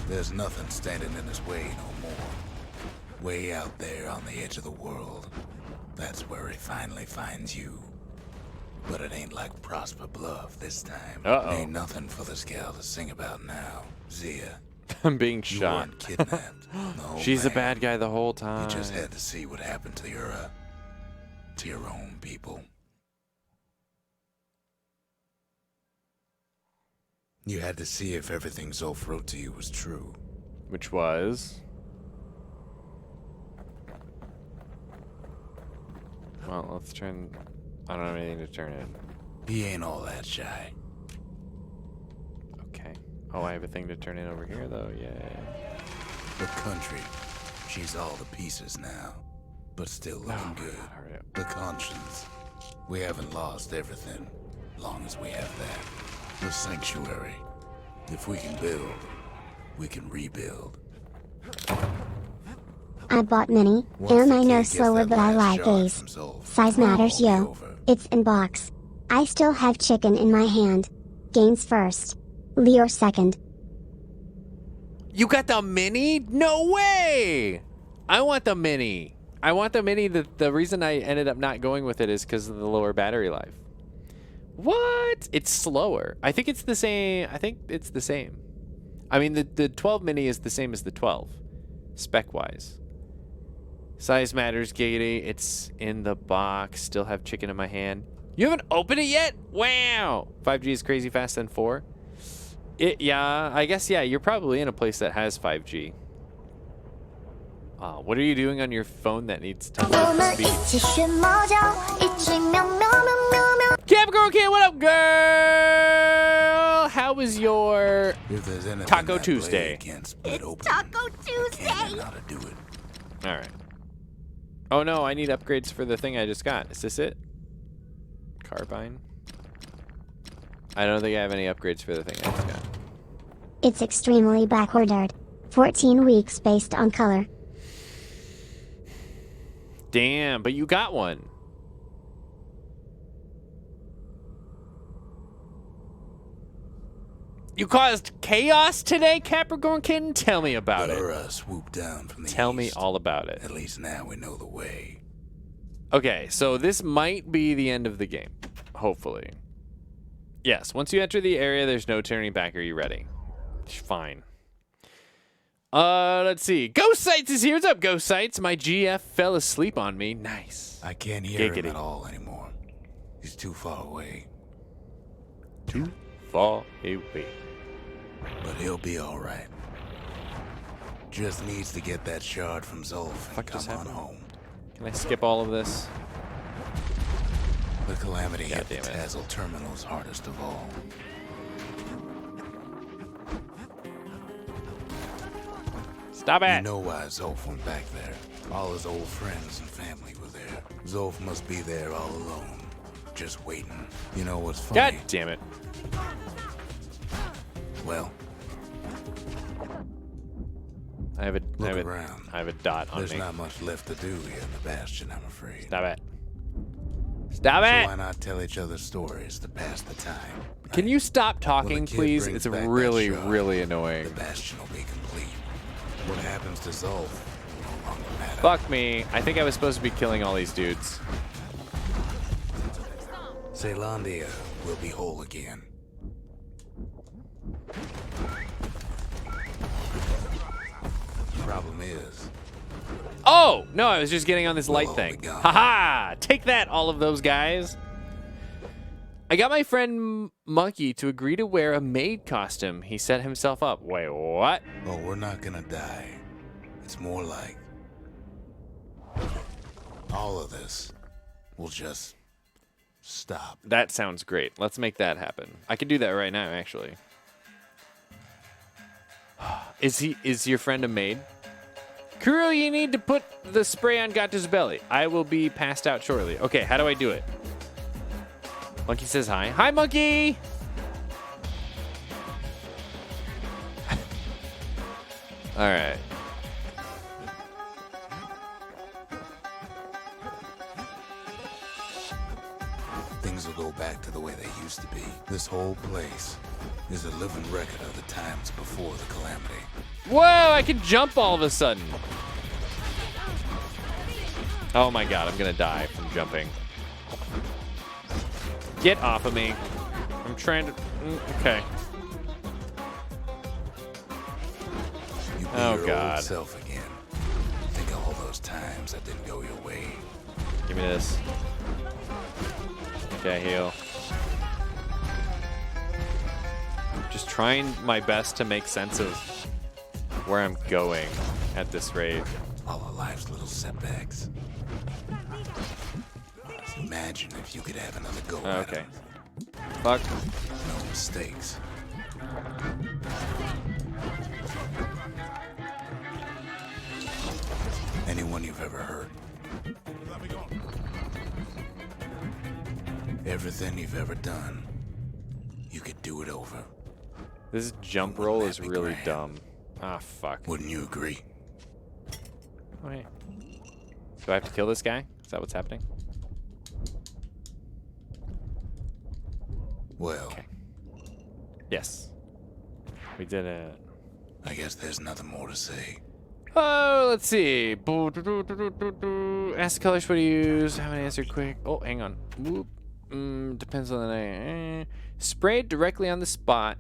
There's nothing standing in his way no more. Way out there on the edge of the world. That's where he finally finds you. But it ain't like Prosper Bluff this time. Uh-oh. Ain't nothing for this gal to sing about now. Zia, I'm being you shot. weren't kidnapped. No, She's a man. bad guy the whole time. You just had to see what happened to Ura. To your own people. You had to see if everything Zolf wrote to you was true. Which was? Well, let's turn... I don't have anything to turn in. He ain't all that shy. Okay. Oh, I have a thing to turn in over here, though. Yay. The country. She's all the pieces now. But still looking good. Hurry up. The conscience. We haven't lost everything. Long as we have that. The sanctuary. If we can build, we can rebuild. I bought many, and I know slower, but I like these. Size matters, yo. It's in box. I still have chicken in my hand. Gains first. Leo second. You got the mini? No way! I want the mini. I want the mini. The reason I ended up not going with it is because of the lower battery life. What? It's slower. I think it's the same. I think it's the same. I mean, the 12 mini is the same as the 12, spec-wise. Size matters, Gatey. It's in the box. Still have chicken in my hand. You haven't opened it yet? Wow. 5G is crazy fast than 4. Yeah, I guess, yeah, you're probably in a place that has 5G. What are you doing on your phone that needs to speed? Capricorn Kid, what up, girl? How was your Taco Tuesday? It's Taco Tuesday. All right. Oh, no, I need upgrades for the thing I just got. Is this it? Carbine? I don't think I have any upgrades for the thing I just got. It's extremely backordered. 14 weeks based on color. Damn, but you got one. You caused chaos today, Capricorn Kitten? Tell me about it. Swoop down from the Tell me east. all about it. At least now we know the way. Okay, so this might be the end of the game. Hopefully. Yes, once you enter the area, there's no turning back. Are you ready? Fine. Let's see. Ghost Sights is here. What's up, Ghost Sights? My GF fell asleep on me. Nice. I can't hear him at all anymore. He's too far away. Too far away. But he'll be alright. Just needs to get that shard from Zolf and come on home. Can I skip all of this? The Calamity hit the Tazzle Terminal's hardest of all. Stop it! You know why Zolf went back there. All his old friends and family were there. Zolf must be there all alone, just waiting. You know what's funny? God damn it. Well, I have a dot on There's me. not much left to do here in the Bastion, I'm afraid. Stop it. Stop So it! why not tell each other stories to pass the time? Can you stop talking, When the kid please? brings It's back that really, shard, really annoying. The Bastion will be complete. What happens to Zolf will no longer matter. Fuck me. I think I was supposed to be killing all these dudes. Caelondia will be whole again. Problem is, Oh! No, I was just getting on this light all thing. be gone. Haha! Take that, all of those guys. I got my friend Monkey to agree to wear a maid costume. He set himself up. Wait, what? oh, we're not gonna die. It's more like all of this will just stop. That sounds great. Let's make that happen. I can do that right now, actually. Is your friend a maid? Kuro, you need to put the spray on Gata's belly. I will be passed out shortly. Okay, how do I do it? Monkey says hi. Hi, Monkey! All right. Things will go back to the way they used to be. This whole place is a living record of the times before the Calamity. Whoa, I can jump all of a sudden. Oh my god, I'm gonna die from jumping. Get off of me. I'm trying to... Okay. You be Oh your god. old self again. Think of all those times that didn't go your way. Give me this. Okay, heal. Just trying my best to make sense of where I'm going at this rate. All of life's little setbacks. Imagine if you could have another go at Okay. 'em. Fuck. No mistakes. Anyone you've ever hurt. Everything you've ever done. You could do it over. This jump roll is really dumb. Ah, fuck. Wouldn't you agree? Okay. Do I have to kill this guy? Is that what's happening? Well, Okay. Yes. We did it. I guess there's nothing more to say. Oh, let's see. Ask the colors what to use. Have an answer quick. Oh, hang on. Whoop. Depends on the night. Spray it directly on the spot,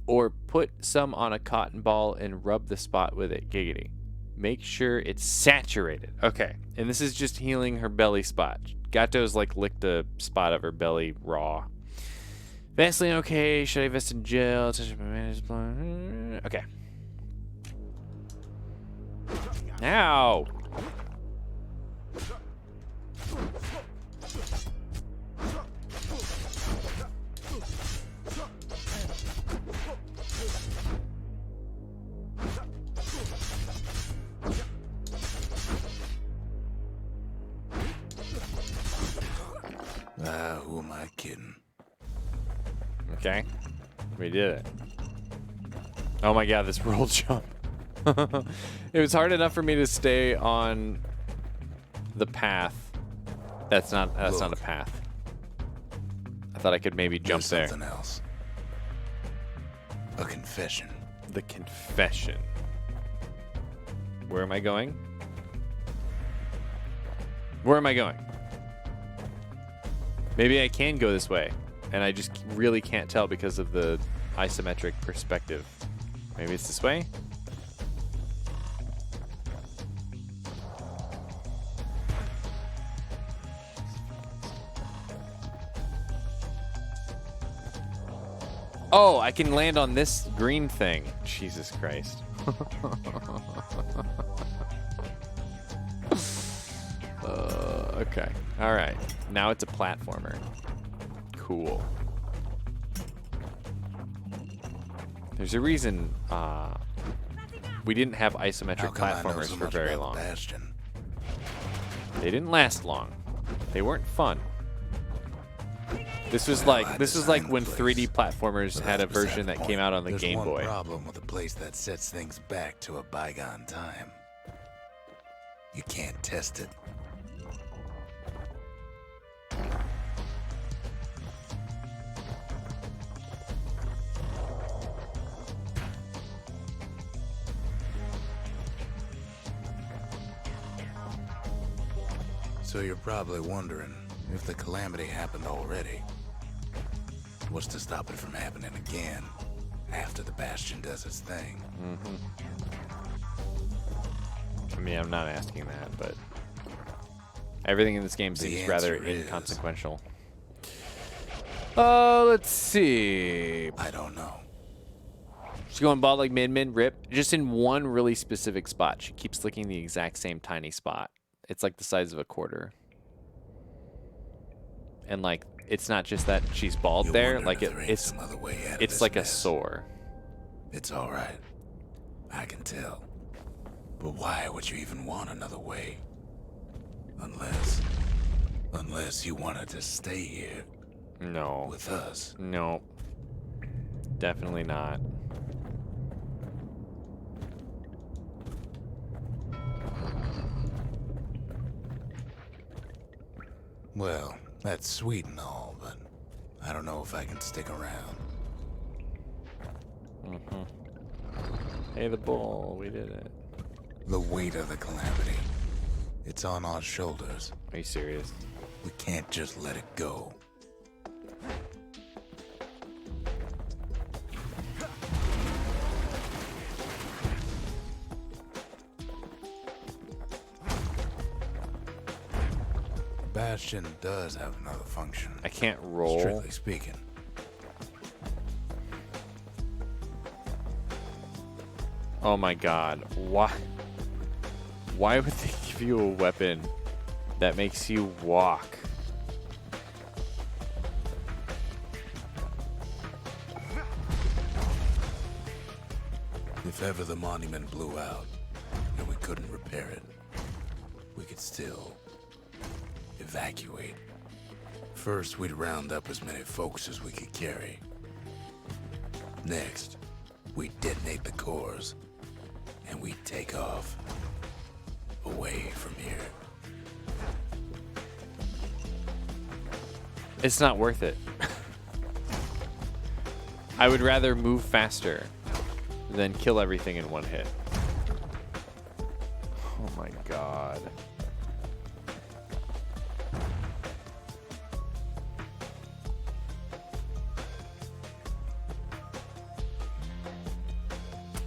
or put some on a cotton ball and rub the spot with it. Giggity. Make sure it's saturated. Okay, and this is just healing her belly spot. Gato's like licked a spot of her belly raw. Vaseline, okay. Should I vest in gel? Okay. Now. Who am I kidding? Okay. We did it. Oh my god, this roll jump. It was hard enough for me to stay on the path. That's not a path. I thought I could maybe jump there. Something else. A confession. The confession. Where am I going? Where am I going? Maybe I can go this way, and I just really can't tell because of the isometric perspective. Maybe it's this way? Oh, I can land on this green thing. Jesus Christ. Okay. All right. Now it's a platformer. Cool. There's a reason we didn't have isometric platformers for very long. Bastion? They didn't last long. They weren't fun. This was like when 3D platformers had a version that came out on the Game Boy. There's one problem with a place that sets things back to a bygone time. You can't test it. So you're probably wondering if the calamity happened already. What's to stop it from happening again after the Bastion does its thing? I mean, I'm not asking that, but everything in this game seems rather inconsequential. Let's see. I don't know. She's going bald like Min rip. Just in one really specific spot. She keeps licking the exact same tiny spot. It's like the size of a quarter. And like, it's not just that she's bald there. Like it's like a sore. It's all right. I can tell. But why would you even want another way? Unless you wanted to stay here. No. With us. No. Definitely not. Well, that's sweet and all, but I don't know if I can stick around. Hey, the bull, we did it. The weight of the calamity. It's on our shoulders. Are you serious? We can't just let it go. Bastion does have another function. I can't roll. Strictly speaking. Oh my god. Why would they give you a weapon that makes you walk? If ever the monument blew out and we couldn't repair it, we could still evacuate. First, we'd round up as many folks as we could carry. Next, we'd detonate the cores, and we'd take off away from here. It's not worth it. I would rather move faster then kill everything in one hit. Oh my god.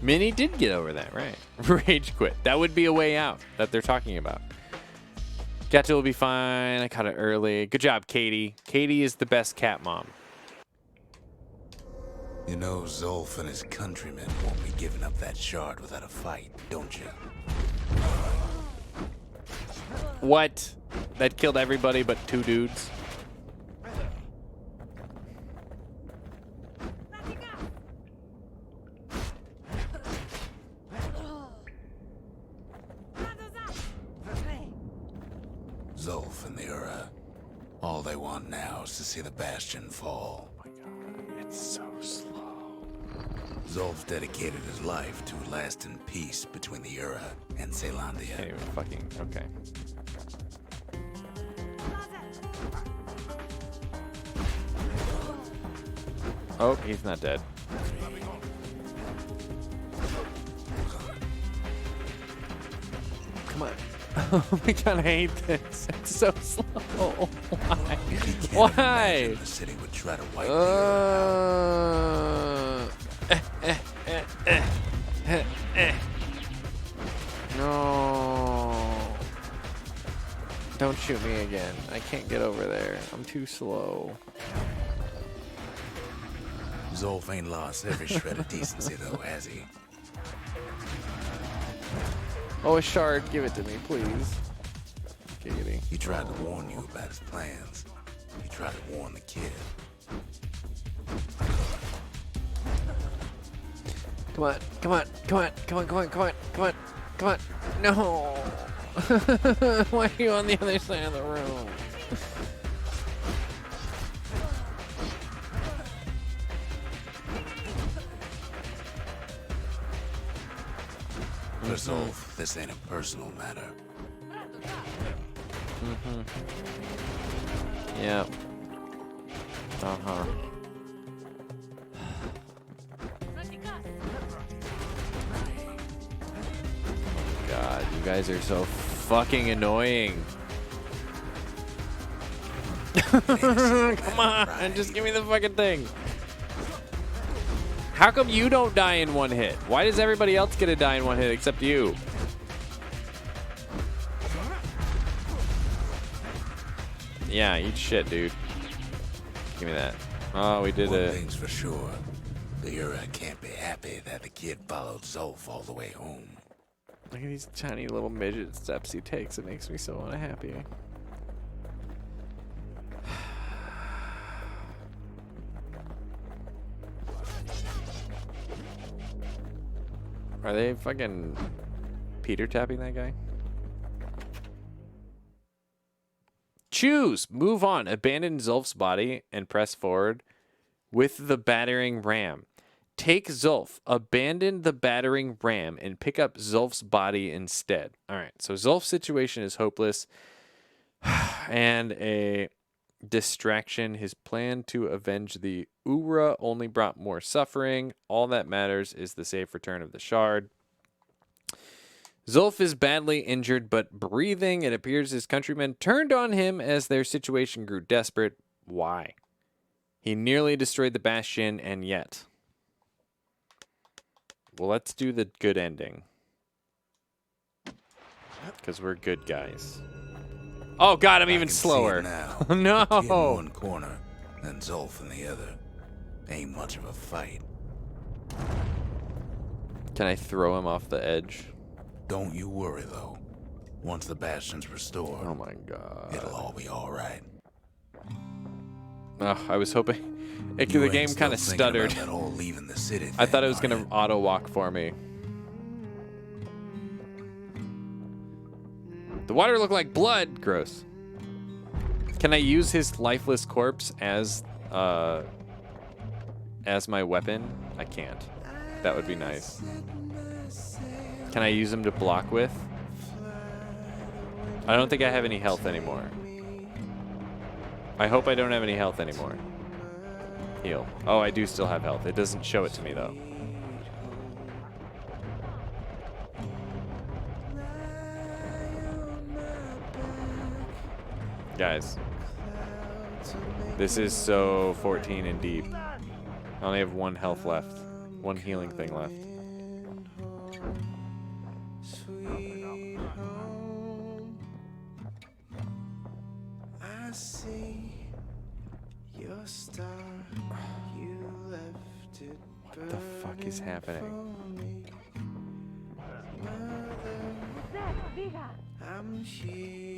Minnie did get over that, right? Rage quit. That would be a way out that they're talking about. Gato will be fine. I caught it early. Good job, Katie. Katie is the best cat mom. You know Zolf and his countrymen won't be giving up that shard without a fight, don't you? What? That killed everybody but 2 dudes? Zolf and the Ura. All they want now is to see the Bastion fall. Oh my god, it's so slow. Zolf dedicated his life to a lasting peace between the Ura and Zealandia. Can't even fucking... Okay. Oh, he's not dead. Come on. Oh my god, I hate this. It's so slow. Why? Why? The city would try to wipe No. Don't shoot me again. I can't get over there. I'm too slow. Zolf ain't lost every shred of decency though, has he? Oh, a shard. Give it to me, please. Giggity. He tried to warn you about his plans. He tried to warn the kid. Come on, come on, come on, come on, come on, come on, come on, come on. No. Why are you on the other side of the room? For Zolf, this ain't a personal matter. Yep. Uh-huh. God, you guys are so fucking annoying. Come on, just give me the fucking thing. How come you don't die in one hit? Why does everybody else get to die in one hit except you? Yeah, eat shit, dude. Give me that. Oh, we did One it. thing's for sure. The Ura can't be happy that the kid followed Zolf all the way home. Look at these tiny little midget steps he takes. It makes me so unhappy. Are they fucking Peter tapping that guy? Choose. Move on. Abandon Zolf's body and press forward with the battering ram. Take Zolf. Abandon the battering ram and pick up Zolf's body instead. All right. So Zolf's situation is hopeless and a distraction. His plan to avenge the Ura only brought more suffering. All that matters is the safe return of the shard. Zolf is badly injured but breathing. It appears his countrymen turned on him as their situation grew desperate. Why? He nearly destroyed the Bastion, and yet. Well, let's do the good ending. Because we're good guys. Oh god, I'm even slower. Now. No. Kid in one corner, and Zolf in the other. Ain't much of a fight. Can I throw him off the edge? Don't you worry though. Once the Bastion's restored, Oh my god. it'll all be all right. Oh, I was hoping. The You game ain't still kind of thinking stuttered. about that whole leaving the city I thought it thing, was are going to you? auto walk for me. The water looked like blood. Gross. Can I use his lifeless corpse as my weapon? I can't. That would be nice. Can I use him to block with? I don't think I have any health anymore. I hope I don't have any health anymore. Heal. Oh, I do still have health. It doesn't show it to me, though. Guys. This is so 14 and deep. I only have 1 health left. 1 healing thing left. I see your star. You left it. What the fuck is happening? I'm here.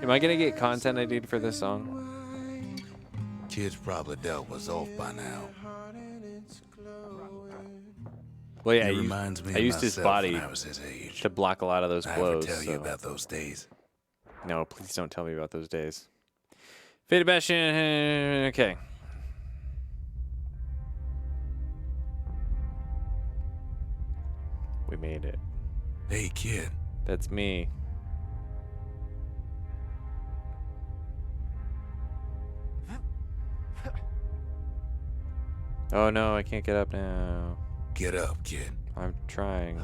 Am I gonna get content ID'd for this song? Kid's probably dealt with Zolf by now. Well, yeah, He reminds me I of used his myself body when I was his age. to block a lot of those I blows. ever tell you so- about those days? No, please don't tell me about those days. Faded Bastion. Okay. We made it. Hey, kid. That's me. Oh no, I can't get up now. Get up, kid. I'm trying.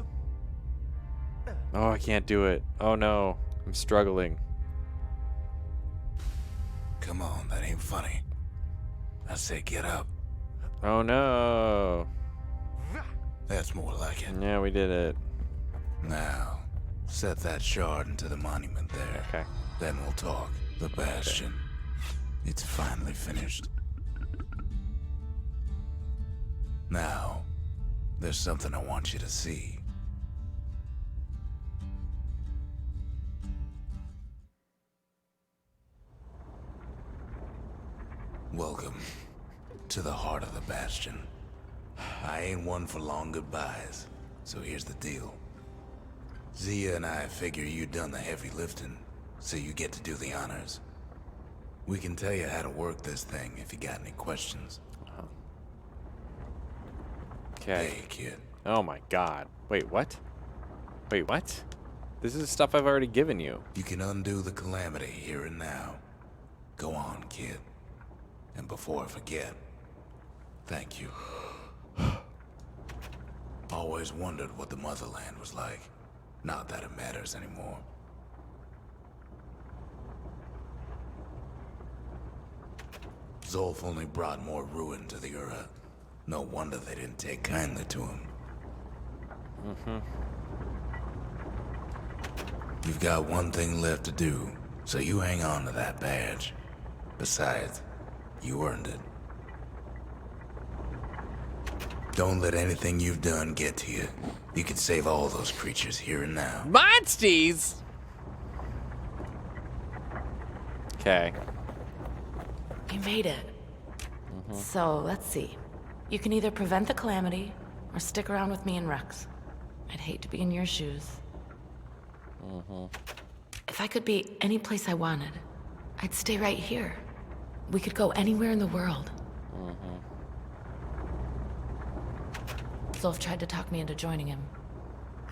Oh, I can't do it. Oh no, I'm struggling. Come on, that ain't funny. I say get up. Oh no. That's more like it. Yeah, we did it. Now, set that shard into the monument there. Okay. Then we'll talk. The Bastion. It's finally finished. Now, there's something I want you to see. Welcome to the heart of the Bastion. I ain't one for long goodbyes, so here's the deal. Zia and I figure you done the heavy lifting, so you get to do the honors. We can tell you how to work this thing if you got any questions. Okay. Hey, kid. Oh my god. Wait, what? Wait, what? This is stuff I've already given you. You can undo the calamity here and now. Go on, kid. And before I forget, thank you. Always wondered what the motherland was like. Not that it matters anymore. Zolf only brought more ruin to the Ura. No wonder they didn't take kindly to him. You've got one thing left to do, so you hang on to that badge. Besides, you earned it. Don't let anything you've done get to you. You can save all those creatures here and now. Monsties! Okay. You made it. So, let's see. You can either prevent the calamity, or stick around with me and Rex. I'd hate to be in your shoes. If I could be any place I wanted, I'd stay right here. We could go anywhere in the world. Zolf tried to talk me into joining him.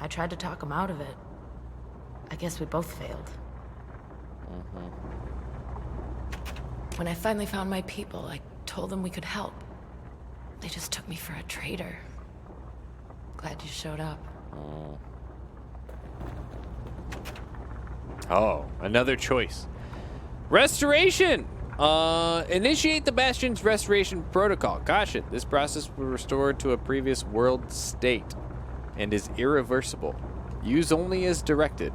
I tried to talk him out of it. I guess we both failed. When I finally found my people, I told them we could help. They just took me for a traitor. Glad you showed up. Oh, another choice. Restoration! Initiate the Bastion's restoration protocol. Caution, this process will restore it to a previous world state and is irreversible. Use only as directed.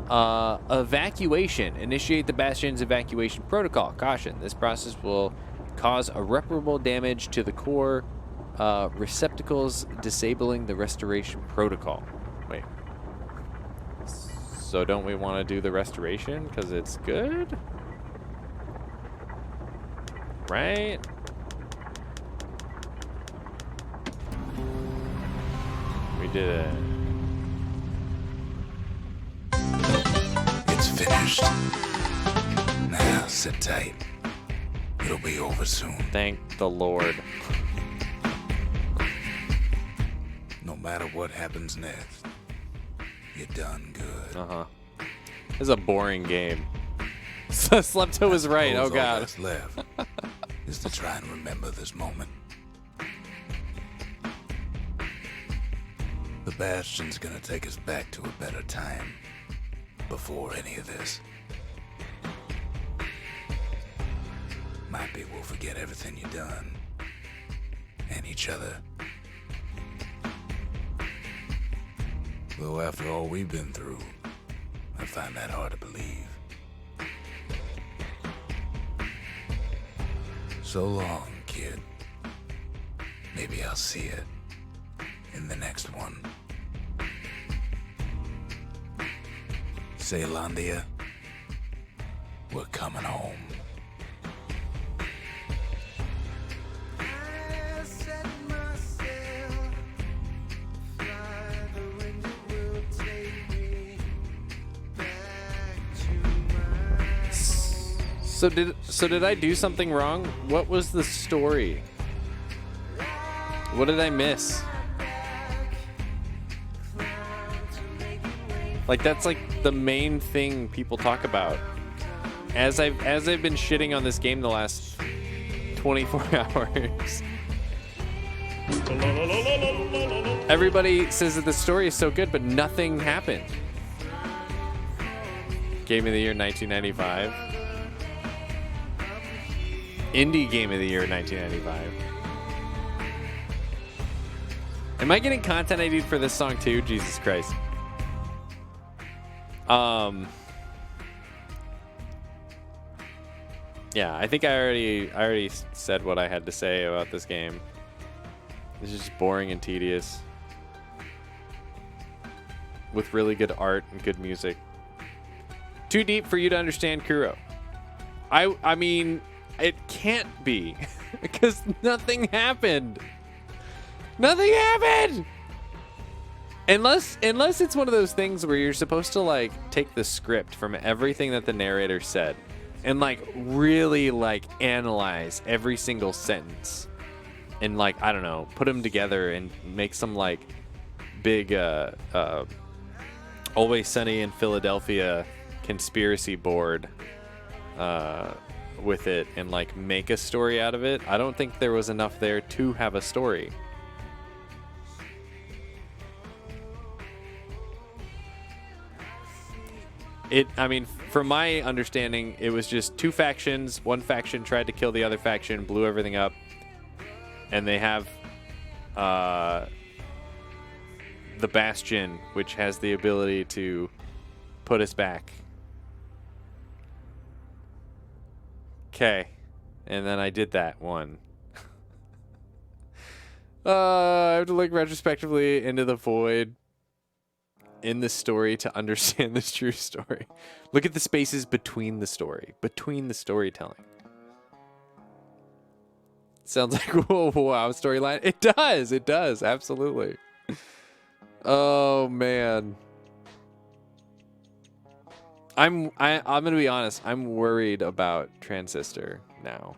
Evacuation. Initiate the Bastion's evacuation protocol. Caution, this process will cause irreparable damage to the core receptacles, disabling the restoration protocol. Wait. So don't we want to do the restoration because it's good? Right? We did it. It's finished. Now, sit tight. It'll be over soon. Thank the Lord. No matter what happens next, you done good. This is a boring game. Slepto was right. Oh All god. that's left is to try and remember this moment. The Bastion's gonna take us back to a better time. Before any of this. Might be we'll forget everything you've done. And each other. Though after all we've been through, I find that hard to believe. So long, kid. Maybe I'll see it in the next one. Zealandia, we're coming home. I set myself fly the wind it will take me back to my So did I do something wrong? What was the story? What did I miss? Like, that's like the main thing people talk about. As I've been shitting on this game the last 24 hours. Everybody says that the story is so good, but nothing happened. Game of the Year 1995. Indie Game of the Year 1995. Am I getting content ID for this song too? Jesus Christ. Yeah, I think I already said what I had to say about this game. It's just boring and tedious. With really good art and good music. Too deep for you to understand, Kuro. I mean, it can't be. Because nothing happened. Nothing happened! Unless it's one of those things where you're supposed to like take the script from everything that the narrator said and like really like analyze every single sentence and like, I don't know, put them together and make some like big Always Sunny in Philadelphia conspiracy board with it and like make a story out of it. I don't think there was enough there to have a story. I mean, from my understanding, it was just two factions. One faction tried to kill the other faction, blew everything up, and they have the Bastion, which has the ability to put us back. Okay, and then I did that one. I have to look retrospectively into the void in the story to understand this true story. Look at the spaces between the story, between the storytelling. Sounds like whoa, wow storyline. It does, absolutely. Oh man, I'm gonna be honest. I'm worried about Transistor now.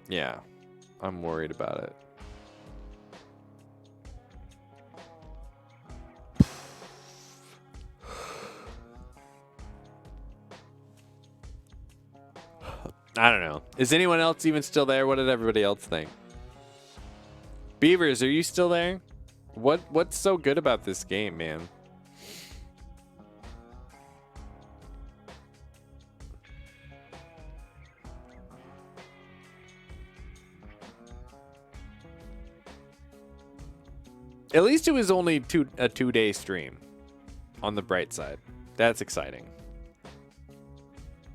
Yeah, I'm worried about it. I don't know. Is anyone else even still there? What did everybody else think? Beavers, are you still there? What's so good about this game, man? At least it was only a 2-day stream on the bright side. That's exciting.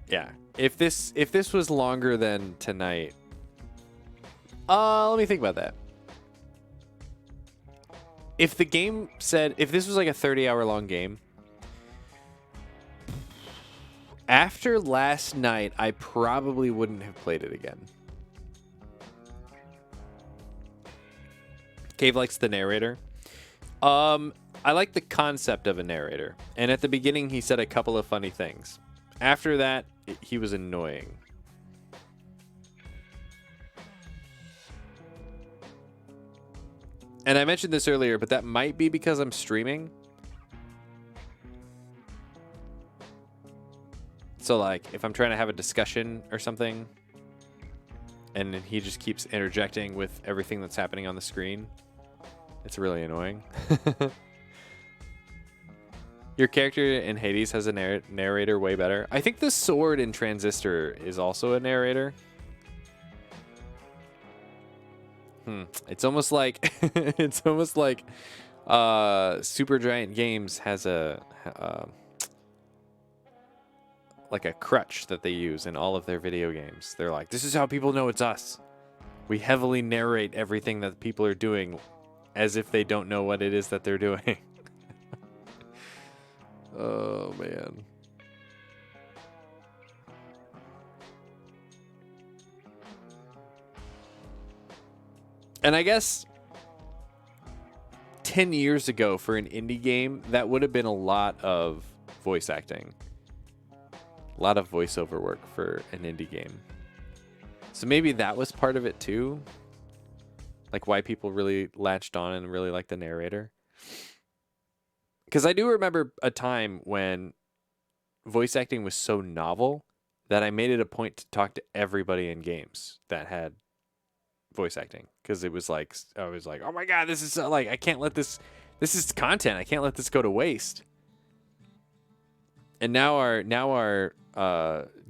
Yeah. If this was longer than tonight, let me think about that. If the game said, if this was like a 30-hour long game, after last night, I probably wouldn't have played it again. Cave likes the narrator. I like the concept of a narrator. And at the beginning, he said a couple of funny things. After that, he was annoying. And I mentioned this earlier, but that might be because I'm streaming. So like, if I'm trying to have a discussion or something, and then he just keeps interjecting with everything that's happening on the screen. It's really annoying. Your character in Hades has a narrator way better. I think the sword in Transistor is also a narrator. It's almost like Supergiant Games has a like a crutch that they use in all of their video games. They're like, this is how people know it's us. We heavily narrate everything that people are doing as if they don't know what it is that they're doing. Oh, man. And I guess 10 years ago for an indie game, that would have been a lot of voice acting. A lot of voiceover work for an indie game. So maybe that was part of it too. Like why people really latched on and really liked the narrator. Because I do remember a time when voice acting was so novel that I made it a point to talk to everybody in games that had voice acting. Because it was like, I was like, oh my God, this is so, like, I can't let this is content. I can't let this go to waste. And now our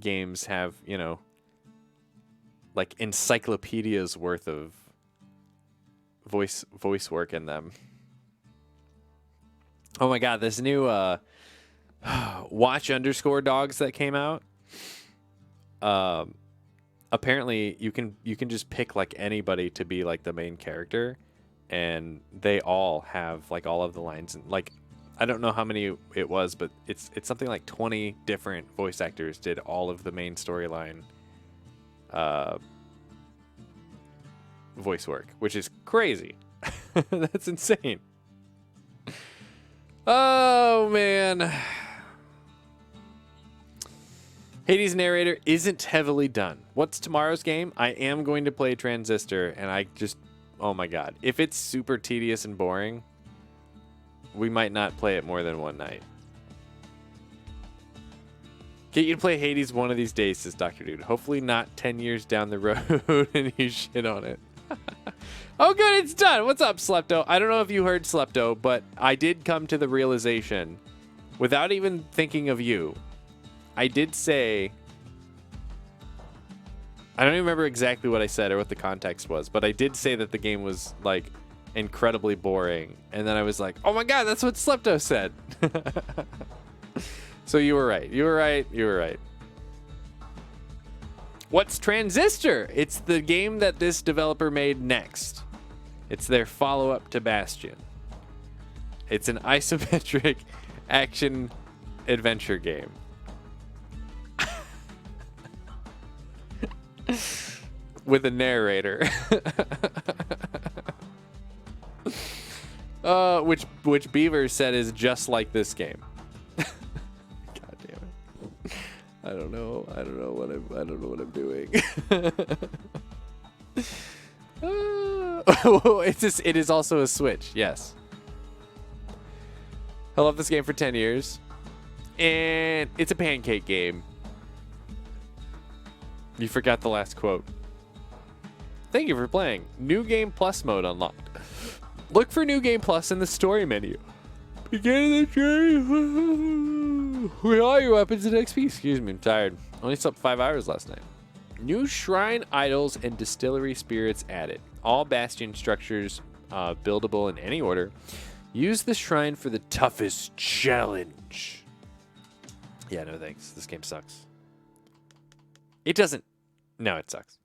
games have, you know, like encyclopedias worth of voice work in them. Oh my God, this new watch_dogs that came out. Apparently you can just pick like anybody to be like the main character, and they all have like all of the lines, and like I don't know how many it was, but it's something like 20 different voice actors did all of the main storyline voice work, which is crazy. That's insane. Oh, man. Hades' narrator isn't heavily done. What's tomorrow's game? I am going to play Transistor, and I just... Oh, my God. If it's super tedious and boring, we might not play it more than one night. Get you to play Hades one of these days, says Dr. Dude. Hopefully not 10 years down the road and you shit on it. Oh, good, it's done. What's up, Slepto? I don't know if you heard Slepto, but I did come to the realization, without even thinking of you, I did say... I don't even remember exactly what I said or what the context was, but I did say that the game was, like, incredibly boring. And then I was like, oh my God, that's what Slepto said. So you were right. You were right. You were right. What's Transistor? It's the game that this developer made next. It's their follow-up to Bastion. It's an isometric action adventure game. With a narrator. Which Beaver said is just like this game. God damn it. I don't know what I'm doing. It is also a Switch, yes. I love this game for 10 years. And it's a pancake game. You forgot the last quote. Thank you for playing. New Game Plus mode unlocked. Look for New Game Plus in the story menu. Begin the journey with all your weapons and XP. Excuse me, I'm tired. Only slept 5 hours last night. New shrine idols and distillery spirits added. All Bastion structures buildable in any order. Use the shrine for the toughest challenge. Yeah, no thanks. This game sucks. It doesn't. No, it sucks.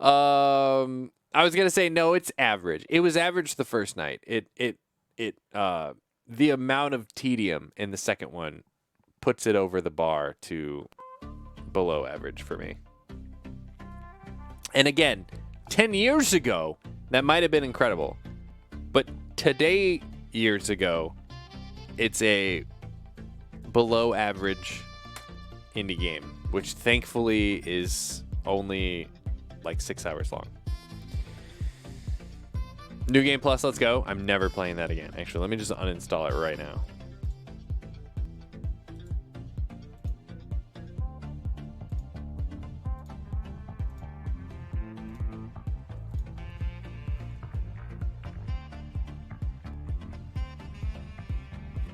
I was gonna say no, it's average. It was average the first night. The amount of tedium in the second one puts it over the bar to below average for me. And again, 10 years ago, that might have been incredible. But today, years ago, it's a below average indie game, which thankfully is only like 6 hours long. New Game Plus, let's go. I'm never playing that again. Actually, let me just uninstall it right now.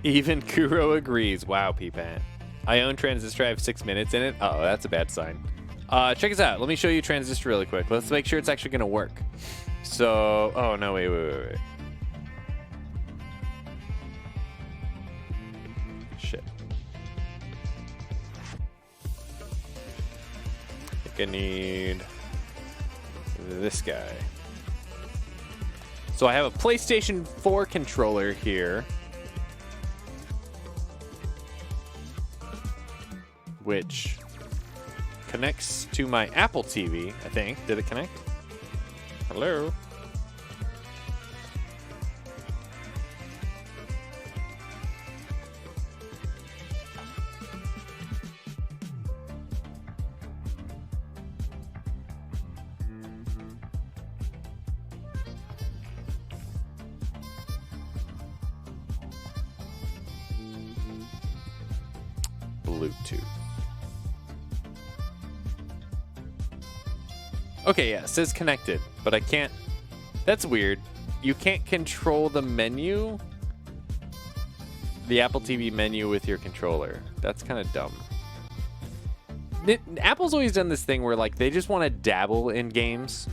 Even Kuro agrees. Wow, P-Pat. I own Transistor. I have 6 minutes in it. Oh, that's a bad sign. Check us out. Let me show you Transistor really quick. Let's make sure it's actually going to work. So, oh, no, wait. Shit. I think I need this guy. So I have a PlayStation 4 controller here, which connects to my Apple TV, I think. Did it connect? Hello? Bluetooth. Okay, yeah, it says connected, but I can't. That's weird. You can't control the menu, the Apple TV menu with your controller. That's kind of dumb. Apple's always done this thing where like they just want to dabble in games,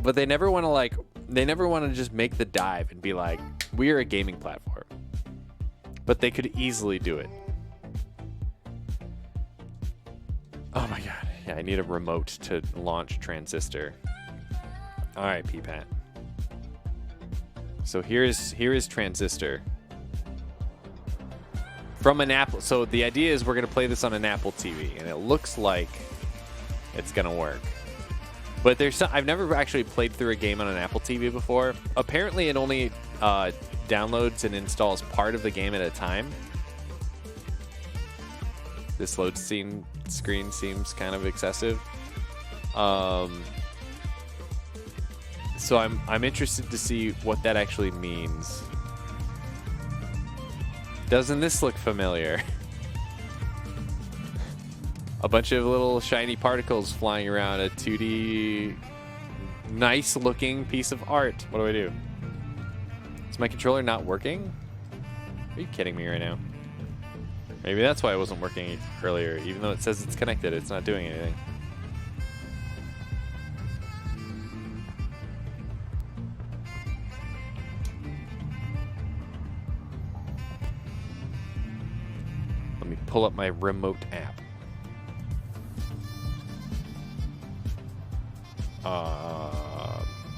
but they never want to just make the dive and be like, we are a gaming platform. But they could easily do it. Oh my god. Yeah, I need a remote to launch Transistor. All right, P-Pat. So here is Transistor from an Apple. So the idea is we're gonna play this on an Apple TV, and it looks like it's gonna work. But I've never actually played through a game on an Apple TV before. Apparently, it only downloads and installs part of the game at a time. This load screen seems kind of excessive. So I'm interested to see what that actually means. Doesn't this look familiar? A bunch of little shiny particles flying around a 2D nice looking piece of art. What do I do? Is my controller not working? Are you kidding me right now? Maybe that's why it wasn't working earlier. Even though it says it's connected, it's not doing anything. Let me pull up my remote app.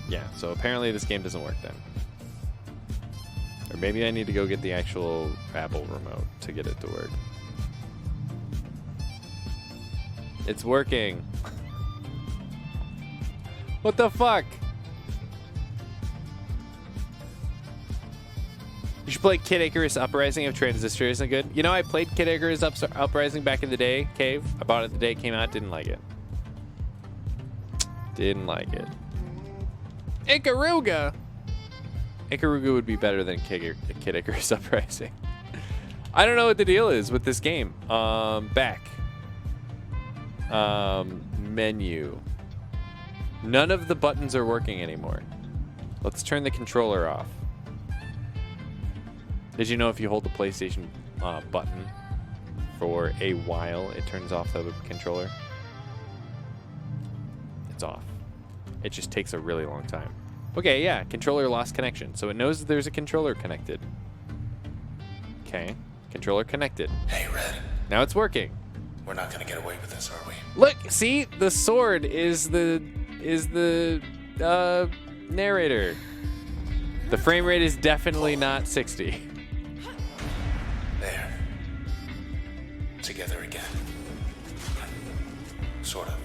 Yeah, so apparently this game doesn't work then. Or maybe I need to go get the actual Apple remote to get it to work. It's working. What the fuck? You should play Kid Icarus Uprising if Transistor isn't good. You know, I played Kid Icarus Uprising back in the day, Cave. I bought it the day it came out, didn't like it. Didn't like it. Ikaruga! Ikaruga would be better than Kid Icarus Uprising. I don't know what the deal is with this game. Back. Menu. None of the buttons are working anymore. Let's turn the controller off. Did you know if you hold the PlayStation button for a while, it turns off the controller? It's off. It just takes a really long time. Okay, yeah, controller lost connection. So it knows that there's a controller connected. Okay, controller connected. Hey, Red. Now it's working. We're not gonna get away with this, are we? Look, see, the sword is the narrator. The frame rate is definitely not 60. There. Together again. Sort of.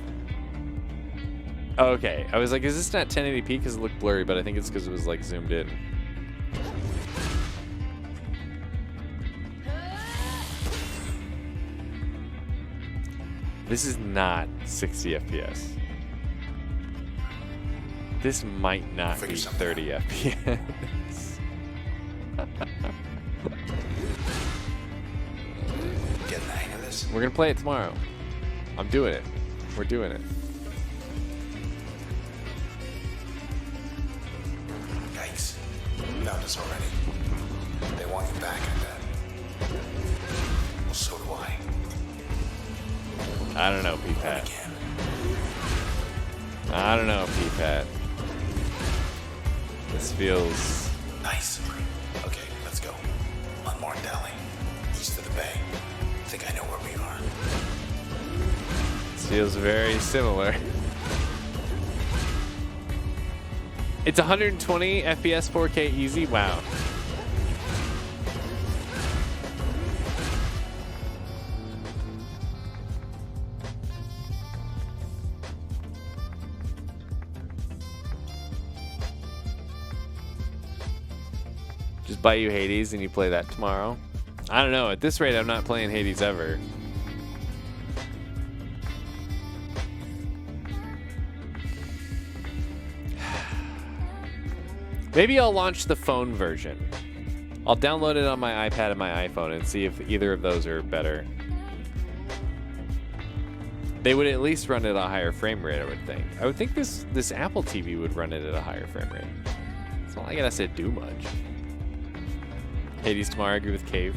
Okay, I was like, is this not 1080p because it looked blurry, but I think it's because it was like zoomed in. This is not 60 FPS. This might not be 30 FPS. Getting the hang of this? We're gonna play it tomorrow. I'm doing it. We're doing it. Yikes. Found us already. They want you back, I bet. So do I. I don't know, P-Pat. I don't know, P-Pat. This feels... Nice. Okay, let's go. Unmarked alley. East of the bay. I think I know where we are. This feels very similar. It's 120 FPS 4K easy? Wow. Just buy you Hades and you play that tomorrow. I don't know. At this rate, I'm not playing Hades ever. Maybe I'll launch the phone version. I'll download it on my iPad and my iPhone and see if either of those are better. They would at least run at a higher frame rate, I would think. I would think this Apple TV would run it at a higher frame rate. It's not like I said do much. Hades tomorrow, I agree with Cave.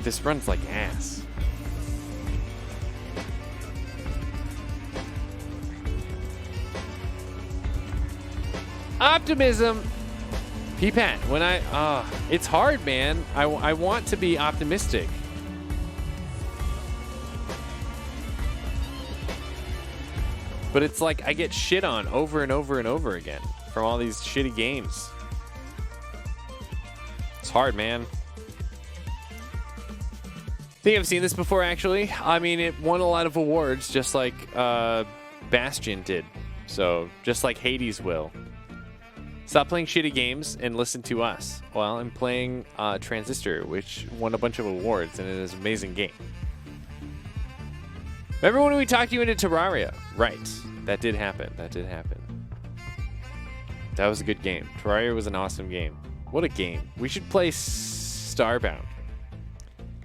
This runs like ass. Optimism. P-Pat, when it's hard, man. I want to be optimistic. But it's like I get shit on over and over and over again from all these shitty games. It's hard, man. I think I've seen this before, actually. I mean, it won a lot of awards, just like Bastion did. So, just like Hades will. Stop playing shitty games and listen to us. Well, I'm playing Transistor, which won a bunch of awards, and it is an amazing game. Remember when we talked you into Terraria? Right. That did happen. That did happen. That was a good game. Terraria was an awesome game. What a game. We should play Starbound.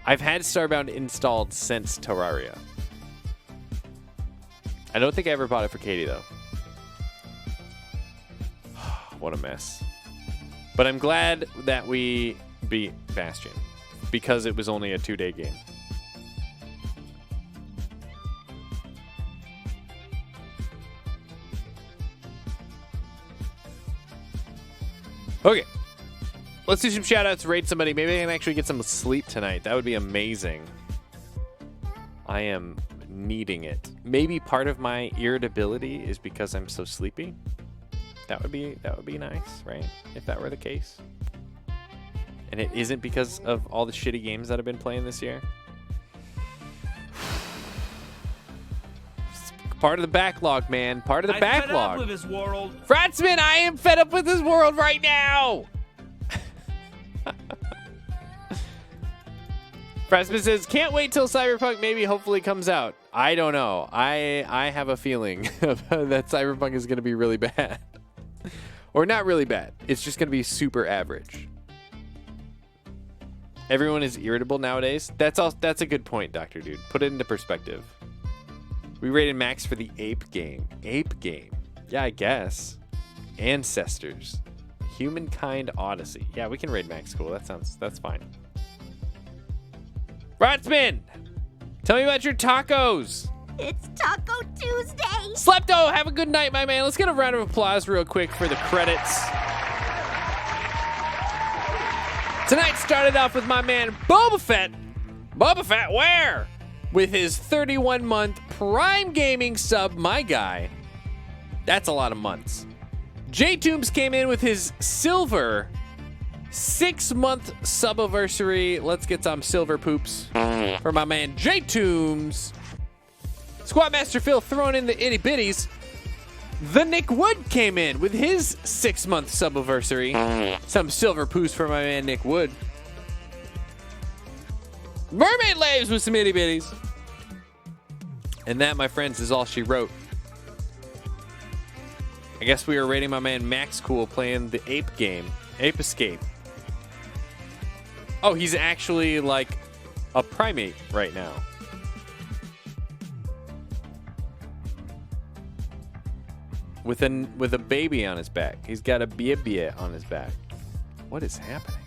I've had Starbound installed since Terraria. I don't think I ever bought it for Katie, though. What a mess. But I'm glad that we beat Bastion because it was only a 2-day game. Okay. Let's do some shout outs, rate somebody. Maybe I can actually get some sleep tonight. That would be amazing. I am needing it. Maybe part of my irritability is because I'm so sleepy. That would be nice, right? If that were the case. And it isn't because of all the shitty games that I've been playing this year. It's part of the backlog, man. Part of the backlog. I'm fed up with this world. Fratsman, I am fed up with this world right now. Fratsman says, can't wait till Cyberpunk maybe hopefully comes out. I don't know. I have a feeling that Cyberpunk is going to be really bad. Or not really bad. It's just going to be super average. Everyone is irritable nowadays. That's a good point, Dr. Dude. Put it into perspective. We rated max for the Ape game. Ape game. Yeah, I guess. Ancestors. Humankind Odyssey. Yeah, we can rate max. Cool. That's fine. Ratsman! Tell me about your tacos. It's Taco Tuesday. Slepto, have a good night, my man. Let's get a round of applause real quick for the credits. Tonight started off with my man Boba Fett. Boba Fett where? With his 31-month Prime Gaming sub, my guy. That's a lot of months. J-Tubes came in with his silver 6-month subiversary. Let's get some silver poops for my man J-Tubes. Squad Master Phil throwing in the itty bitties. The Nick Wood came in with his 6-month subiversary. Some silver poos for my man Nick Wood. Mermaid Laves with some itty bitties. And that, my friends, is all she wrote. I guess we are rating my man Max Cool playing the Ape game. Ape Escape. Oh, he's actually like a primate right now. With a baby on his back. He's got a baby on his back. What is happening?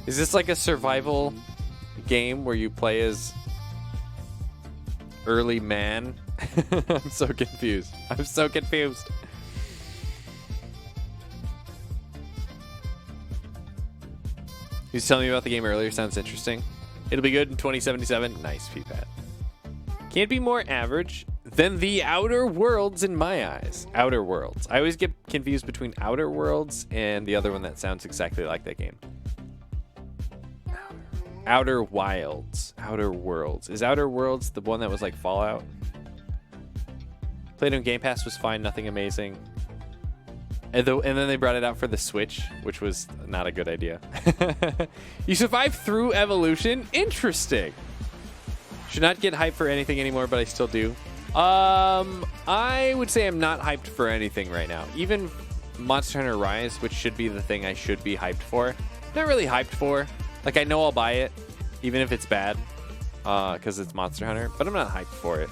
Is this like a survival game where you play as early man? I'm so confused. I'm so confused. He was telling me about the game earlier. Sounds interesting. It'll be good in 2077. Nice, P-Pat. Can't be more average than The Outer Worlds in my eyes. Outer Worlds. I always get confused between Outer Worlds and the other one that sounds exactly like that game. Outer Wilds. Outer Worlds. Is Outer Worlds the one that was like Fallout? Played on Game Pass, was fine, nothing amazing. And then they brought it out for the Switch, which was not a good idea. You survived through evolution? Interesting. Should not get hyped for anything anymore, but I still do. I would say I'm not hyped for anything right now. Even Monster Hunter Rise, which should be the thing I should be hyped for. Not really hyped for. Like, I know I'll buy it, even if it's bad, because it's Monster Hunter, but I'm not hyped for it.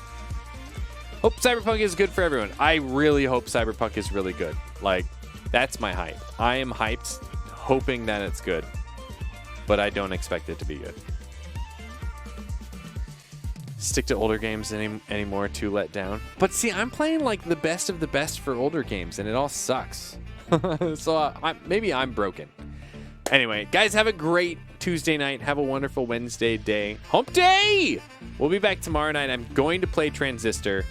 Hope Cyberpunk is good for everyone. I really hope Cyberpunk is really good. Like, that's my hype. I am hyped, hoping that it's good, but I don't expect it to be good. Stick to older games anymore, too let down. But see, I'm playing like the best of the best for older games, and it all sucks. So maybe I'm broken. Anyway, guys, have a great Tuesday night. Have a wonderful Wednesday day. Hump day! We'll be back tomorrow night. I'm going to play Transistor.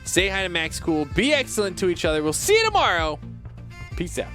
Say hi to Max Cool. Be excellent to each other. We'll see you tomorrow. Peace out.